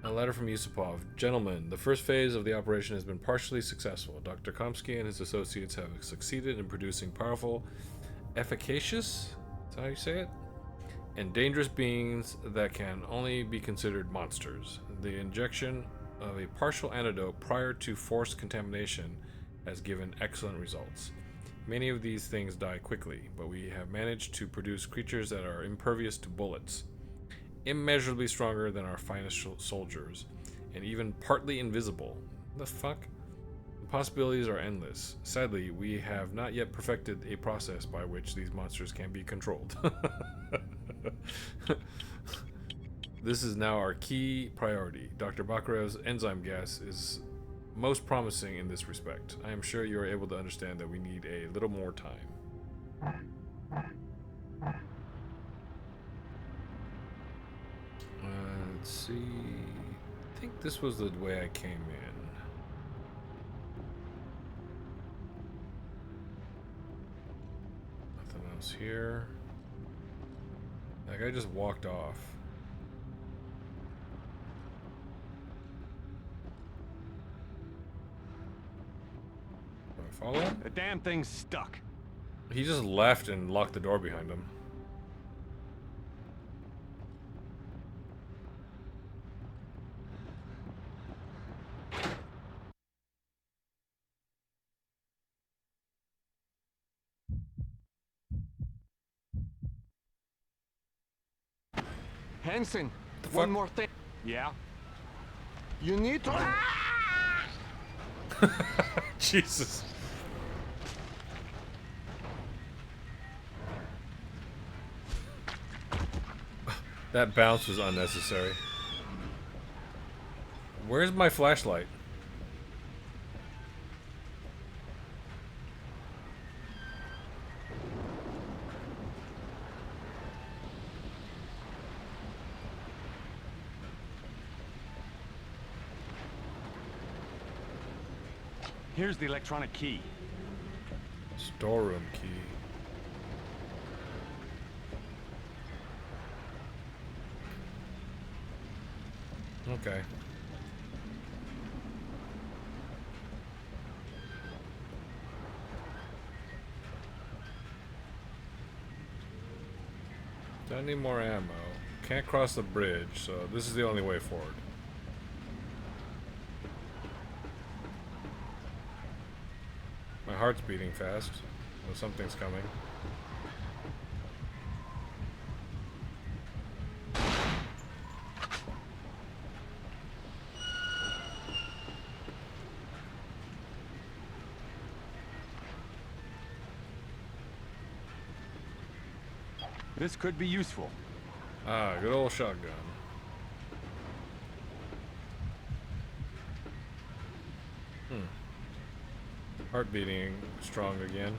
A letter from Yusupov. Gentlemen, the first phase of the operation has been partially successful. Dr. Komsky and his associates have succeeded in producing powerful, efficacious, is that how you say it? And dangerous beings that can only be considered monsters. The injection of a partial antidote prior to forced contamination has given excellent results. Many of these things die quickly, but we have managed to produce creatures that are impervious to bullets, immeasurably stronger than our finest soldiers, and even partly invisible. The fuck? The possibilities are endless. Sadly, we have not yet perfected a process by which these monsters can be controlled. This is now our key priority. Dr. Bakarev's enzyme gas is most promising in this respect. I am sure you are able to understand that we need a little more time. Let's see. I think this was the way I came in. Nothing else here. That guy just walked off. Do I follow him?
The damn thing's stuck.
He just left and locked the door behind him.
Hansen,
fuck?
one more thing.
Yeah?
You need to.
Jesus. That bounce was unnecessary. Where's my flashlight?
Here's the electronic key.
Storeroom key. Okay. Don't need more ammo. Can't cross the bridge, so this is the only way forward. My heart's beating fast, so something's coming.
This could be useful.
Ah, good old shotgun. Heart beating strong again.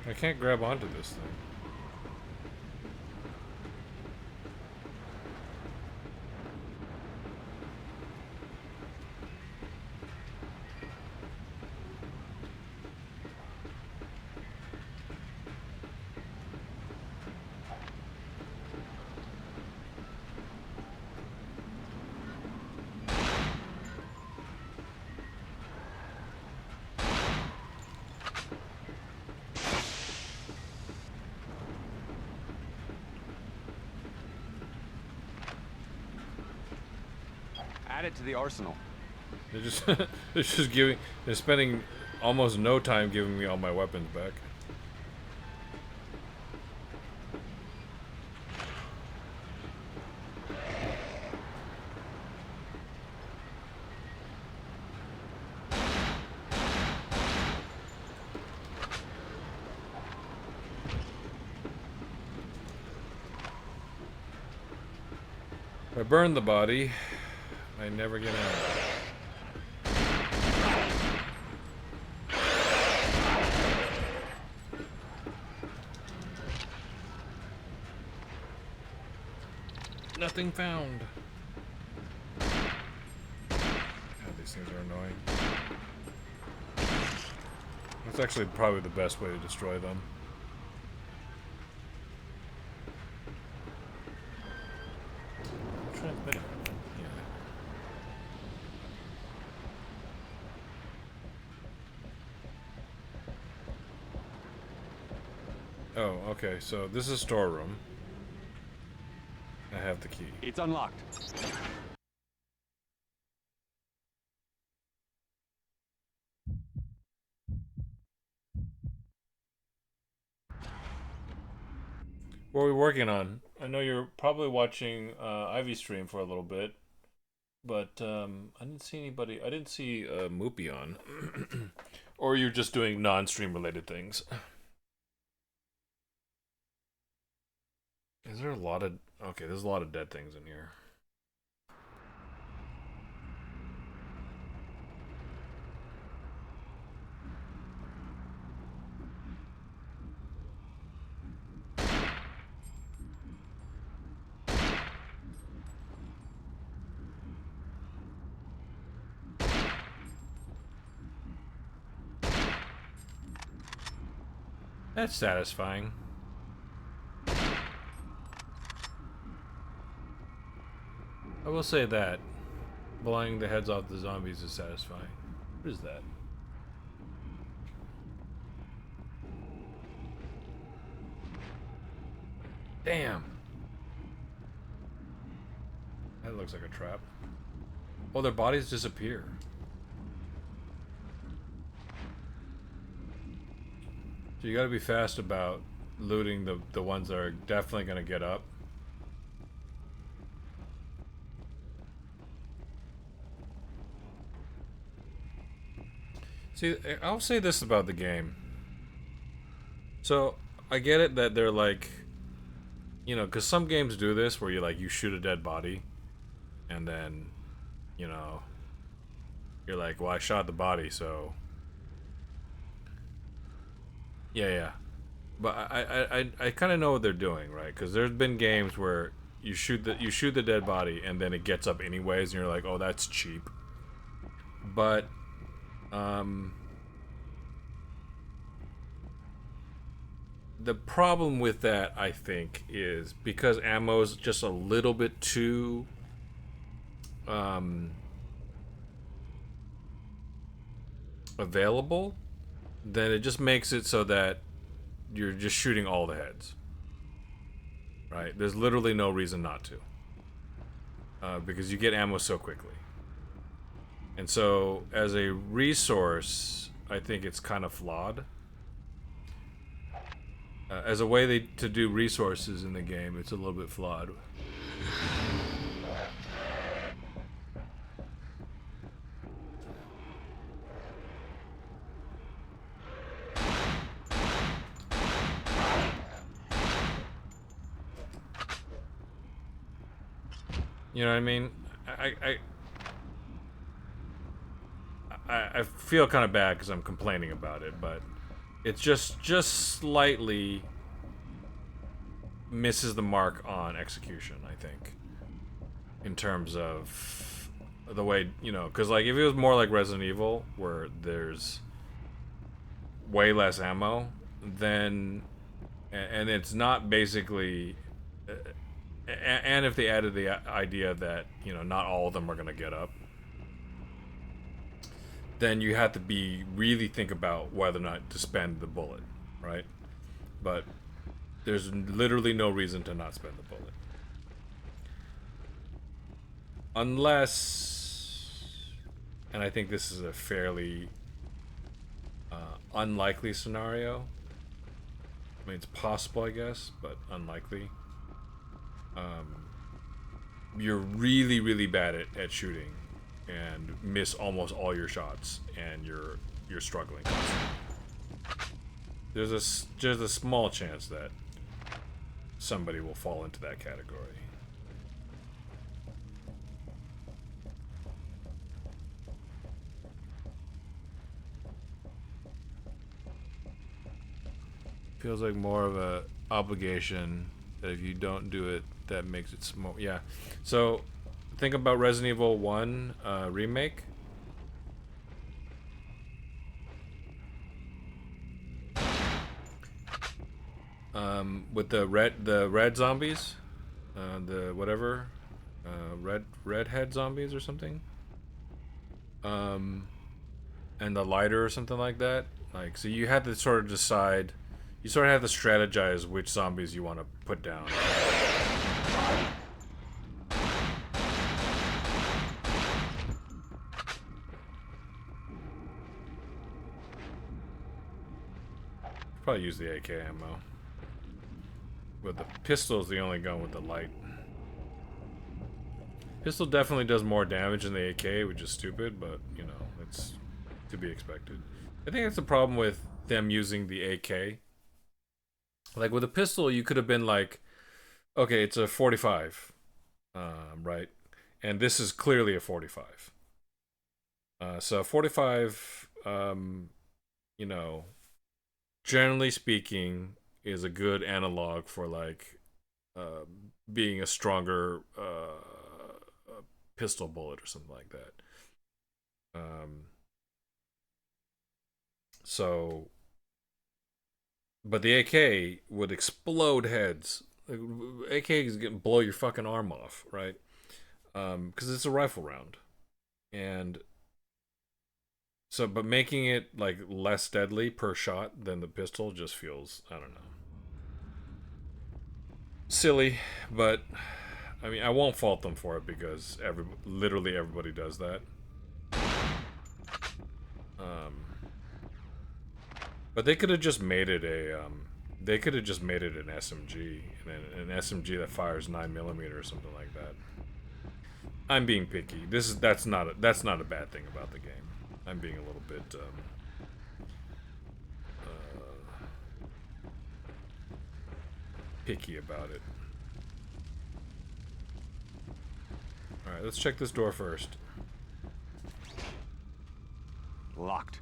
I can't grab onto this thing.
Add it to the arsenal.
They're just they're spending almost no time giving me all my weapons back. If I burn the body, I never get out. Nothing found. God, these things are annoying. That's actually probably the best way to destroy them. Transmitter. Yeah. Oh, okay, so this is storeroom. I have the key.
It's unlocked.
What are we working on? I know you're probably watching Ivy stream for a little bit, but I didn't see anybody. I didn't see Moopy on, or you're just doing non-stream related things. Is there a lot of? Okay, there's a lot of dead things in here. That's satisfying. I will say that blowing the heads off the zombies is satisfying. What is that? Damn. That looks like a trap. Oh, their bodies disappear. So you gotta be fast about looting the ones that are definitely gonna get up. See, I'll say this about the game. So, I get it that they're like, you know, because some games do this where you shoot a dead body and then, you know, you're like, well, I shot the body, so yeah. But I kind of know what they're doing, right? Because there's been games where you shoot the dead body and then it gets up anyways, and you're like, oh, that's cheap. But the problem with that, I think, is because ammo's just a little bit too available, then it just makes it so that you're just shooting all the heads. Right? There's literally no reason not to. Because you get ammo so quickly. And so, as a resource, I think it's kind of flawed. As a way to do resources in the game, it's a little bit flawed. You know what I mean? I feel kind of bad because I'm complaining about it, but it's just slightly misses the mark on execution, I think, in terms of the way, you know, because like if it was more like Resident Evil where there's way less ammo, then and it's not basically and if they added the idea that, you know, not all of them are going to get up, then you have to really think about whether or not to spend the bullet, right? But there's literally no reason to not spend the bullet. Unless, and I think this is a fairly unlikely scenario. I mean, it's possible, I guess, but unlikely. You're really, really bad at shooting and miss almost all your shots, and you're struggling. There's a small chance that somebody will fall into that category. Feels like more of a obligation that if you don't do it, that makes it small. Yeah. So think about Resident Evil 1 remake. With the red zombies, the whatever, red head zombies or something. And the lighter or something like that. Like, so you had to sort of decide. You sort of have to strategize which zombies you want to put down. Probably use the AK ammo. But the pistol is the only gun with the light. Pistol definitely does more damage than the AK, which is stupid, but, you know, it's to be expected. I think that's the problem with them using the AK. Like, with a pistol, you could have been like, okay, it's a 45, right? And this is clearly a 45. So 45, you know, generally speaking, is a good analog for, like, being a stronger pistol bullet or something like that. So, but the AK would explode heads. Like, AK is gonna blow your fucking arm off, right? Because it's a rifle round, and so, but making it like less deadly per shot than the pistol just feels, I don't know, silly. But I mean, I won't fault them for it because literally everybody does that. But they could have just made it a, they could have just made it an SMG, and an SMG that fires 9mm or something like that. I'm being picky. That's not a bad thing about the game. I'm being a little bit, picky about it. Alright, let's check this door first.
Locked.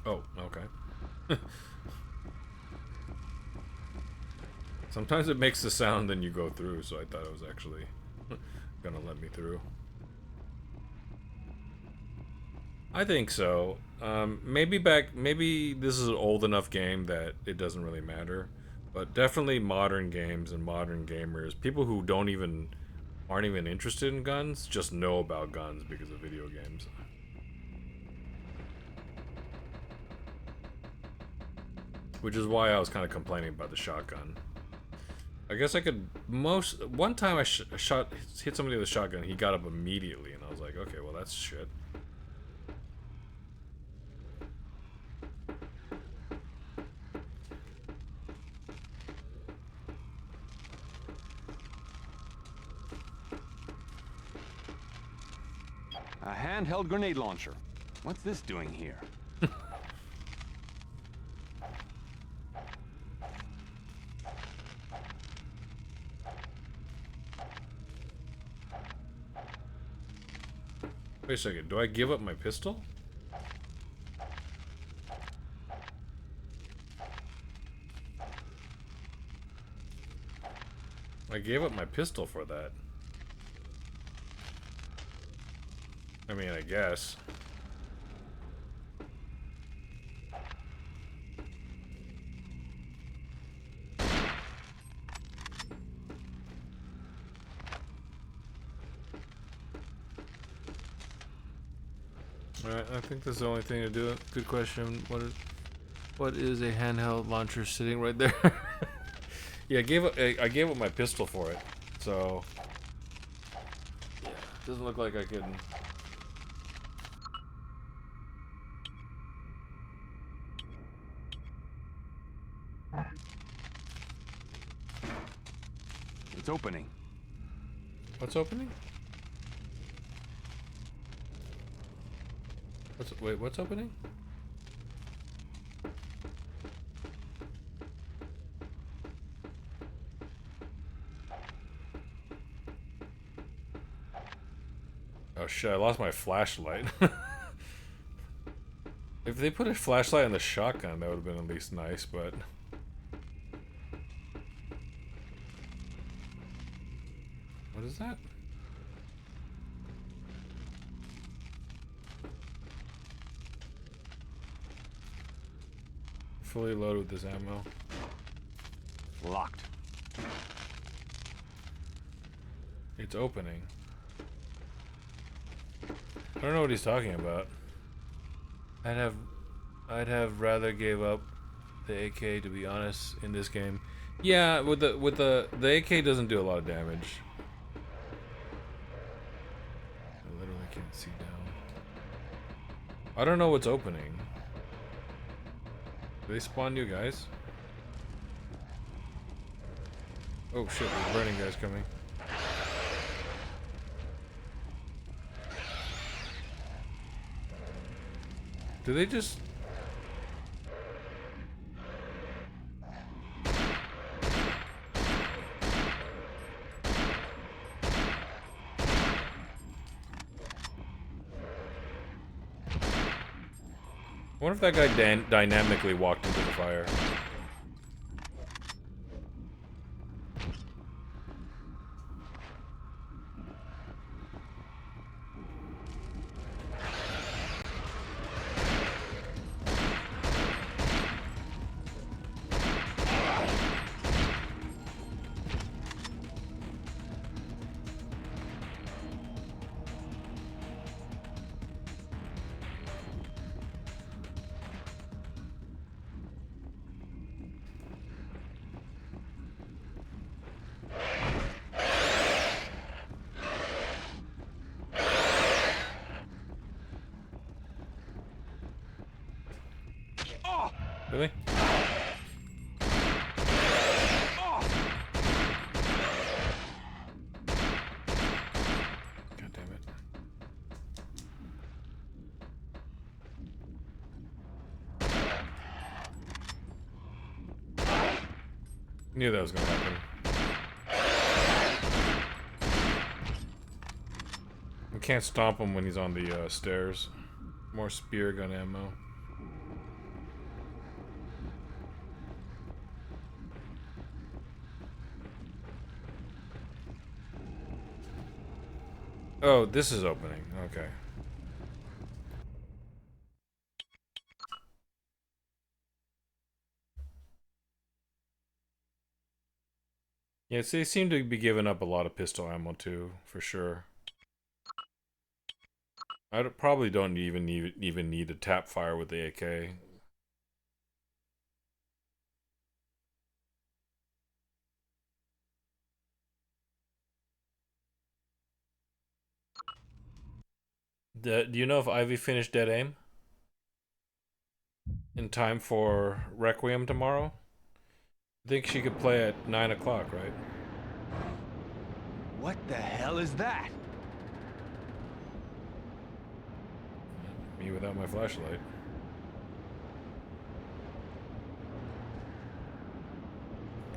Oh, okay. Sometimes it makes the sound then you go through, so I thought it was actually gonna let me through. I think so. Maybe this is an old enough game that it doesn't really matter. But definitely modern games and modern gamers, people who aren't even interested in guns, just know about guns because of video games. Which is why I was kind of complaining about the shotgun. I guess I could one time I hit somebody with a shotgun, he got up immediately, and I was like, okay, well that's shit.
A handheld grenade launcher. What's this doing here?
Wait a second, do I give up my pistol? I gave up my pistol for that. I mean, I guess. Alright, I think that's the only thing to do it. Good question. What is a handheld launcher sitting right there? Yeah, I gave up my pistol for it. So yeah, doesn't look like I can.
It's opening.
What's opening? What's opening? Oh shit, I lost my flashlight. If they put a flashlight on the shotgun, that would have been at least nice, but... What is that? Fully loaded with this ammo.
Locked.
It's opening. I don't know what he's talking about. I'd have rather gave up the AK, to be honest, in this game. Yeah, with the AK doesn't do a lot of damage. I literally can't see down. I don't know what's opening. Do they spawn new guys? Oh shit, there's burning guys coming. Do they just... I wonder if that guy dynamically walked into the fire. Really? God damn it. Knew that was gonna happen. We can't stomp him when he's on the stairs. More spear gun ammo. Oh, this is opening. Okay. Yeah, so they seem to be giving up a lot of pistol ammo too, for sure. Probably don't even need a tap fire with the AK. Do you know if Ivy finished Dead Aim? In time for Requiem tomorrow? I think she could play at 9 o'clock, right?
What the hell is that?
Me without my flashlight.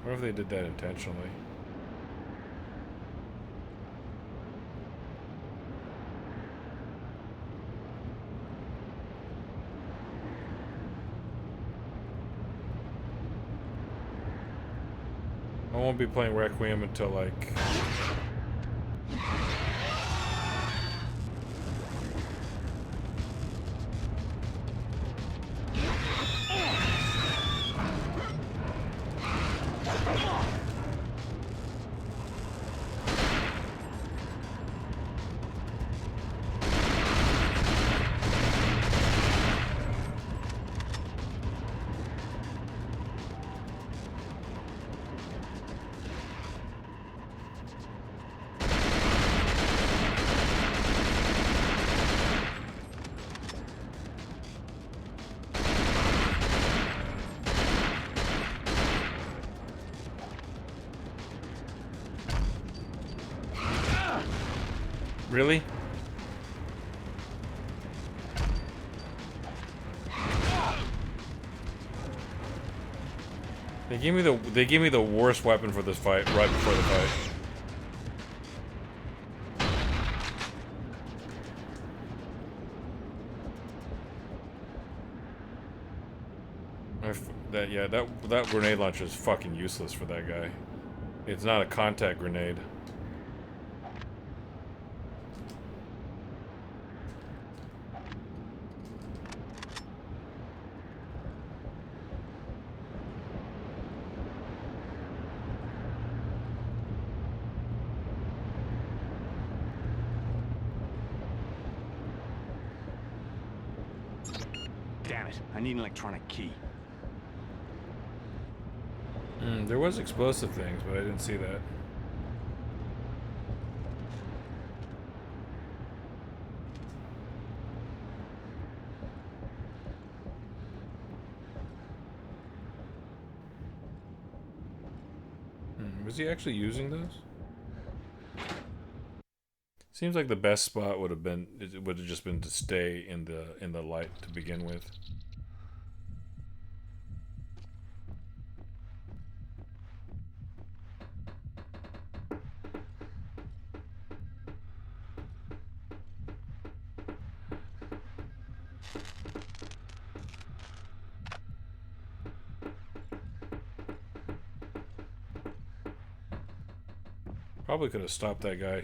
What if they did that intentionally? I won't be playing Requiem until like... Really? They gave me the worst weapon for this fight right before the fight. That grenade launcher is fucking useless for that guy. It's not a contact grenade.
Damn it, I need an electronic key.
There was explosive things, but I didn't see that. Was he actually using those? Seems like the best spot would have been, it would have just been to stay in the light to begin with. Probably could have stopped that guy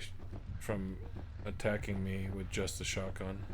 from attacking me with just the shotgun.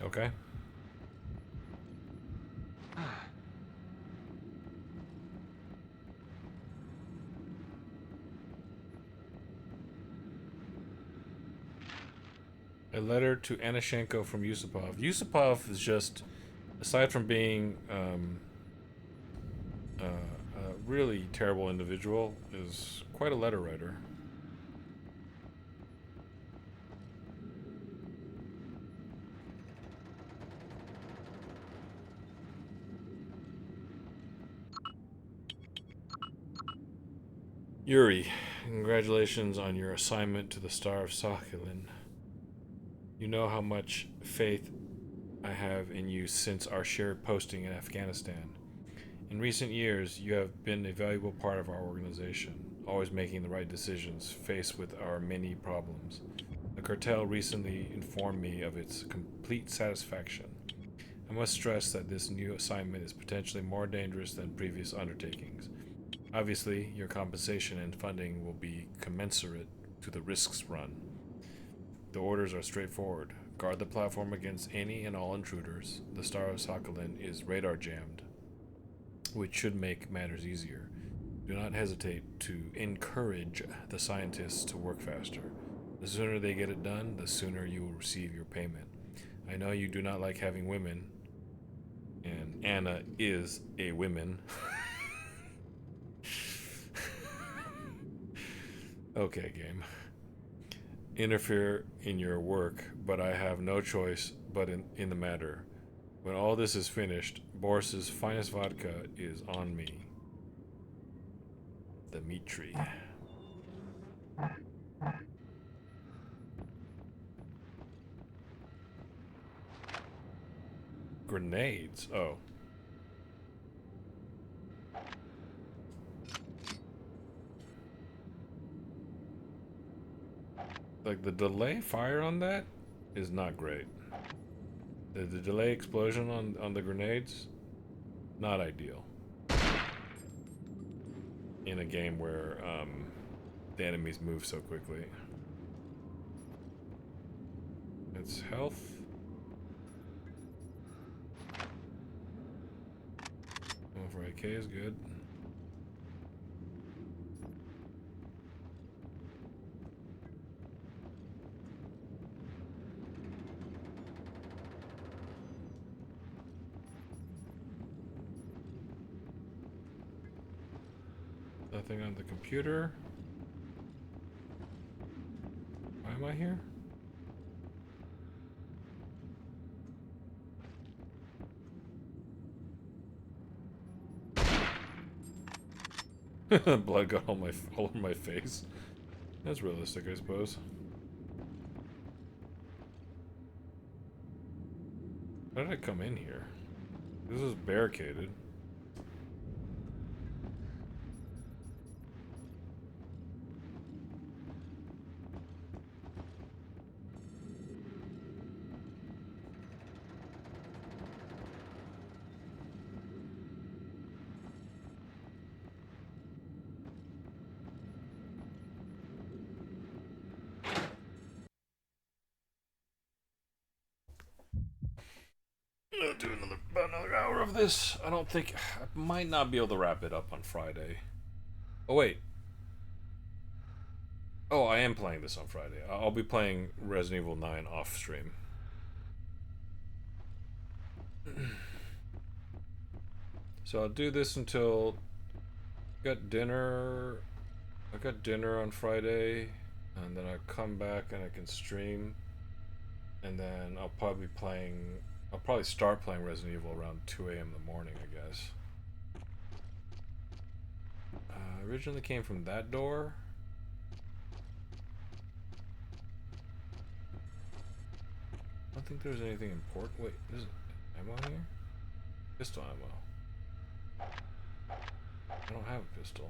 Okay. A letter to Anashenko from Yusupov. Yusupov is just, aside from being a really terrible individual, is quite a letter writer. Yuri, congratulations on your assignment to the Star of Sakhalin. You know how much faith I have in you since our shared posting in Afghanistan. In recent years, you have been a valuable part of our organization, always making the right decisions faced with our many problems. The cartel recently informed me of its complete satisfaction. I must stress that this new assignment is potentially more dangerous than previous undertakings. Obviously, your compensation and funding will be commensurate to the risks run. The orders are straightforward. Guard the platform against any and all intruders. The Star of Sakhalin is radar jammed, which should make matters easier. Do not hesitate to encourage the scientists to work faster. The sooner they get it done, the sooner you will receive your payment. I know you do not like having women, and Anna is a woman. Okay, game. Interfere in your work, but I have no choice but in the matter. When all this is finished, Boris's finest vodka is on me. The meat tree. Grenades. Oh. Like, the delay fire on that is not great. The delay explosion on the grenades, not ideal. In a game where the enemies move so quickly. It's health. Going for AK is good. Nothing on the computer. Why am I here? Blood got all over my face. That's realistic, I suppose. How did I come in here? This is barricaded. do about another hour of this. I don't think I might not be able to wrap it up on Friday. Oh wait. Oh, I am playing this on Friday. I'll be playing Resident Evil 9 off stream. So I'll do this until I got dinner on Friday, and then I come back and I can stream, and then I'll probably start playing Resident Evil around 2 a.m. in the morning, I guess. Originally came from that door. I don't think there's anything important. Wait, there's ammo here? Pistol ammo. I don't have a pistol.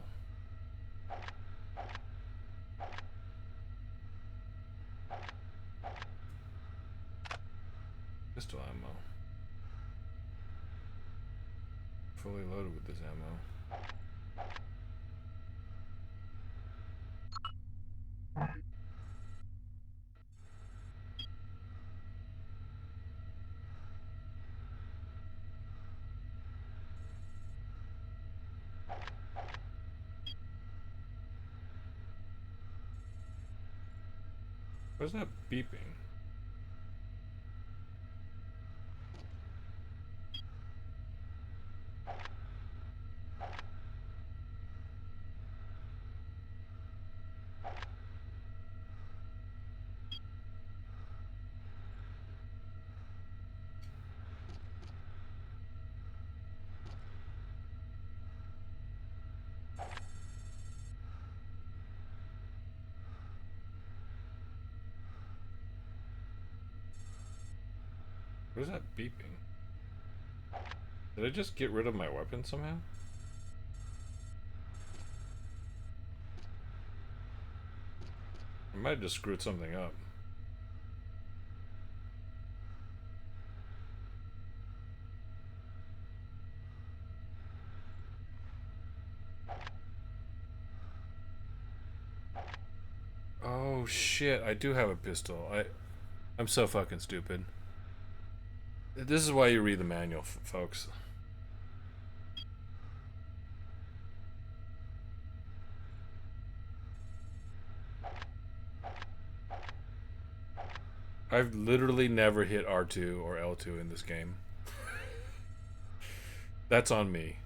Pistol ammo. Fully loaded with this ammo. Where's that beeping? What is that beeping? Did I just get rid of my weapon somehow? I might have just screwed something up. Oh shit, I do have a pistol. I'm so fucking stupid. This is why you read the manual, folks. I've literally never hit R2 or L2 in this game. That's on me.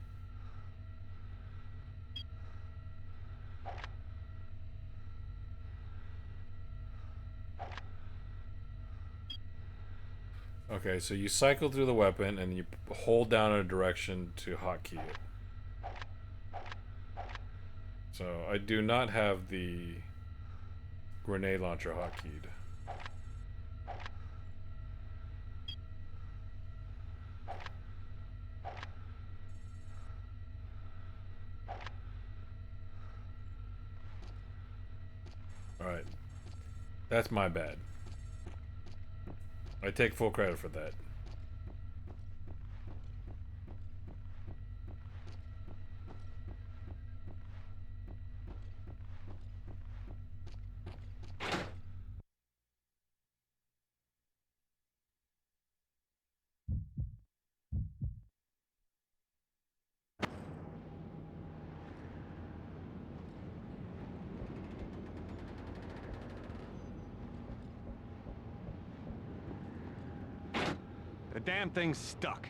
Okay, so you cycle through the weapon and you hold down in a direction to hotkey it. So I do not have the grenade launcher hotkeyed. Alright. That's my bad. I take full credit for that.
The damn thing's stuck.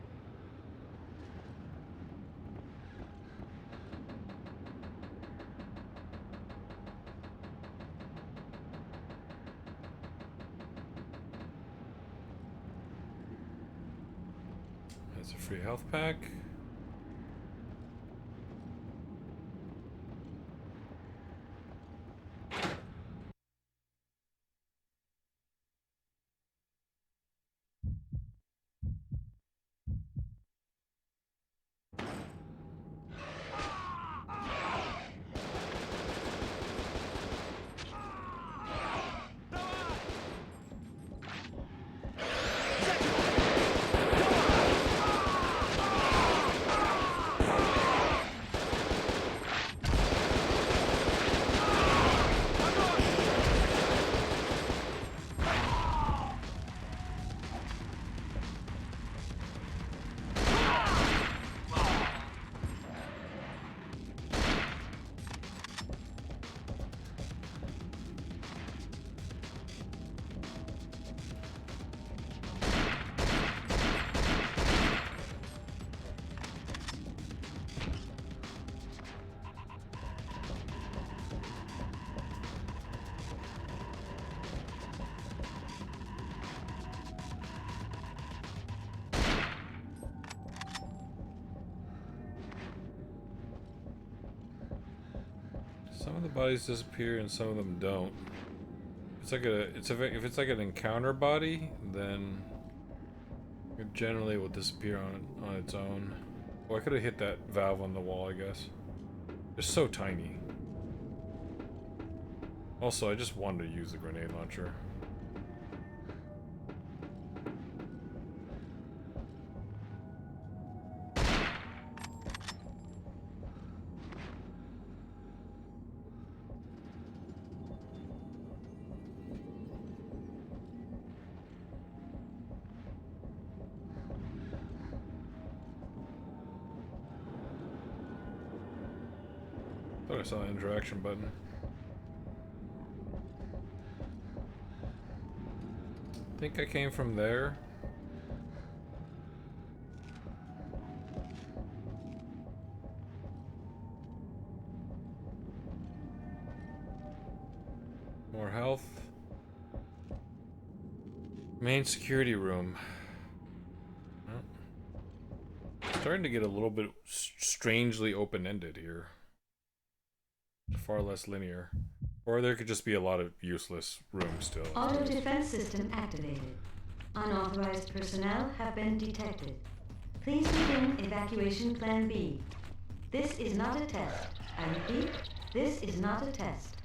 That's a free health pack. Some of the bodies disappear and some of them don't. It's like if it's like an encounter body, then it generally will disappear on its own. Oh, I could have hit that valve on the wall, I guess. It's so tiny. Also, I just wanted to use the grenade launcher. Thought I saw an interaction button. I think I came from there. More health. Main security room. Well, starting to get a little bit strangely open-ended here. Far less linear. Or there could just be a lot of useless rooms still.
Auto defense system activated. Unauthorized personnel have been detected. Please begin evacuation plan B. This is not a test. I repeat, this is not a test.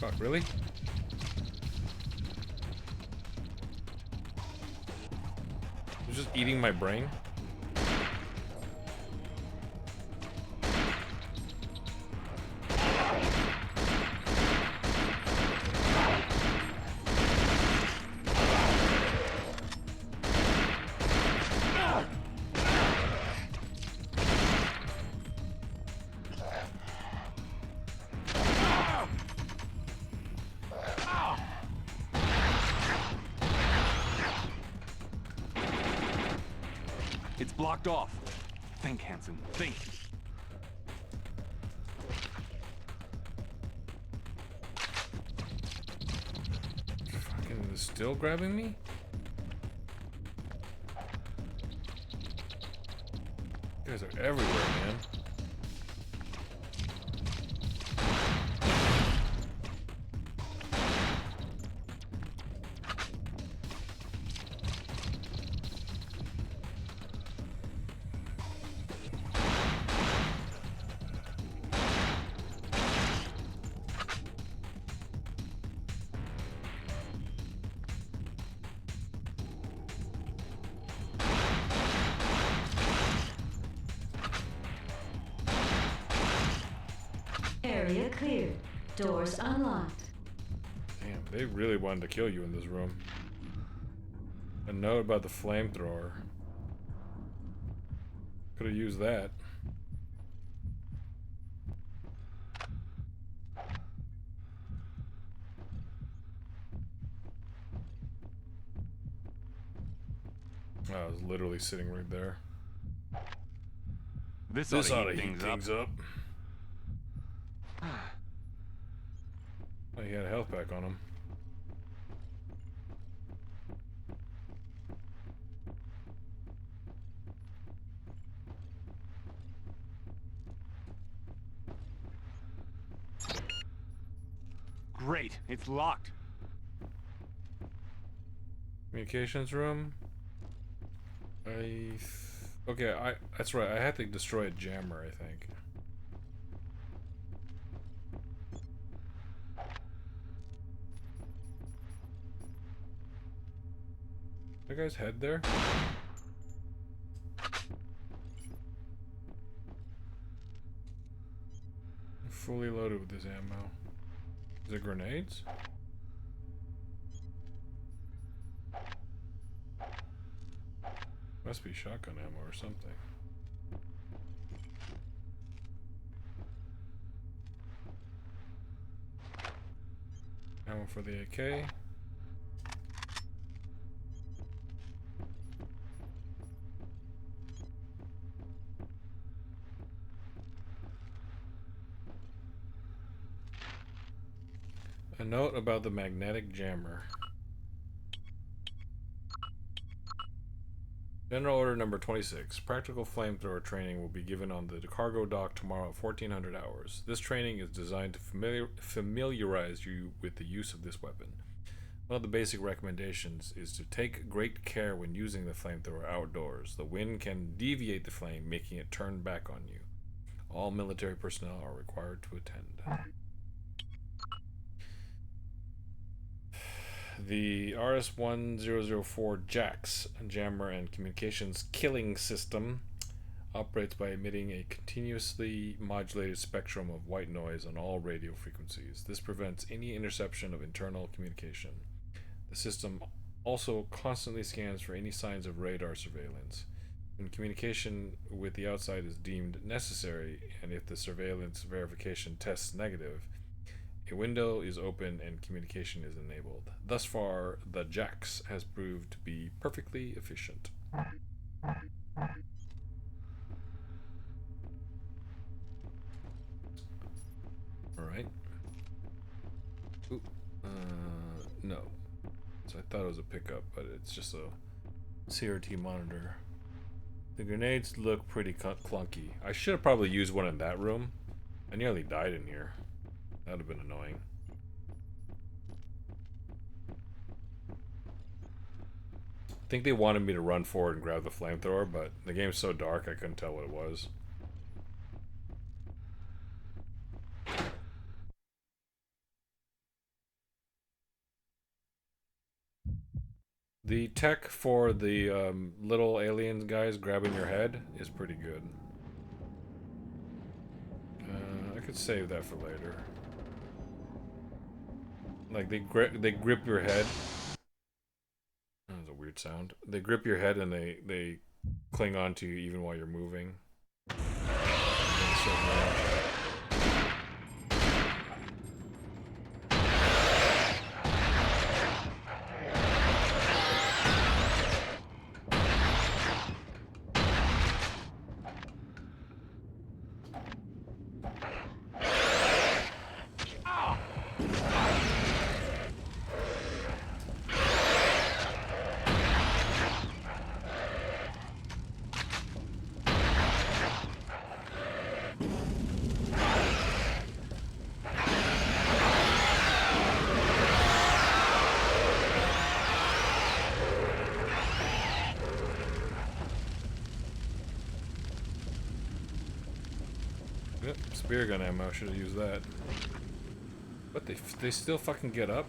Fuck, really? It's just eating my brain?
It's blocked off. Think, Hansen. Think.
Fucking is it still grabbing me? You guys are everywhere, man.
Area cleared. Doors unlocked.
Damn, they really wanted to kill you in this room. A note about the flamethrower. Could have used that. Oh, I was literally sitting right there.
This
This
ought
ought
to
to
heat
heat
things up.
Oh, he had a health pack on him.
Great, it's locked.
Communications room. Okay, that's right. I had to destroy a jammer, I think. That guy's head there? I'm fully loaded with this ammo. Is it grenades? Must be shotgun ammo or something. Ammo for the AK. A note about the magnetic jammer. General Order number 26. Practical flamethrower training will be given on the cargo dock tomorrow at 1400 hours. This training is designed to familiarize you with the use of this weapon. One of the basic recommendations is to take great care when using the flamethrower outdoors. The wind can deviate the flame, making it turn back on you. All military personnel are required to attend. The RS-1004 JAX, jammer and communications killing system, operates by emitting a continuously modulated spectrum of white noise on all radio frequencies. This prevents any interception of internal communication. The system also constantly scans for any signs of radar surveillance. When communication with the outside is deemed necessary, and if the surveillance verification tests negative, a window is open and communication is enabled. Thus far, the JAX has proved to be perfectly efficient. Alright. Ooh. No. So I thought it was a pickup, but it's just a CRT monitor. The grenades look pretty clunky. I should have probably used one in that room. I nearly died in here. That would have been annoying. I think they wanted me to run forward and grab the flamethrower, but the game's so dark I couldn't tell what it was. The tech for the little alien guys grabbing your head is pretty good. I could save that for later. Like they grip your head. That was a weird sound. They grip your head and they cling on to you even while you're moving. Spear gun ammo, should have used that. But they still fucking get up?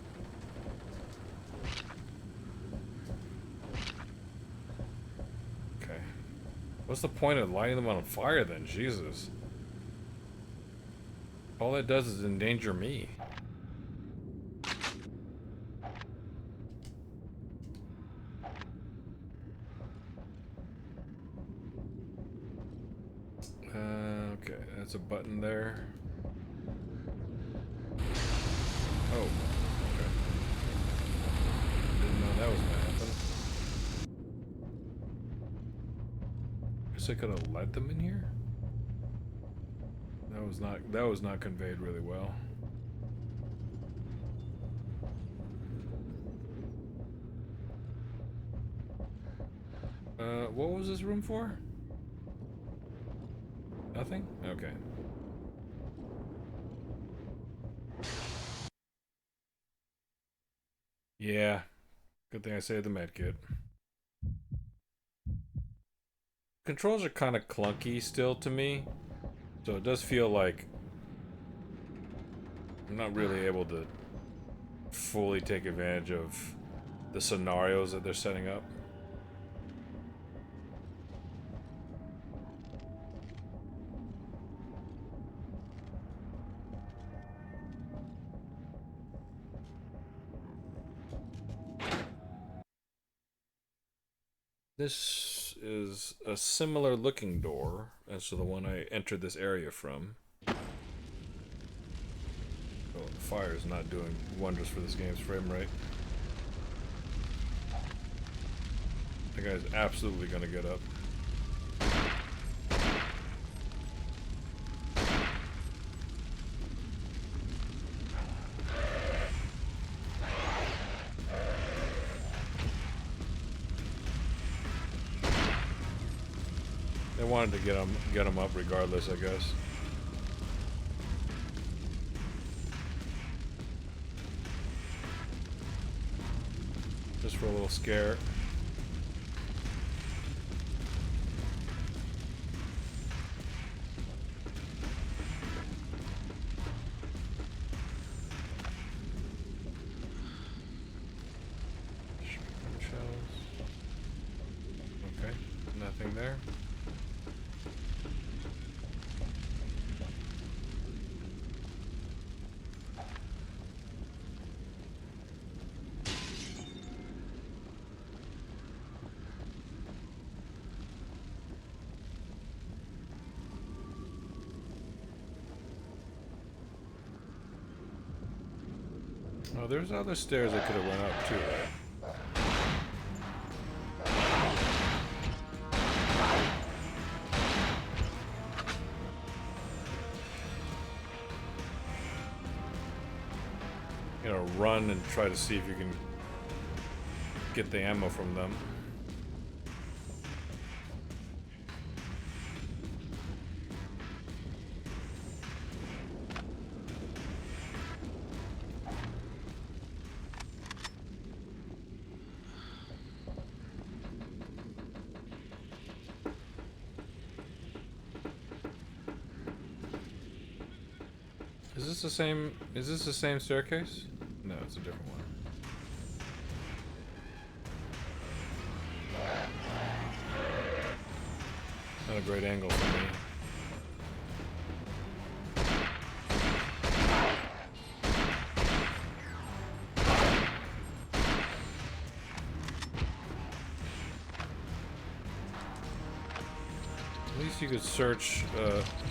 Okay. What's the point of lighting them on fire then? Jesus. All that does is endanger me. Okay, that's a button there. Oh, okay. Didn't know that was gonna happen. Guess I could have let them in here? That was not conveyed really well. What was this room for? Nothing? Okay. Yeah. Good thing I saved the medkit. Controls are kind of clunky still to me. So it does feel like I'm not really able to fully take advantage of the scenarios that they're setting up. This is a similar looking door as to the one I entered this area from. Oh, the fire is not doing wonders for this game's frame rate. That guy's absolutely gonna get up. wanted to get him up regardless, I guess. Just for a little scare. Okay, nothing there. Oh, there's other stairs I could have went up too, right? You know, run and try to see if you can get the ammo from them. Is this the same staircase? No, it's a different one. Not a great angle for me. At least you could search,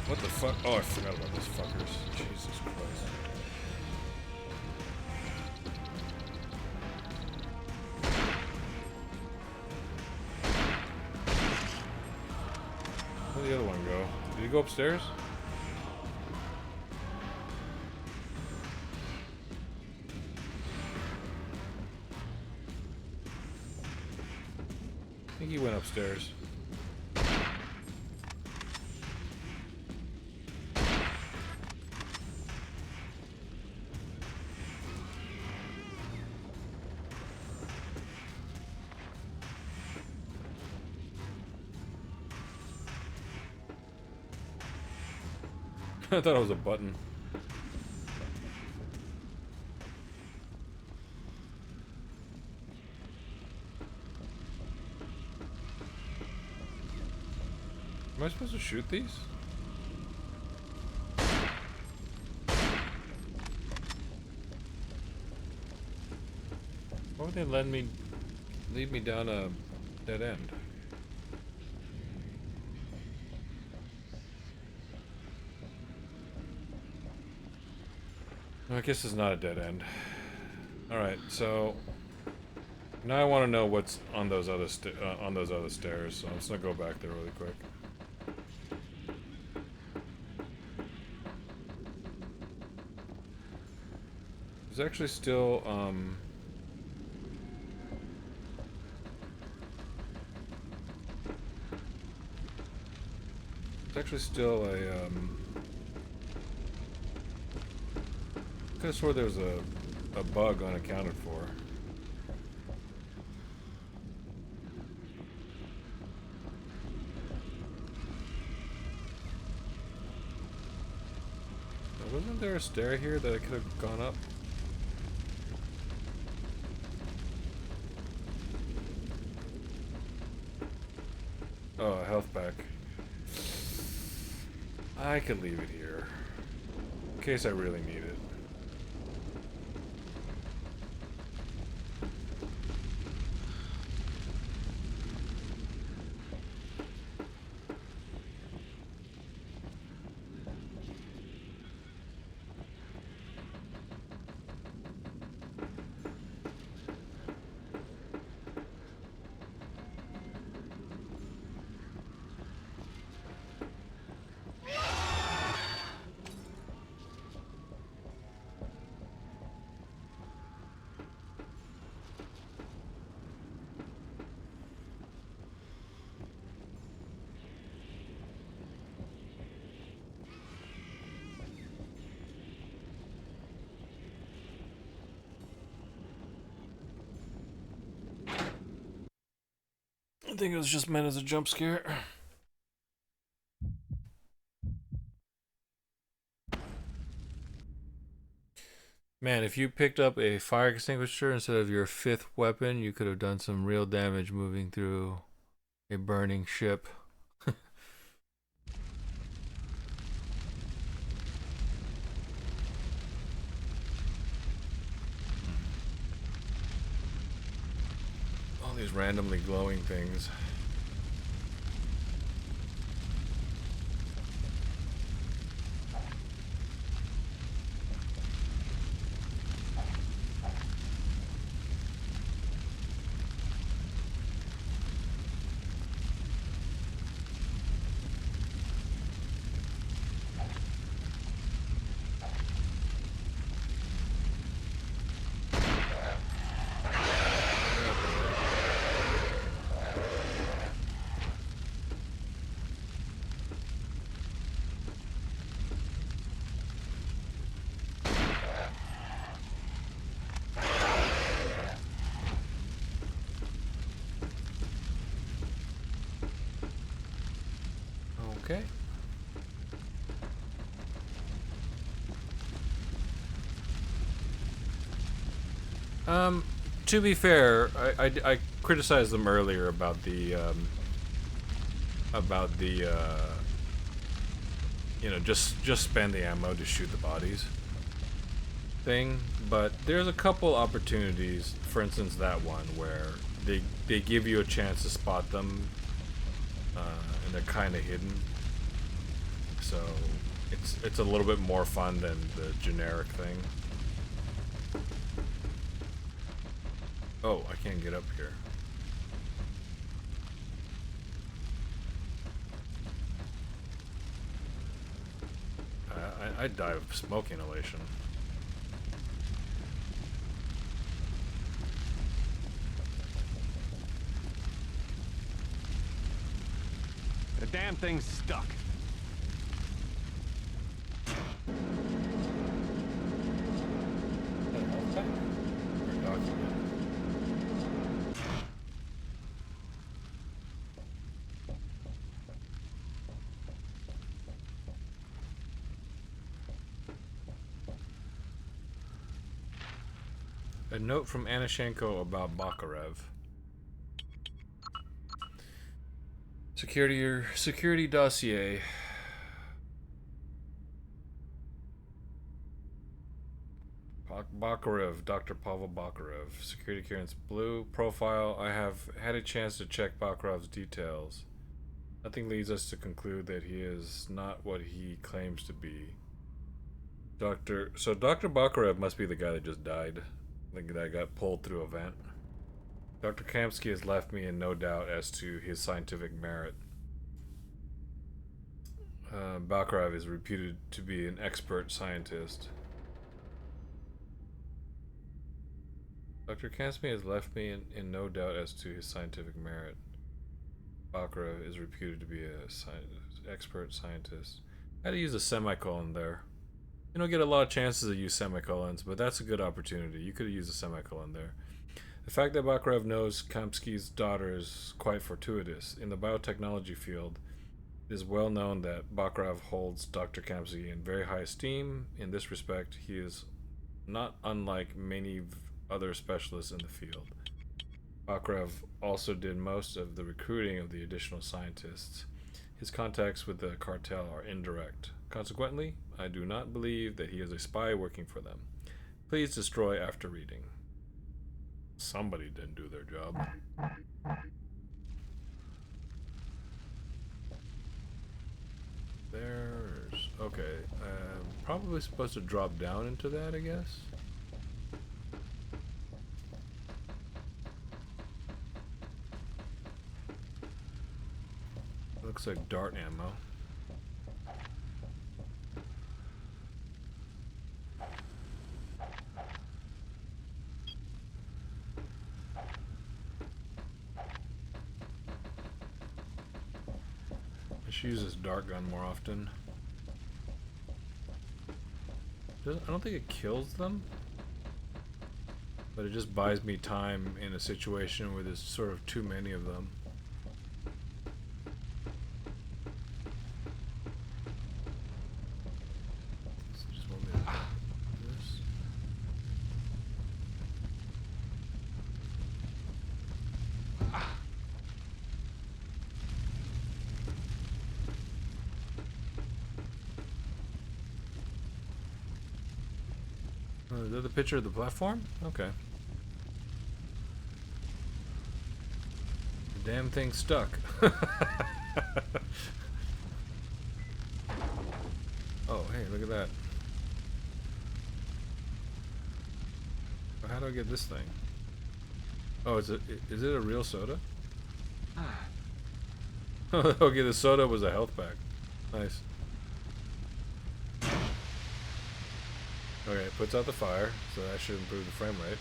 what the fuck? Oh, I forgot about those fuckers. Jesus Christ. Where'd the other one go? Did he go upstairs? I think he went upstairs. I thought it was a button. Am I supposed to shoot these? Why would they lead me down a dead end? I guess it's not a dead end. Alright, so now I want to know what's on those other stairs, so I'm just gonna go back there really quick. There's actually still a I could have swore there was a bug unaccounted for. Wasn't there a stair here that I could have gone up? Oh, a health pack. I could leave it here. In case I really need it. think it was just meant as a jump scare. Man, if you picked up a fire extinguisher instead of your fifth weapon, you could have done some real damage moving through a burning ship. All these randomly glowing things. Okay. To be fair, I criticized them earlier about the you know, just spend the ammo to shoot the bodies thing, but there's a couple opportunities, for instance that one where they give you a chance to spot them, and they're kind of hidden, so it's a little bit more fun than the generic thing. Oh, I can't get up here. I'd die of smoke inhalation.
The damn thing's stuck.
A note from Anashenko about Bakarev. Security dossier. Bakarev, Dr. Pavel Bakarev. Security clearance blue. Profile. I have had a chance to check Bakarev's details. Nothing leads us to conclude that he is not what he claims to be. Dr. Bakarev must be the guy that just died. That got pulled through a vent. Dr. Kamsky has left me in no doubt as to his scientific merit. Bakarev is reputed to be an expert scientist. Dr. Kamsky has left me in no doubt as to his scientific merit. Bakarev is reputed to be an expert scientist. I had to use a semicolon there. You don't get a lot of chances to use semicolons, but that's a good opportunity. You could have used a semicolon there. The fact that Bakarev knows Kamsky's daughter is quite fortuitous. In the biotechnology field, it is well known that Bakarev holds Dr. Kamsky in very high esteem. In this respect, he is not unlike many other specialists in the field. Bakarev also did most of the recruiting of the additional scientists. His contacts with the cartel are indirect. Consequently, I do not believe that he is a spy working for them. Please destroy after reading. Somebody didn't do their job. There's... okay. Probably supposed to drop down into that, I guess. Looks like dart ammo. I should use this dart gun more often. I don't think it kills them, but it just buys me time in a situation where there's sort of too many of them. Is that the picture of the platform? Okay. The damn thing stuck. Oh, hey, look at that. How do I get this thing? Oh, is it a real soda? Okay, the soda was a health pack. Nice. Okay, it puts out the fire, so that should improve the frame rate.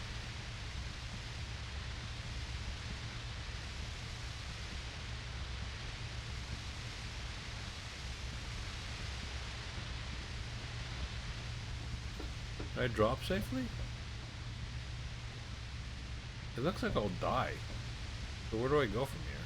Did I drop safely? It looks like I'll die. So where do I go from here?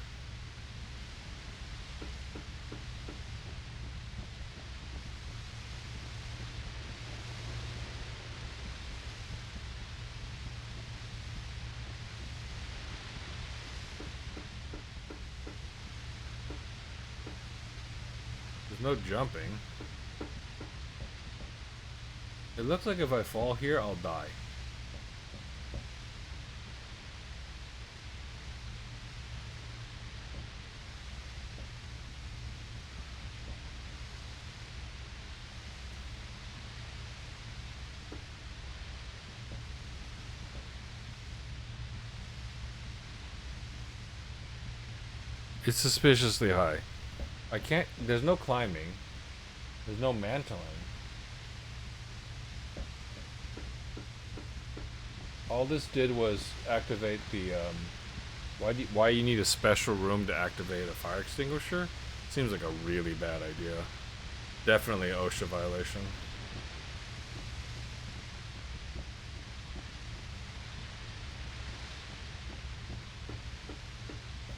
There's no jumping. It looks like if I fall here, I'll die. It's suspiciously high. I can't, there's no climbing. There's no mantling. All this did was activate the, why you need a special room to activate a fire extinguisher? Seems like a really bad idea. Definitely an OSHA violation.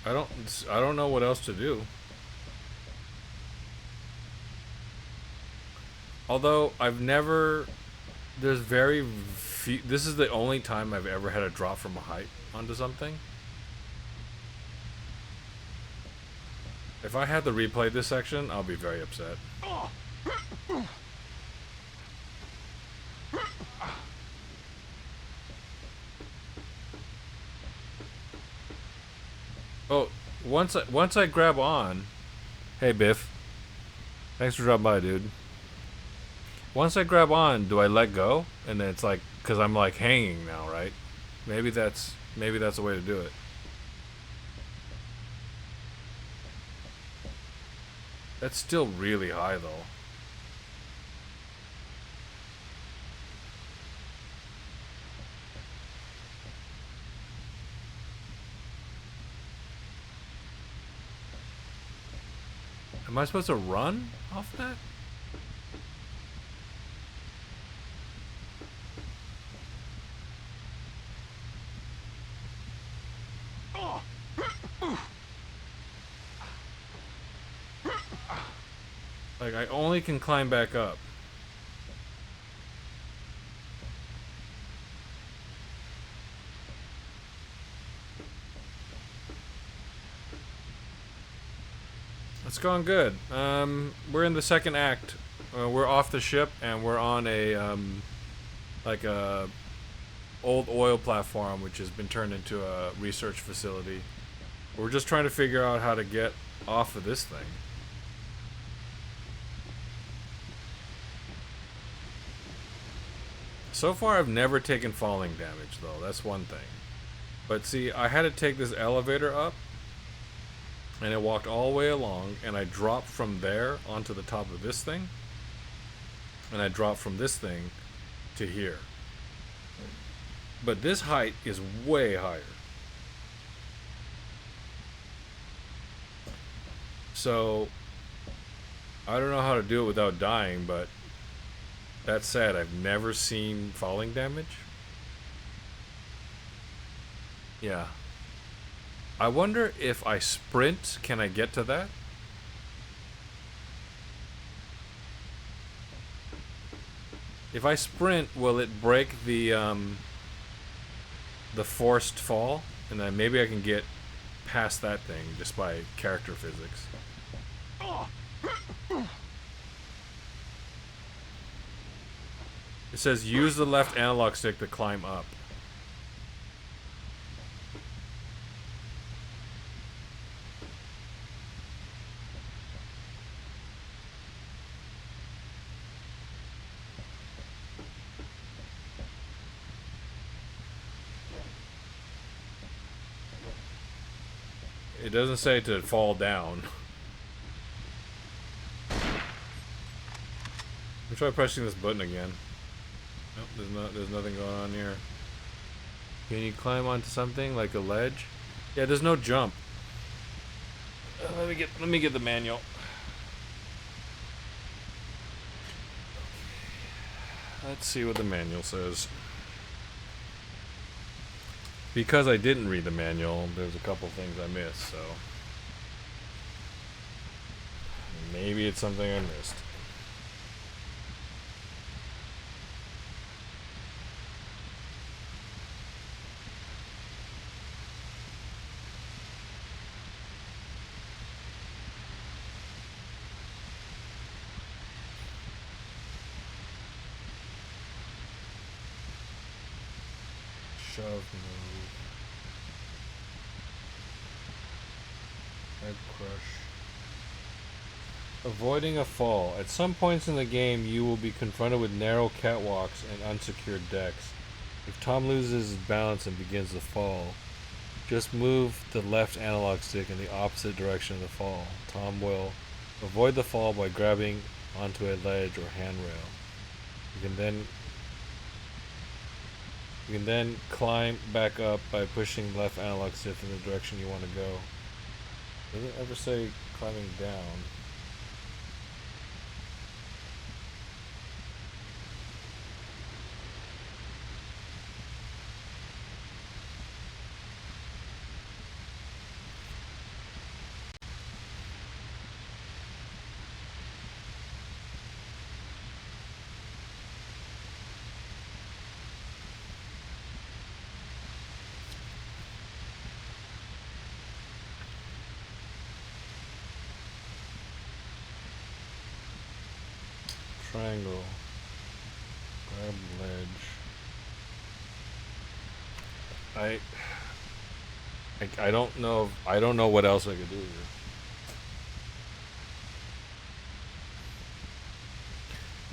I don't know what else to do. Although I've never, there's very few, this is the only time I've ever had a drop from a height onto something. If I had to replay this section, I'll be very upset. Oh, once I grab on, hey Biff, thanks for dropping by, dude. Once I grab on, do I let go? And then it's like, cause I'm like hanging now, right? Maybe that's the way to do it. That's still really high though. Am I supposed to run off that? Like, I only can climb back up. It's going good. We're in the second act. We're off the ship and we're on a like a old oil platform which has been turned into a research facility. We're just trying to figure out how to get off of this thing. So far I've never taken falling damage though, that's one thing. But see, I had to take this elevator up and it walked all the way along and I dropped from there onto the top of this thing and I dropped from this thing to here. But this height is way higher. So I don't know how to do it without dying, but that said, I've never seen falling damage. Yeah. I wonder if I sprint, can I get to that? If I sprint, will it break the forced fall? And then maybe I can get past that thing just by character physics. It says use the left analog stick to climb up. It doesn't say to fall down. Let me try pressing this button again. Nope, there's nothing going on here. Can you climb onto something like a ledge? Yeah, there's no jump. Let me get the manual. Let's see what the manual says. Because I didn't read the manual, there's a couple things I missed, so maybe it's something I missed. Shove move. Head crush. Avoiding a fall. At some points in the game, you will be confronted with narrow catwalks and unsecured decks. If Tom loses his balance and begins to fall, just move the left analog stick in the opposite direction of the fall. Tom will avoid the fall by grabbing onto a ledge or handrail. You can then climb back up by pushing the left analog stick in the direction you want to go. Does it ever say climbing down? Triangle. Grab ledge. I don't know. I don't know what else I could do here.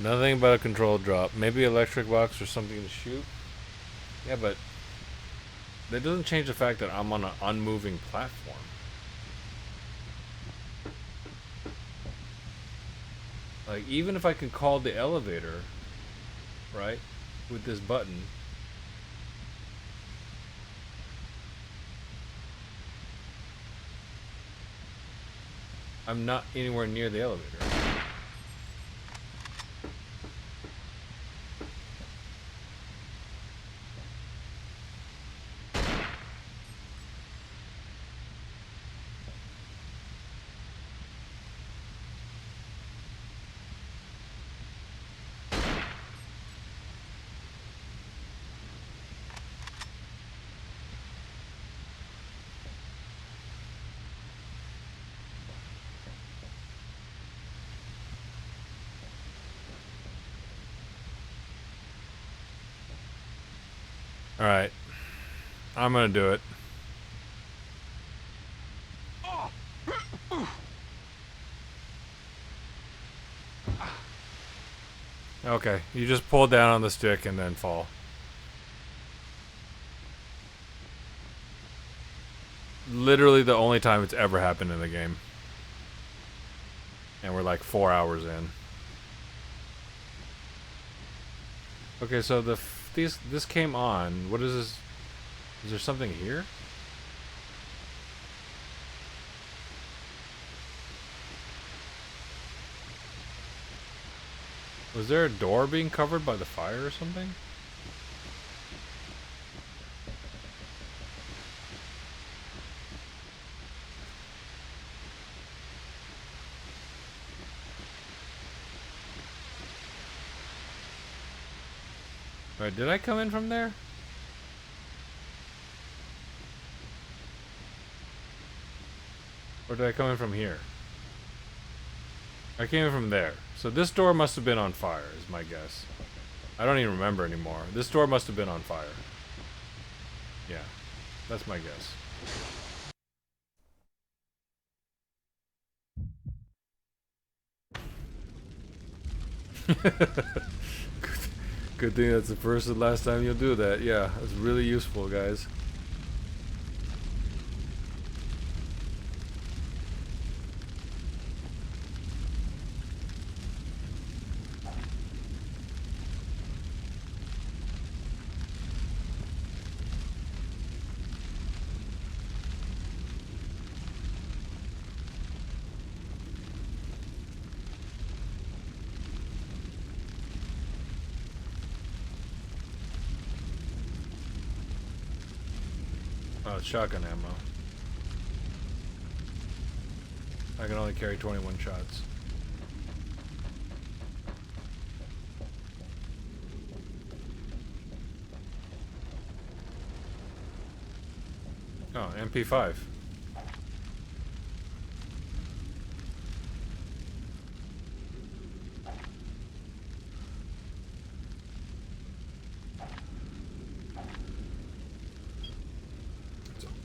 Nothing but a control drop. Maybe electric box or something to shoot. Yeah, but that doesn't change the fact that I'm on an unmoving platform. Like, even if I can call the elevator, right, with this button, I'm not anywhere near the elevator. Alright. I'm gonna do it. Okay, you just pull down on the stick and then fall. Literally the only time it's ever happened in the game. And we're like 4 hours in. Okay, so this came on. What is this? Is there something here? Was there a door being covered by the fire or something? Alright, did I come in from there? Or did I come in from here? I came in from there. So this door must have been on fire, is my guess. I don't even remember anymore. This door must have been on fire. Yeah, that's my guess. Good thing that's the first and last time you'll do that. Yeah, that's really useful, guys. Oh, it's shotgun ammo. I can only carry 21 shots. Oh, MP5.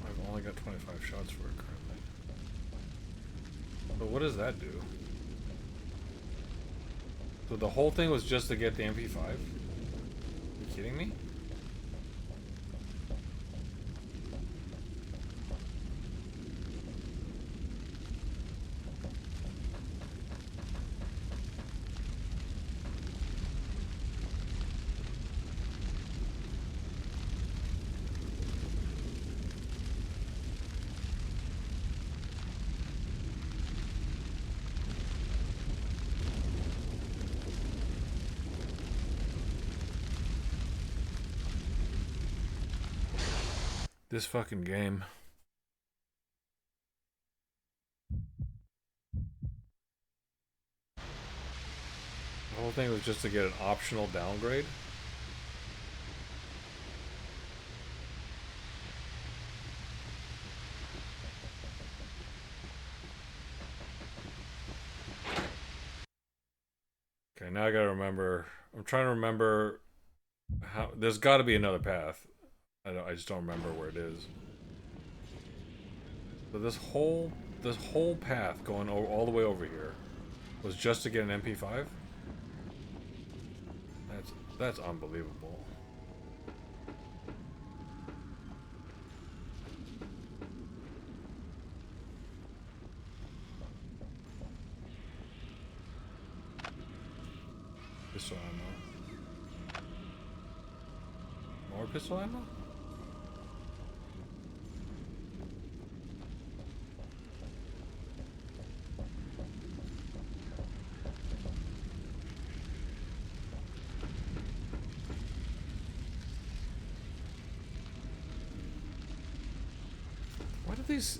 I've only got 25 shots for it currently. But what does that do? So the whole thing was just to get the MP5? Are you kidding me? This fucking game. The whole thing was just to get an optional downgrade? Okay, now I gotta remember. I'm trying to remember how. There's got to be another path. I just don't remember where it is. So this whole path going all the way over here was just to get an MP5. That's unbelievable. Pistol ammo. More pistol ammo?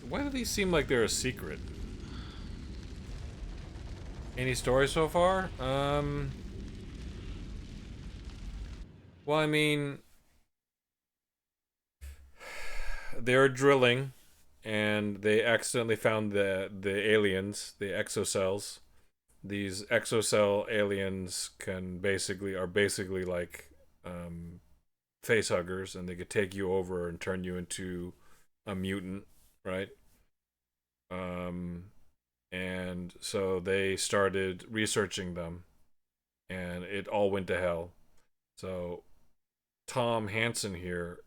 Why do these seem like they're a secret? Any stories so far? Well, I mean, they were drilling, and they accidentally found the aliens, the exocells. These exocell aliens are basically like face huggers, and they could take you over and turn you into a mutant, right? And so they started researching them, and it all went to hell. So Tom Hansen here,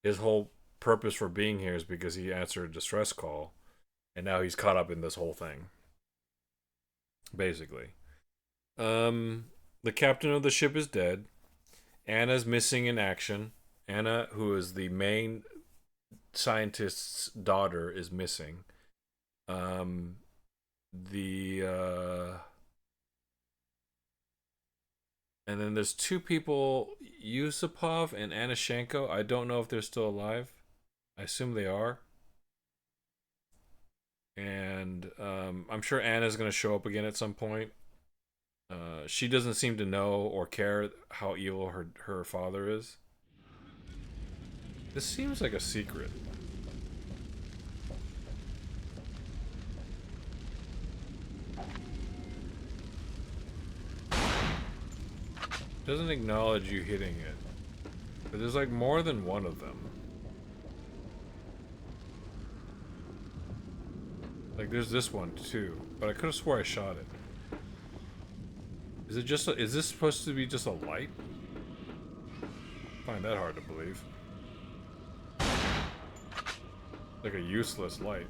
his whole purpose for being here is because he answered a distress call, and now he's caught up in this whole thing. Basically, the captain of the ship is dead. Anna's missing in action. Anna, who is the main scientist's daughter, is missing. And then there's two people, Yusupov and Anashenko. I don't know if they're still alive. I assume they are. And I'm sure Anna's going to show up again at some point. She doesn't seem to know or care how evil her father is. This seems like a secret. doesn't acknowledge you hitting it. But there's like more than one of them. Like there's this one too, but I could have swore I shot it. Is it just is this supposed to be just a light? I find that hard to believe. Like a useless light.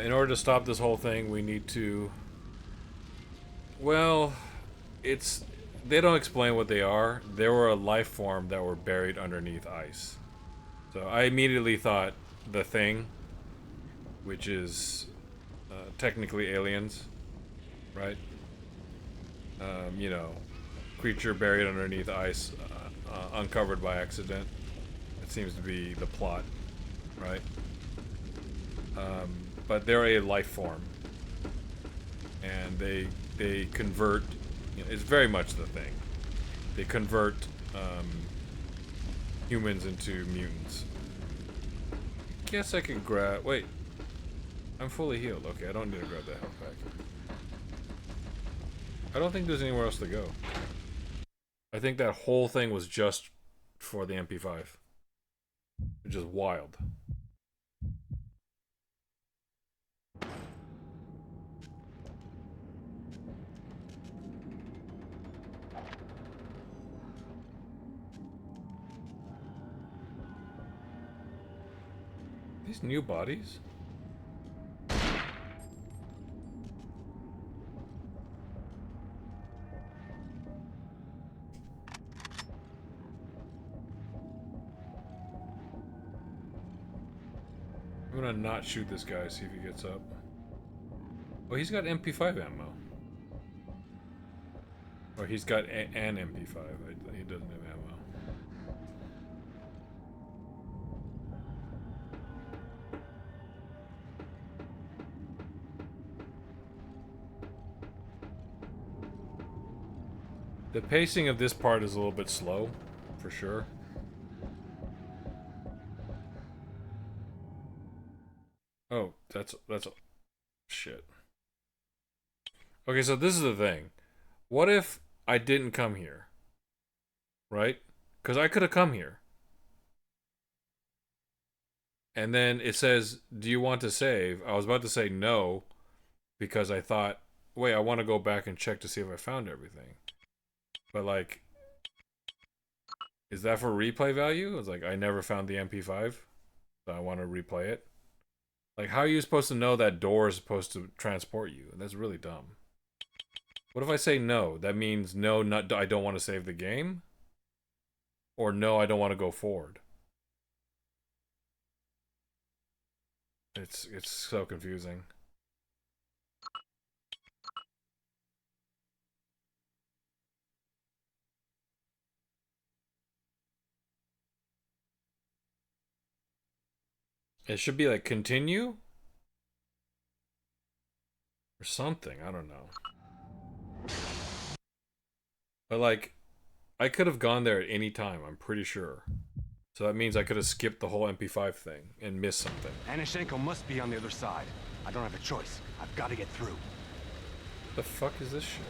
In order to stop this whole thing, we need to... Well, it's... They don't explain what they are. They were a life form that were buried underneath ice. So I immediately thought the Thing, which is technically aliens, right? You know, creature buried underneath ice, uncovered by accident. It seems to be the plot, right? But they're a life form, and they convert. You know, it's very much the Thing. They convert humans into mutants. Guess I could grab. Wait, I'm fully healed. Okay, I don't need to grab that health pack. I don't think there's anywhere else to go. I think that whole thing was just for the MP5, which is wild. These new bodies? I'm gonna not shoot this guy, see if he gets up. Oh, he's got MP5 ammo. Or he's got an MP5. He doesn't have ammo. The pacing of this part is a little bit slow, for sure. Oh, that's shit. Okay, so this is the thing. What if I didn't come here? Right? Because I could have come here. And then it says, do you want to save? I was about to say no, because I thought, wait, I want to go back and check to see if I found everything. But like, is that for replay value? It's like, I never found the MP5, so I want to replay it. Like, how are you supposed to know that door is supposed to transport you? That's really dumb. What if I say no? That means no, not I don't want to save the game? Or no, I don't want to go forward. It's so confusing. It should be like continue? Or something, I don't know. But like, I could have gone there at any time, I'm pretty sure. So that means I could have skipped the whole MP5 thing and missed something.
Anashenko must be on the other side. I don't have a choice. I've got to get through.
The fuck is this shit?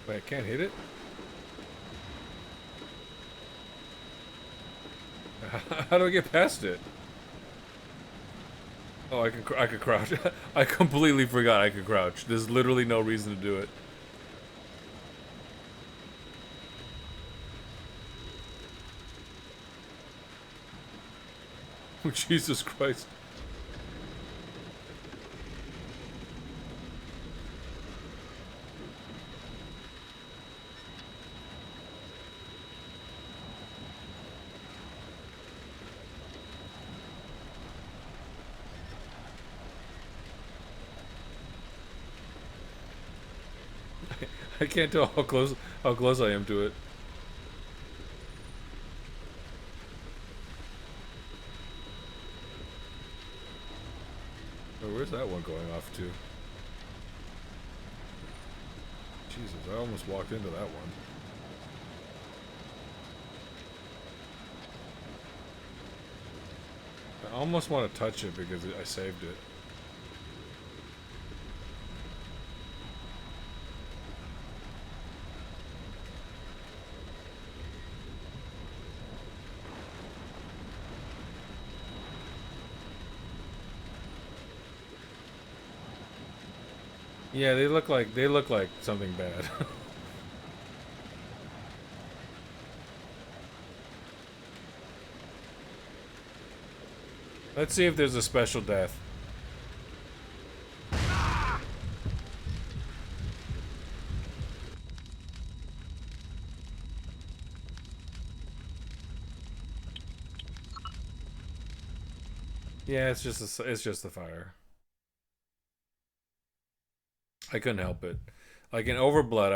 Wait, I can't hit it? How do I get past it? Oh, I could crouch. I completely forgot I could crouch. There's literally no reason to do it. Oh, Jesus Christ. I can't tell how close I am to it. Oh, where's that one going off to? Jesus, I almost walked into that one. I almost want to touch it because I saved it. Yeah, they look like something bad. Let's see if there's a special death. Yeah, it's just the fire. I couldn't help it. Like in Overblood,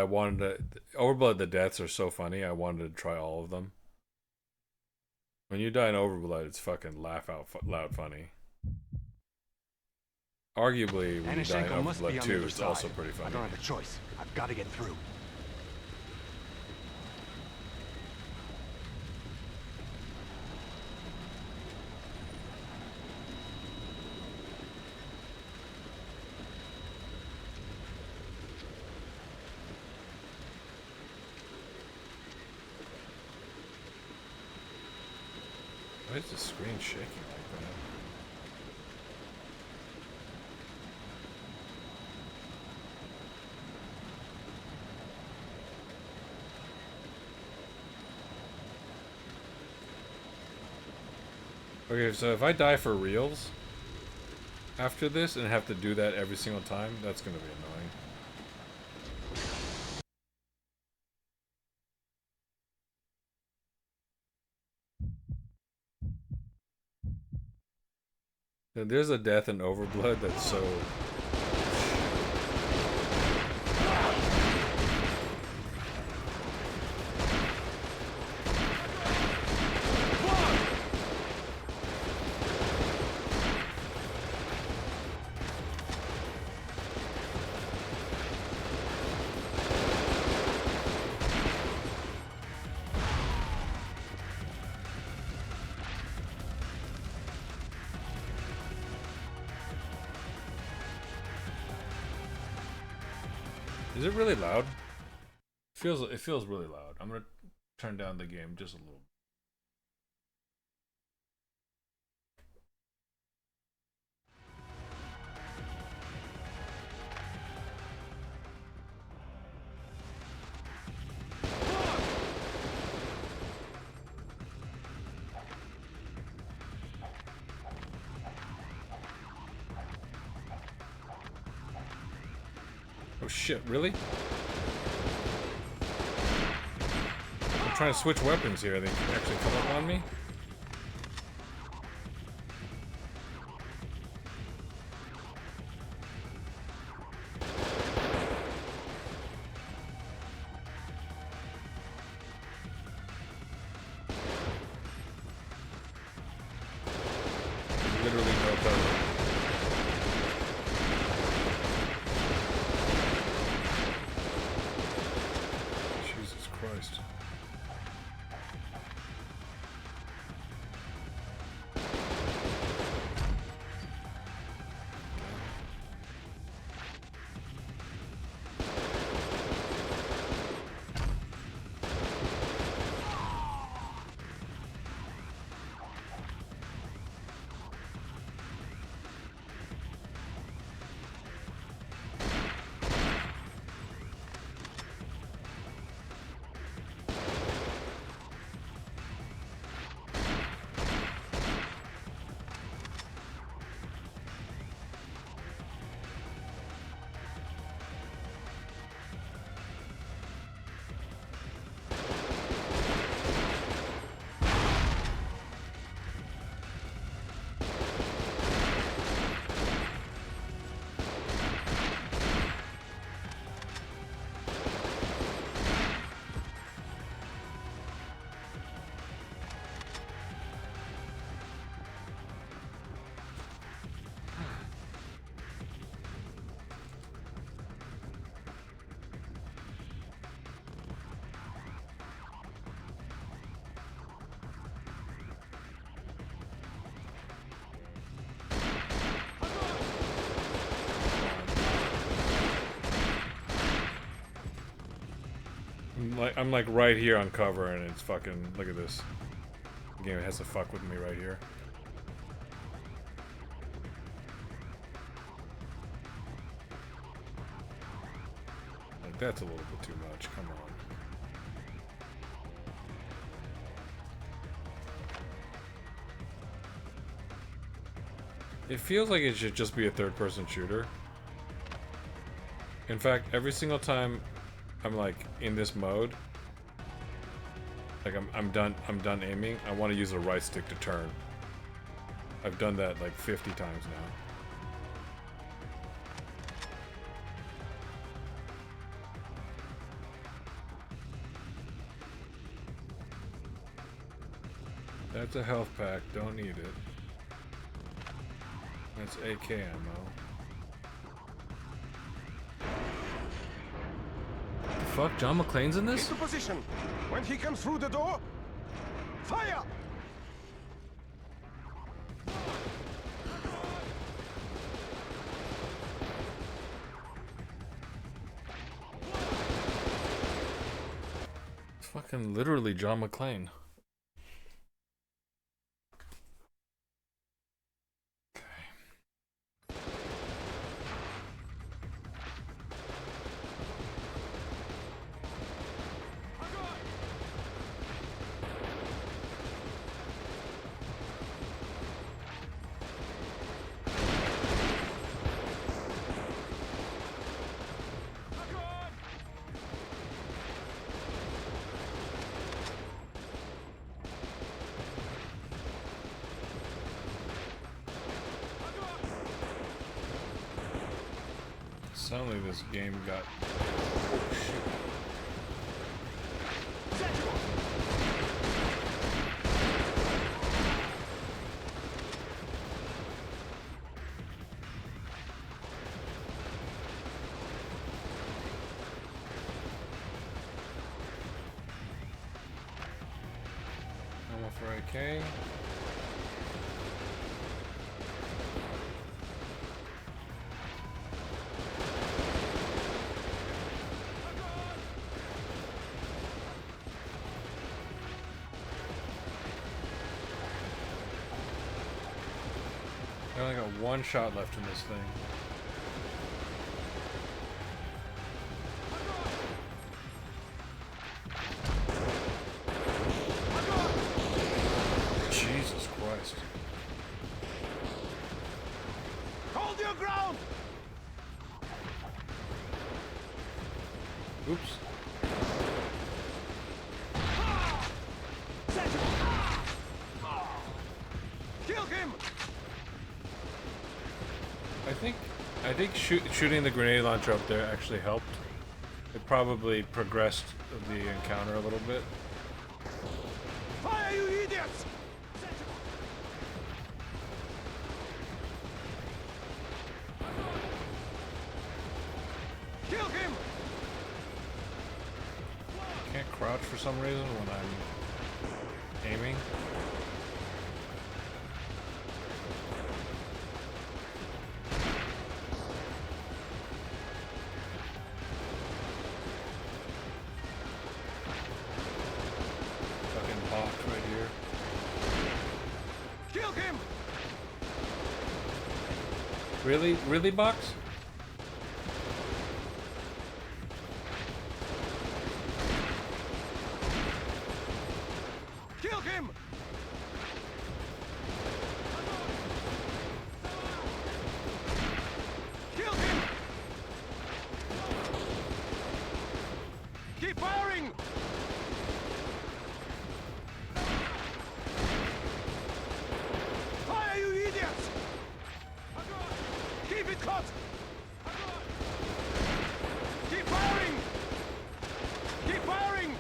Overblood, the deaths are so funny. I wanted to try all of them. When you die in Overblood, it's fucking laugh out loud funny. Arguably, when you die in Overblood 2, it's also pretty funny.
I don't have a choice. I've got to get through.
Why is the screen shaking like that? Okay, so if I die for reals after this and have to do that every single time, that's gonna be annoying. There's a death in Overblood that's so... Is it really loud? It feels really loud. I'm gonna turn down the game just a little. Oh shit, really? I'm trying to switch weapons here. They actually come up on me? Literally no cover. Jesus Christ. I'm like right here on cover, and it's fucking. Look at this. The game has to fuck with me right here. Like that's a little bit too much. Come on. It feels like it should just be a third-person shooter. In fact, every single time I'm like in this mode, like I'm done aiming, I want to use the right stick to turn. I've done that like 50 times now. That's a health pack, don't need it. That's AK ammo. The fuck? John McClane's in this?
Into position. When he comes through the door, fire!
It's fucking literally John McClane. Suddenly this game got... Oh, shit. Ammo for AK. I only got one shot left in this thing. Jesus Christ.
Hold your ground!
Oops.
Kill him!
I think shooting the grenade launcher up there actually helped. It probably progressed the encounter a little bit.
Fire, you idiots! Kill him!
I can't crouch for some reason when I'm aiming. Fucking box right here.
Kill him!
Really? Really, box?
Kill him! Kill him! Keep firing! Fire, you idiots! Keep it cut! Keep firing! Keep firing!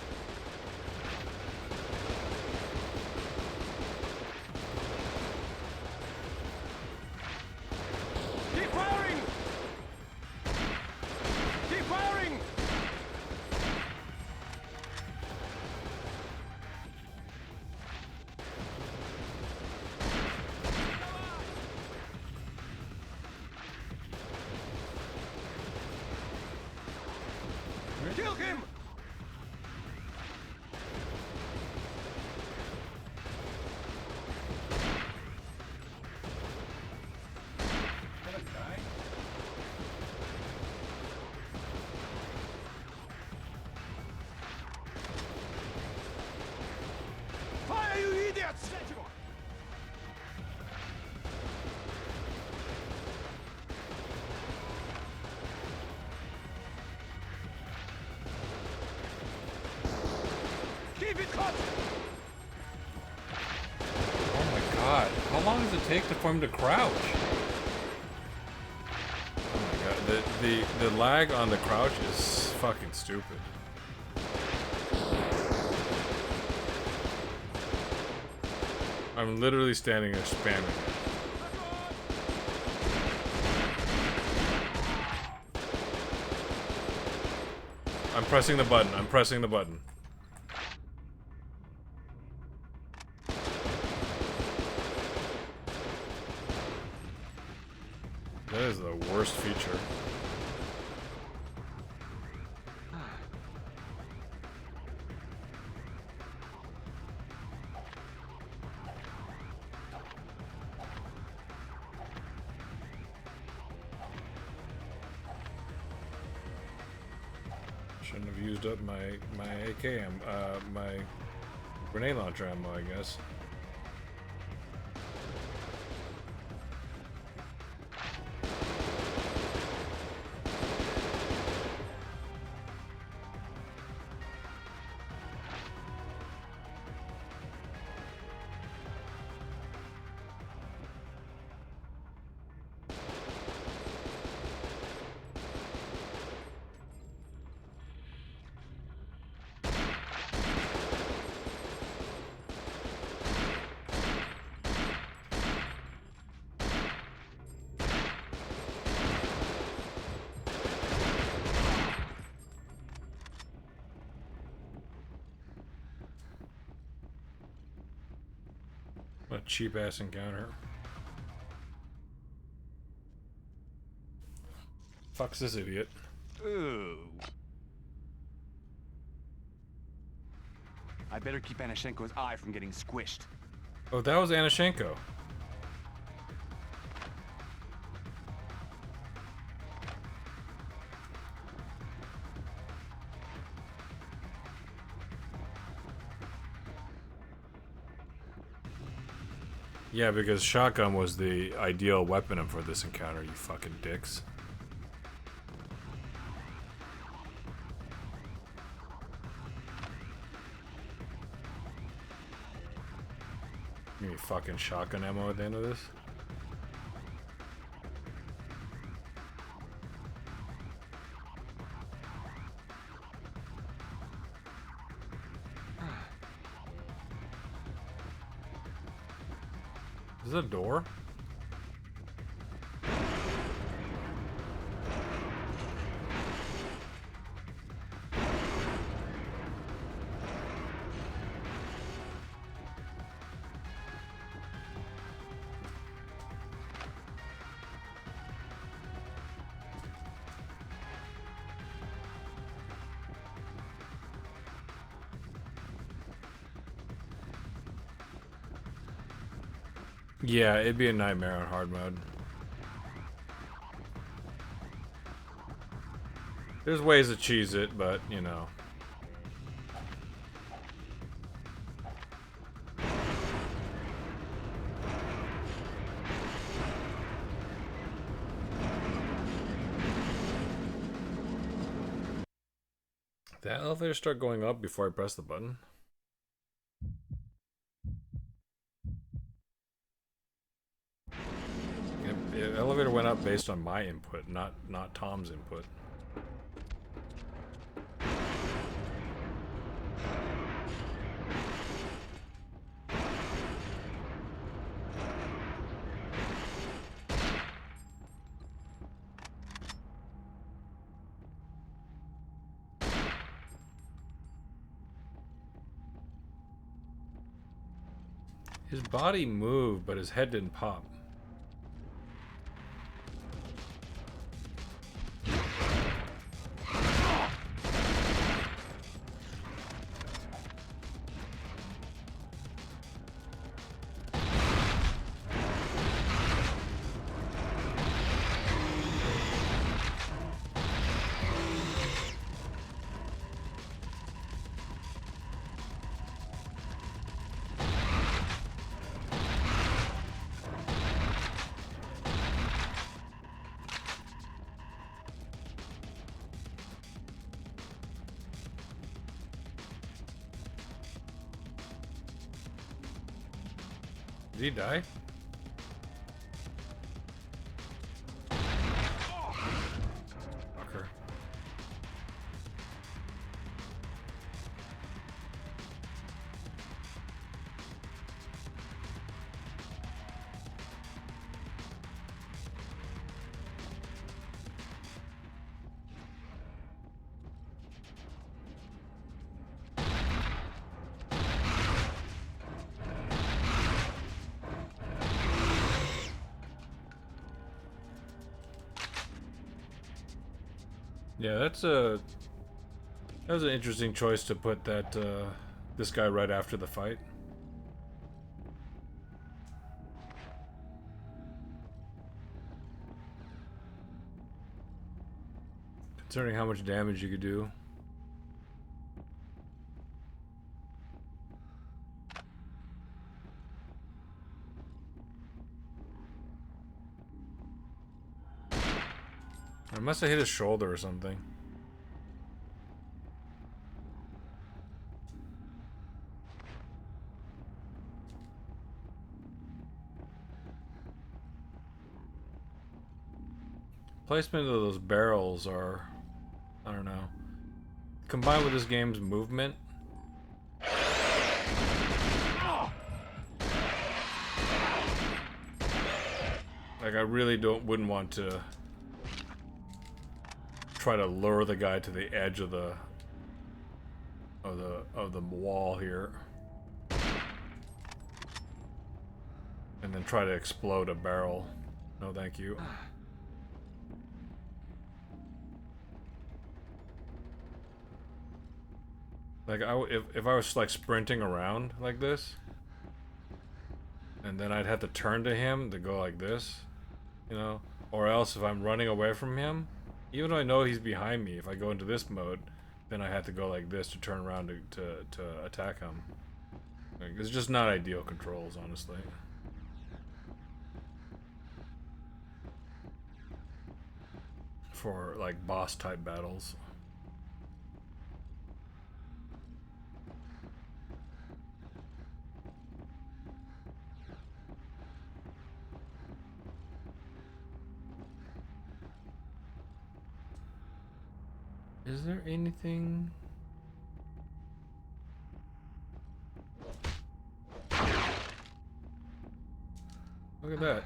Oh my god. How long does it take for him to crouch? Oh my god. The lag on the crouch is fucking stupid. I'm literally standing there spamming it. I'm pressing the button. I'm pressing the button. That is the worst feature. Shouldn't have used up my AK, my grenade launcher ammo, I guess. What a cheap ass encounter. Fuck's this idiot.
Ooh. I better keep Anashenko's eye from getting squished.
Oh, that was Anashenko. Yeah, because shotgun was the ideal weapon for this encounter, you fucking dicks. Give me fucking shotgun ammo at the end of this. Is that a door? Yeah, it'd be a nightmare on hard mode. There's ways to cheese it, but, you know. Did that elevator start going up before I press the button? The elevator went up based on my input, not Tom's input. His body moved, but his head didn't pop. Did he die? Fucker. Yeah, that was an interesting choice to put that this guy right after the fight. Considering how much damage you could do. I must have hit his shoulder or something. Placement of those barrels are, I don't know, combined with this game's movement. Like, I really wouldn't want to try to lure the guy to the edge of the wall here, and then try to explode a barrel. No, thank you. Like, if I was like sprinting around like this, and then I'd have to turn to him to go like this, you know, or else if I'm running away from him, even though I know he's behind me, if I go into this mode, then I have to go like this to turn around to attack him. Like, it's just not ideal controls, honestly. For like boss type battles. Is there anything? Look at that.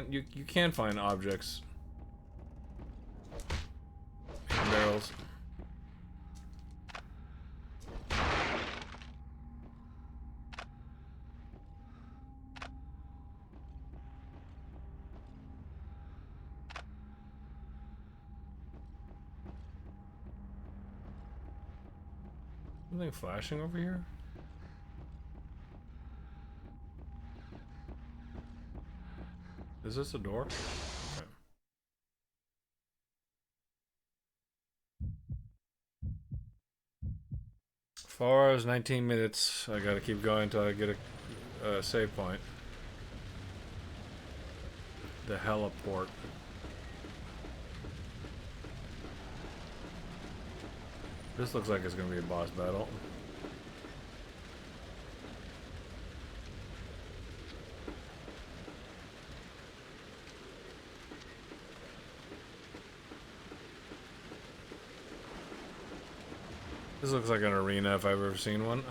You can find objects in barrels. Something flashing over here? Is this a door? Okay. 4 hours, 19 minutes. I gotta keep going until I get a save point. The heliport. This looks like it's gonna be a boss battle. This looks like an arena if I've ever seen one.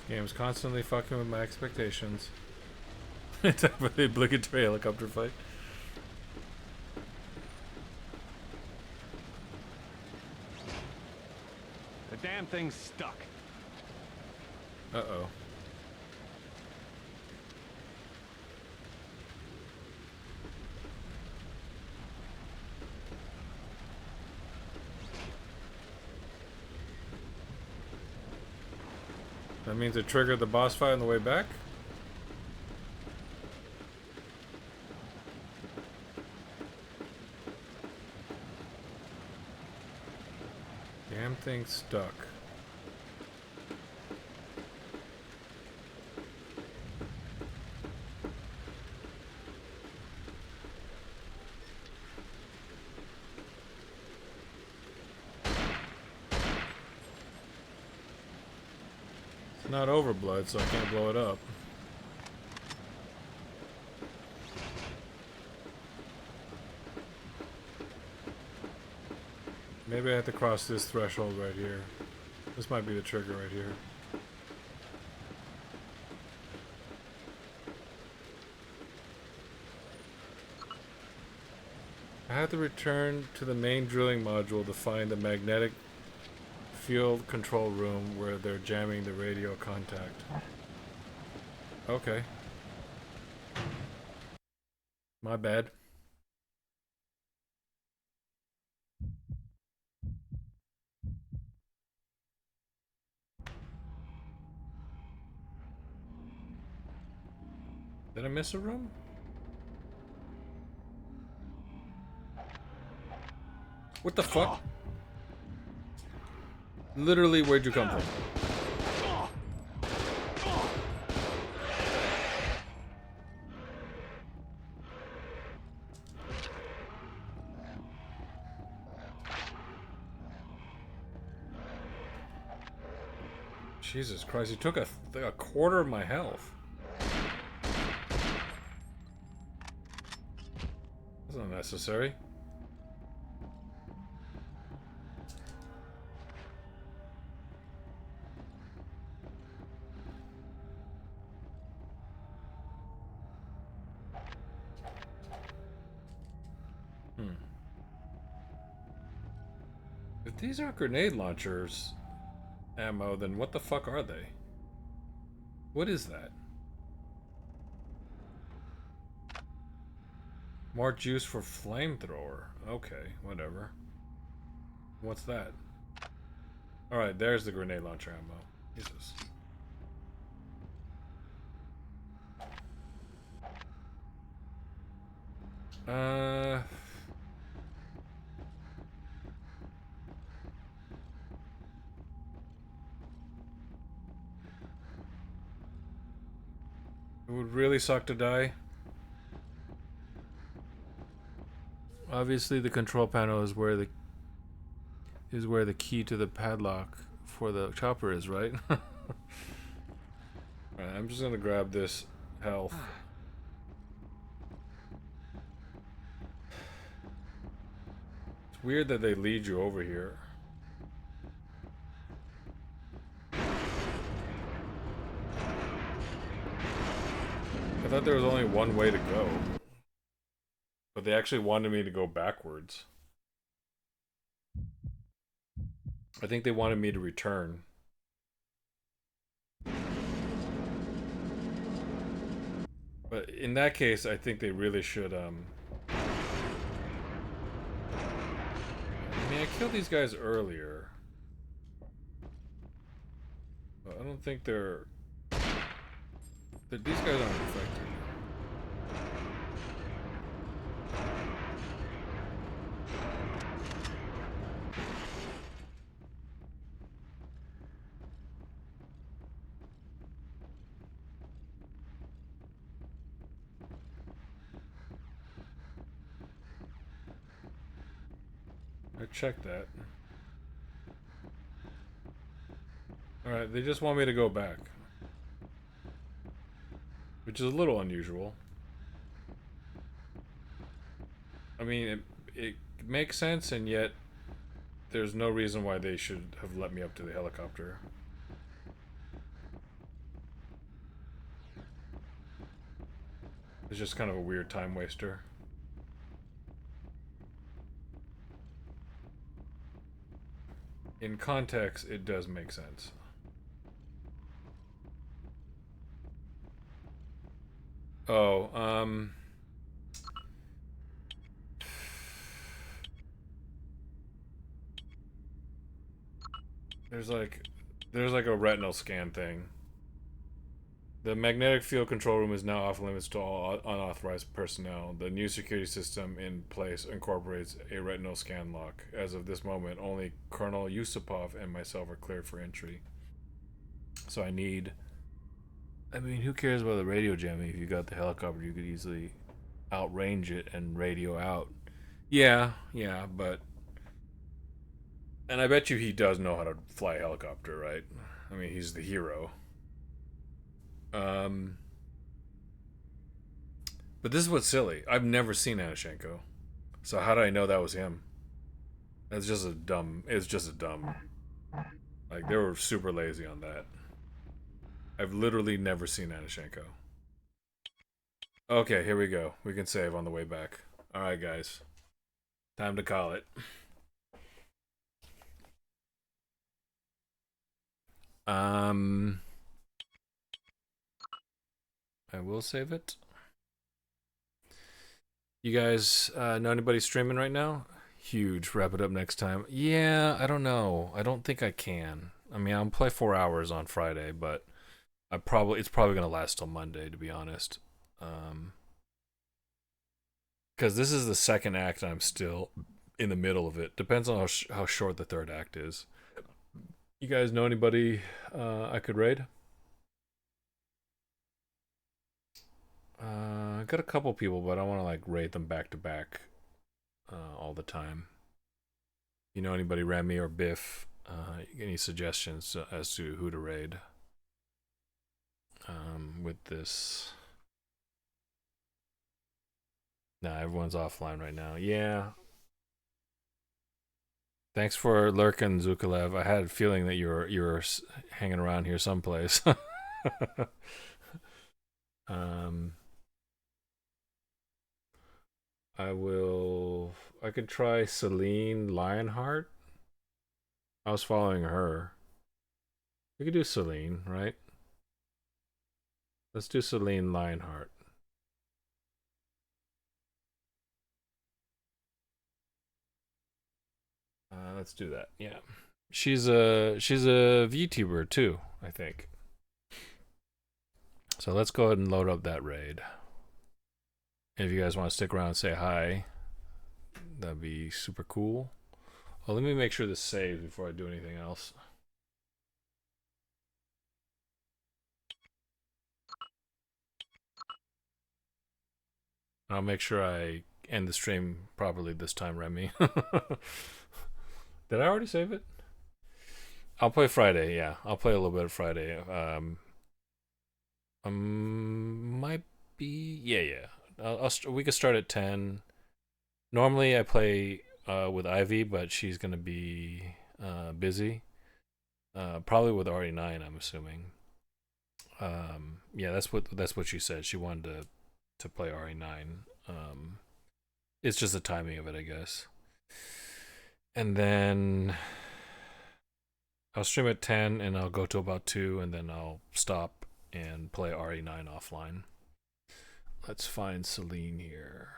Game's constantly fucking with my expectations. Time for the obligatory helicopter fight.
The damn thing's stuck.
Uh-oh. That means it triggered the boss fight on the way back? Damn thing stuck. It's not overblood, so I can't blow it up. Maybe I have to cross this threshold right here. This might be the trigger right here. I have to return to the main drilling module to find the magnetic field control room where they're jamming the radio contact. Okay. My bad. Did I miss a room? What the fuck? Literally, where'd you come from? Jesus Christ, you took a quarter of my health. That's unnecessary. If these aren't grenade launchers ammo, then what the fuck are they? What is that? More juice for flamethrower. Okay, whatever. What's that? Alright, there's the grenade launcher ammo. Jesus. It would really suck to die. Obviously the control panel is where the key to the padlock for the chopper is, right? Alright, I'm just gonna grab this health. It's weird that they lead you over here. I thought there was only one way to go. But they actually wanted me to go backwards. I think they wanted me to return. But in that case, I think they really should, I mean, I killed these guys earlier. But I don't think they're... These guys aren't infected. I checked that. Alright, they just want me to go back. Which is a little unusual. I mean, it makes sense, and yet there's no reason why they should have let me up to the helicopter. It's just kind of a weird time waster. In context, it does make sense. Oh, there's like a retinal scan thing. The magnetic field control room is now off limits to all unauthorized personnel. The new security system in place incorporates a retinal scan lock. As of this moment, only Colonel Yusupov and myself are cleared for entry. So I mean, who cares about the radio jamming? If you got the helicopter, you could easily outrange it and radio out. Yeah, but... And I bet you he does know how to fly a helicopter, right? I mean, he's the hero. But this is what's silly. I've never seen Anashenko. So how do I know that was him? It's just a dumb... Like, they were super lazy on that. I've literally never seen Anashenko. Okay, here we go. We can save on the way back. Alright, guys. Time to call it. I will save it. You guys know anybody streaming right now? Huge. Wrap it up next time. Yeah, I don't know. I don't think I can. I mean, I'll play 4 hours on Friday, but it's probably gonna last till Monday, to be honest. Because this is the second act, and I'm still in the middle of it. Depends on how short the third act is. You guys know anybody I could raid? I got a couple people, but I want to like raid them back to back all the time. You know anybody, Remy or Biff? Any suggestions as to who to raid with this? Nah, everyone's offline right now. Yeah. Thanks for lurking, Zukalev. I had a feeling that you were hanging around here someplace. I could try Celine Lionheart. I was following her. We could do Celine, right? Let's do Celine Lionheart. Let's do that. Yeah. She's a VTuber too, I think. So let's go ahead and load up that raid. If you guys want to stick around and say hi, that'd be super cool. Well, let me make sure this saves before I do anything else. I'll make sure I end the stream properly this time, Remy. Did I already save it? I'll play Friday, yeah. I'll play a little bit of Friday. Might be... Yeah. We could start at 10. Normally I play with Ivy, but she's going to be busy. Probably with RE9, I'm assuming. Yeah, that's what she said. She wanted to play RE9. It's just the timing of it, I guess. And then I'll stream at 10 and I'll go to about 2 and then I'll stop and play RE9 offline. Let's find Celine here.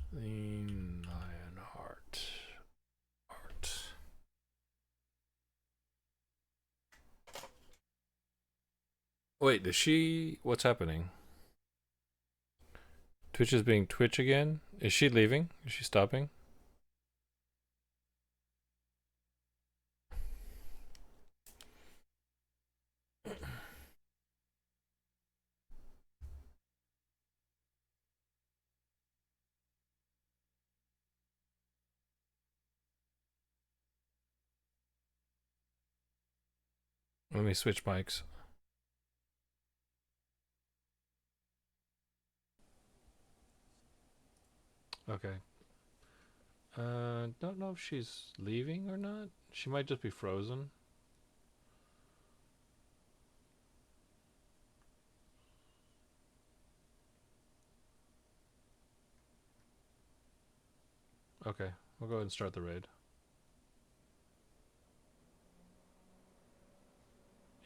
Celine Lionheart. Wait, what's happening? Twitch is being Twitch again? Is she leaving? Is she stopping? Let me switch mics. Okay. Don't know if she's leaving or not. She might just be frozen. Okay, we'll go ahead and start the raid.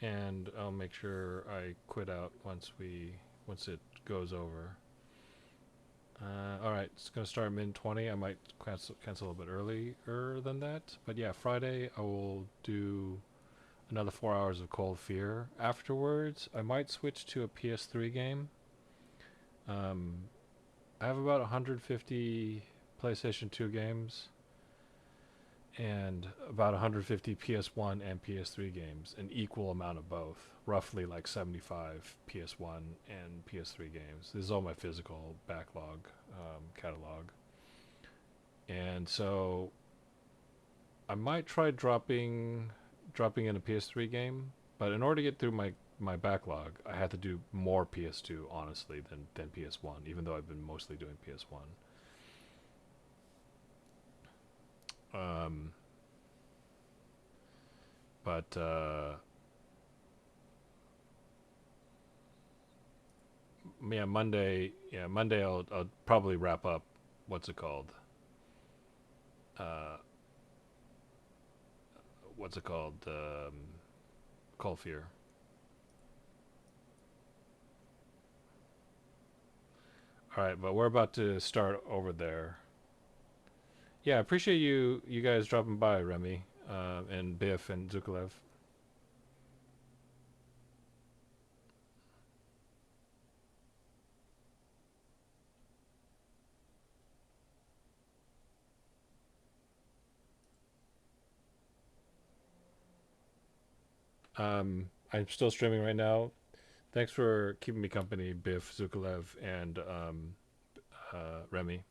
And I'll make sure I quit out once it goes over. Alright, it's gonna start min-20. I might cancel a bit earlier than that. But yeah, Friday I will do another 4 hours of Cold Fear afterwards. I might switch to a PS3 game. I have about 150 PlayStation 2 games and about 150 PS1 and PS3 games, an equal amount of both, roughly like 75 PS1 and PS3 games. This is all my physical backlog catalog. And so I might try dropping in a PS3 game, but in order to get through my backlog, I had to do more PS2, honestly, than PS1, even though I've been mostly doing PS1. But Monday I'll probably wrap up. What's it called? Uh, what's it called? Cold Fear. All right, but we're about to start over there. Yeah, I appreciate you guys dropping by, Remy, and Biff and Zukulev. I'm still streaming right now. Thanks for keeping me company, Biff, Zukulev, and Remy.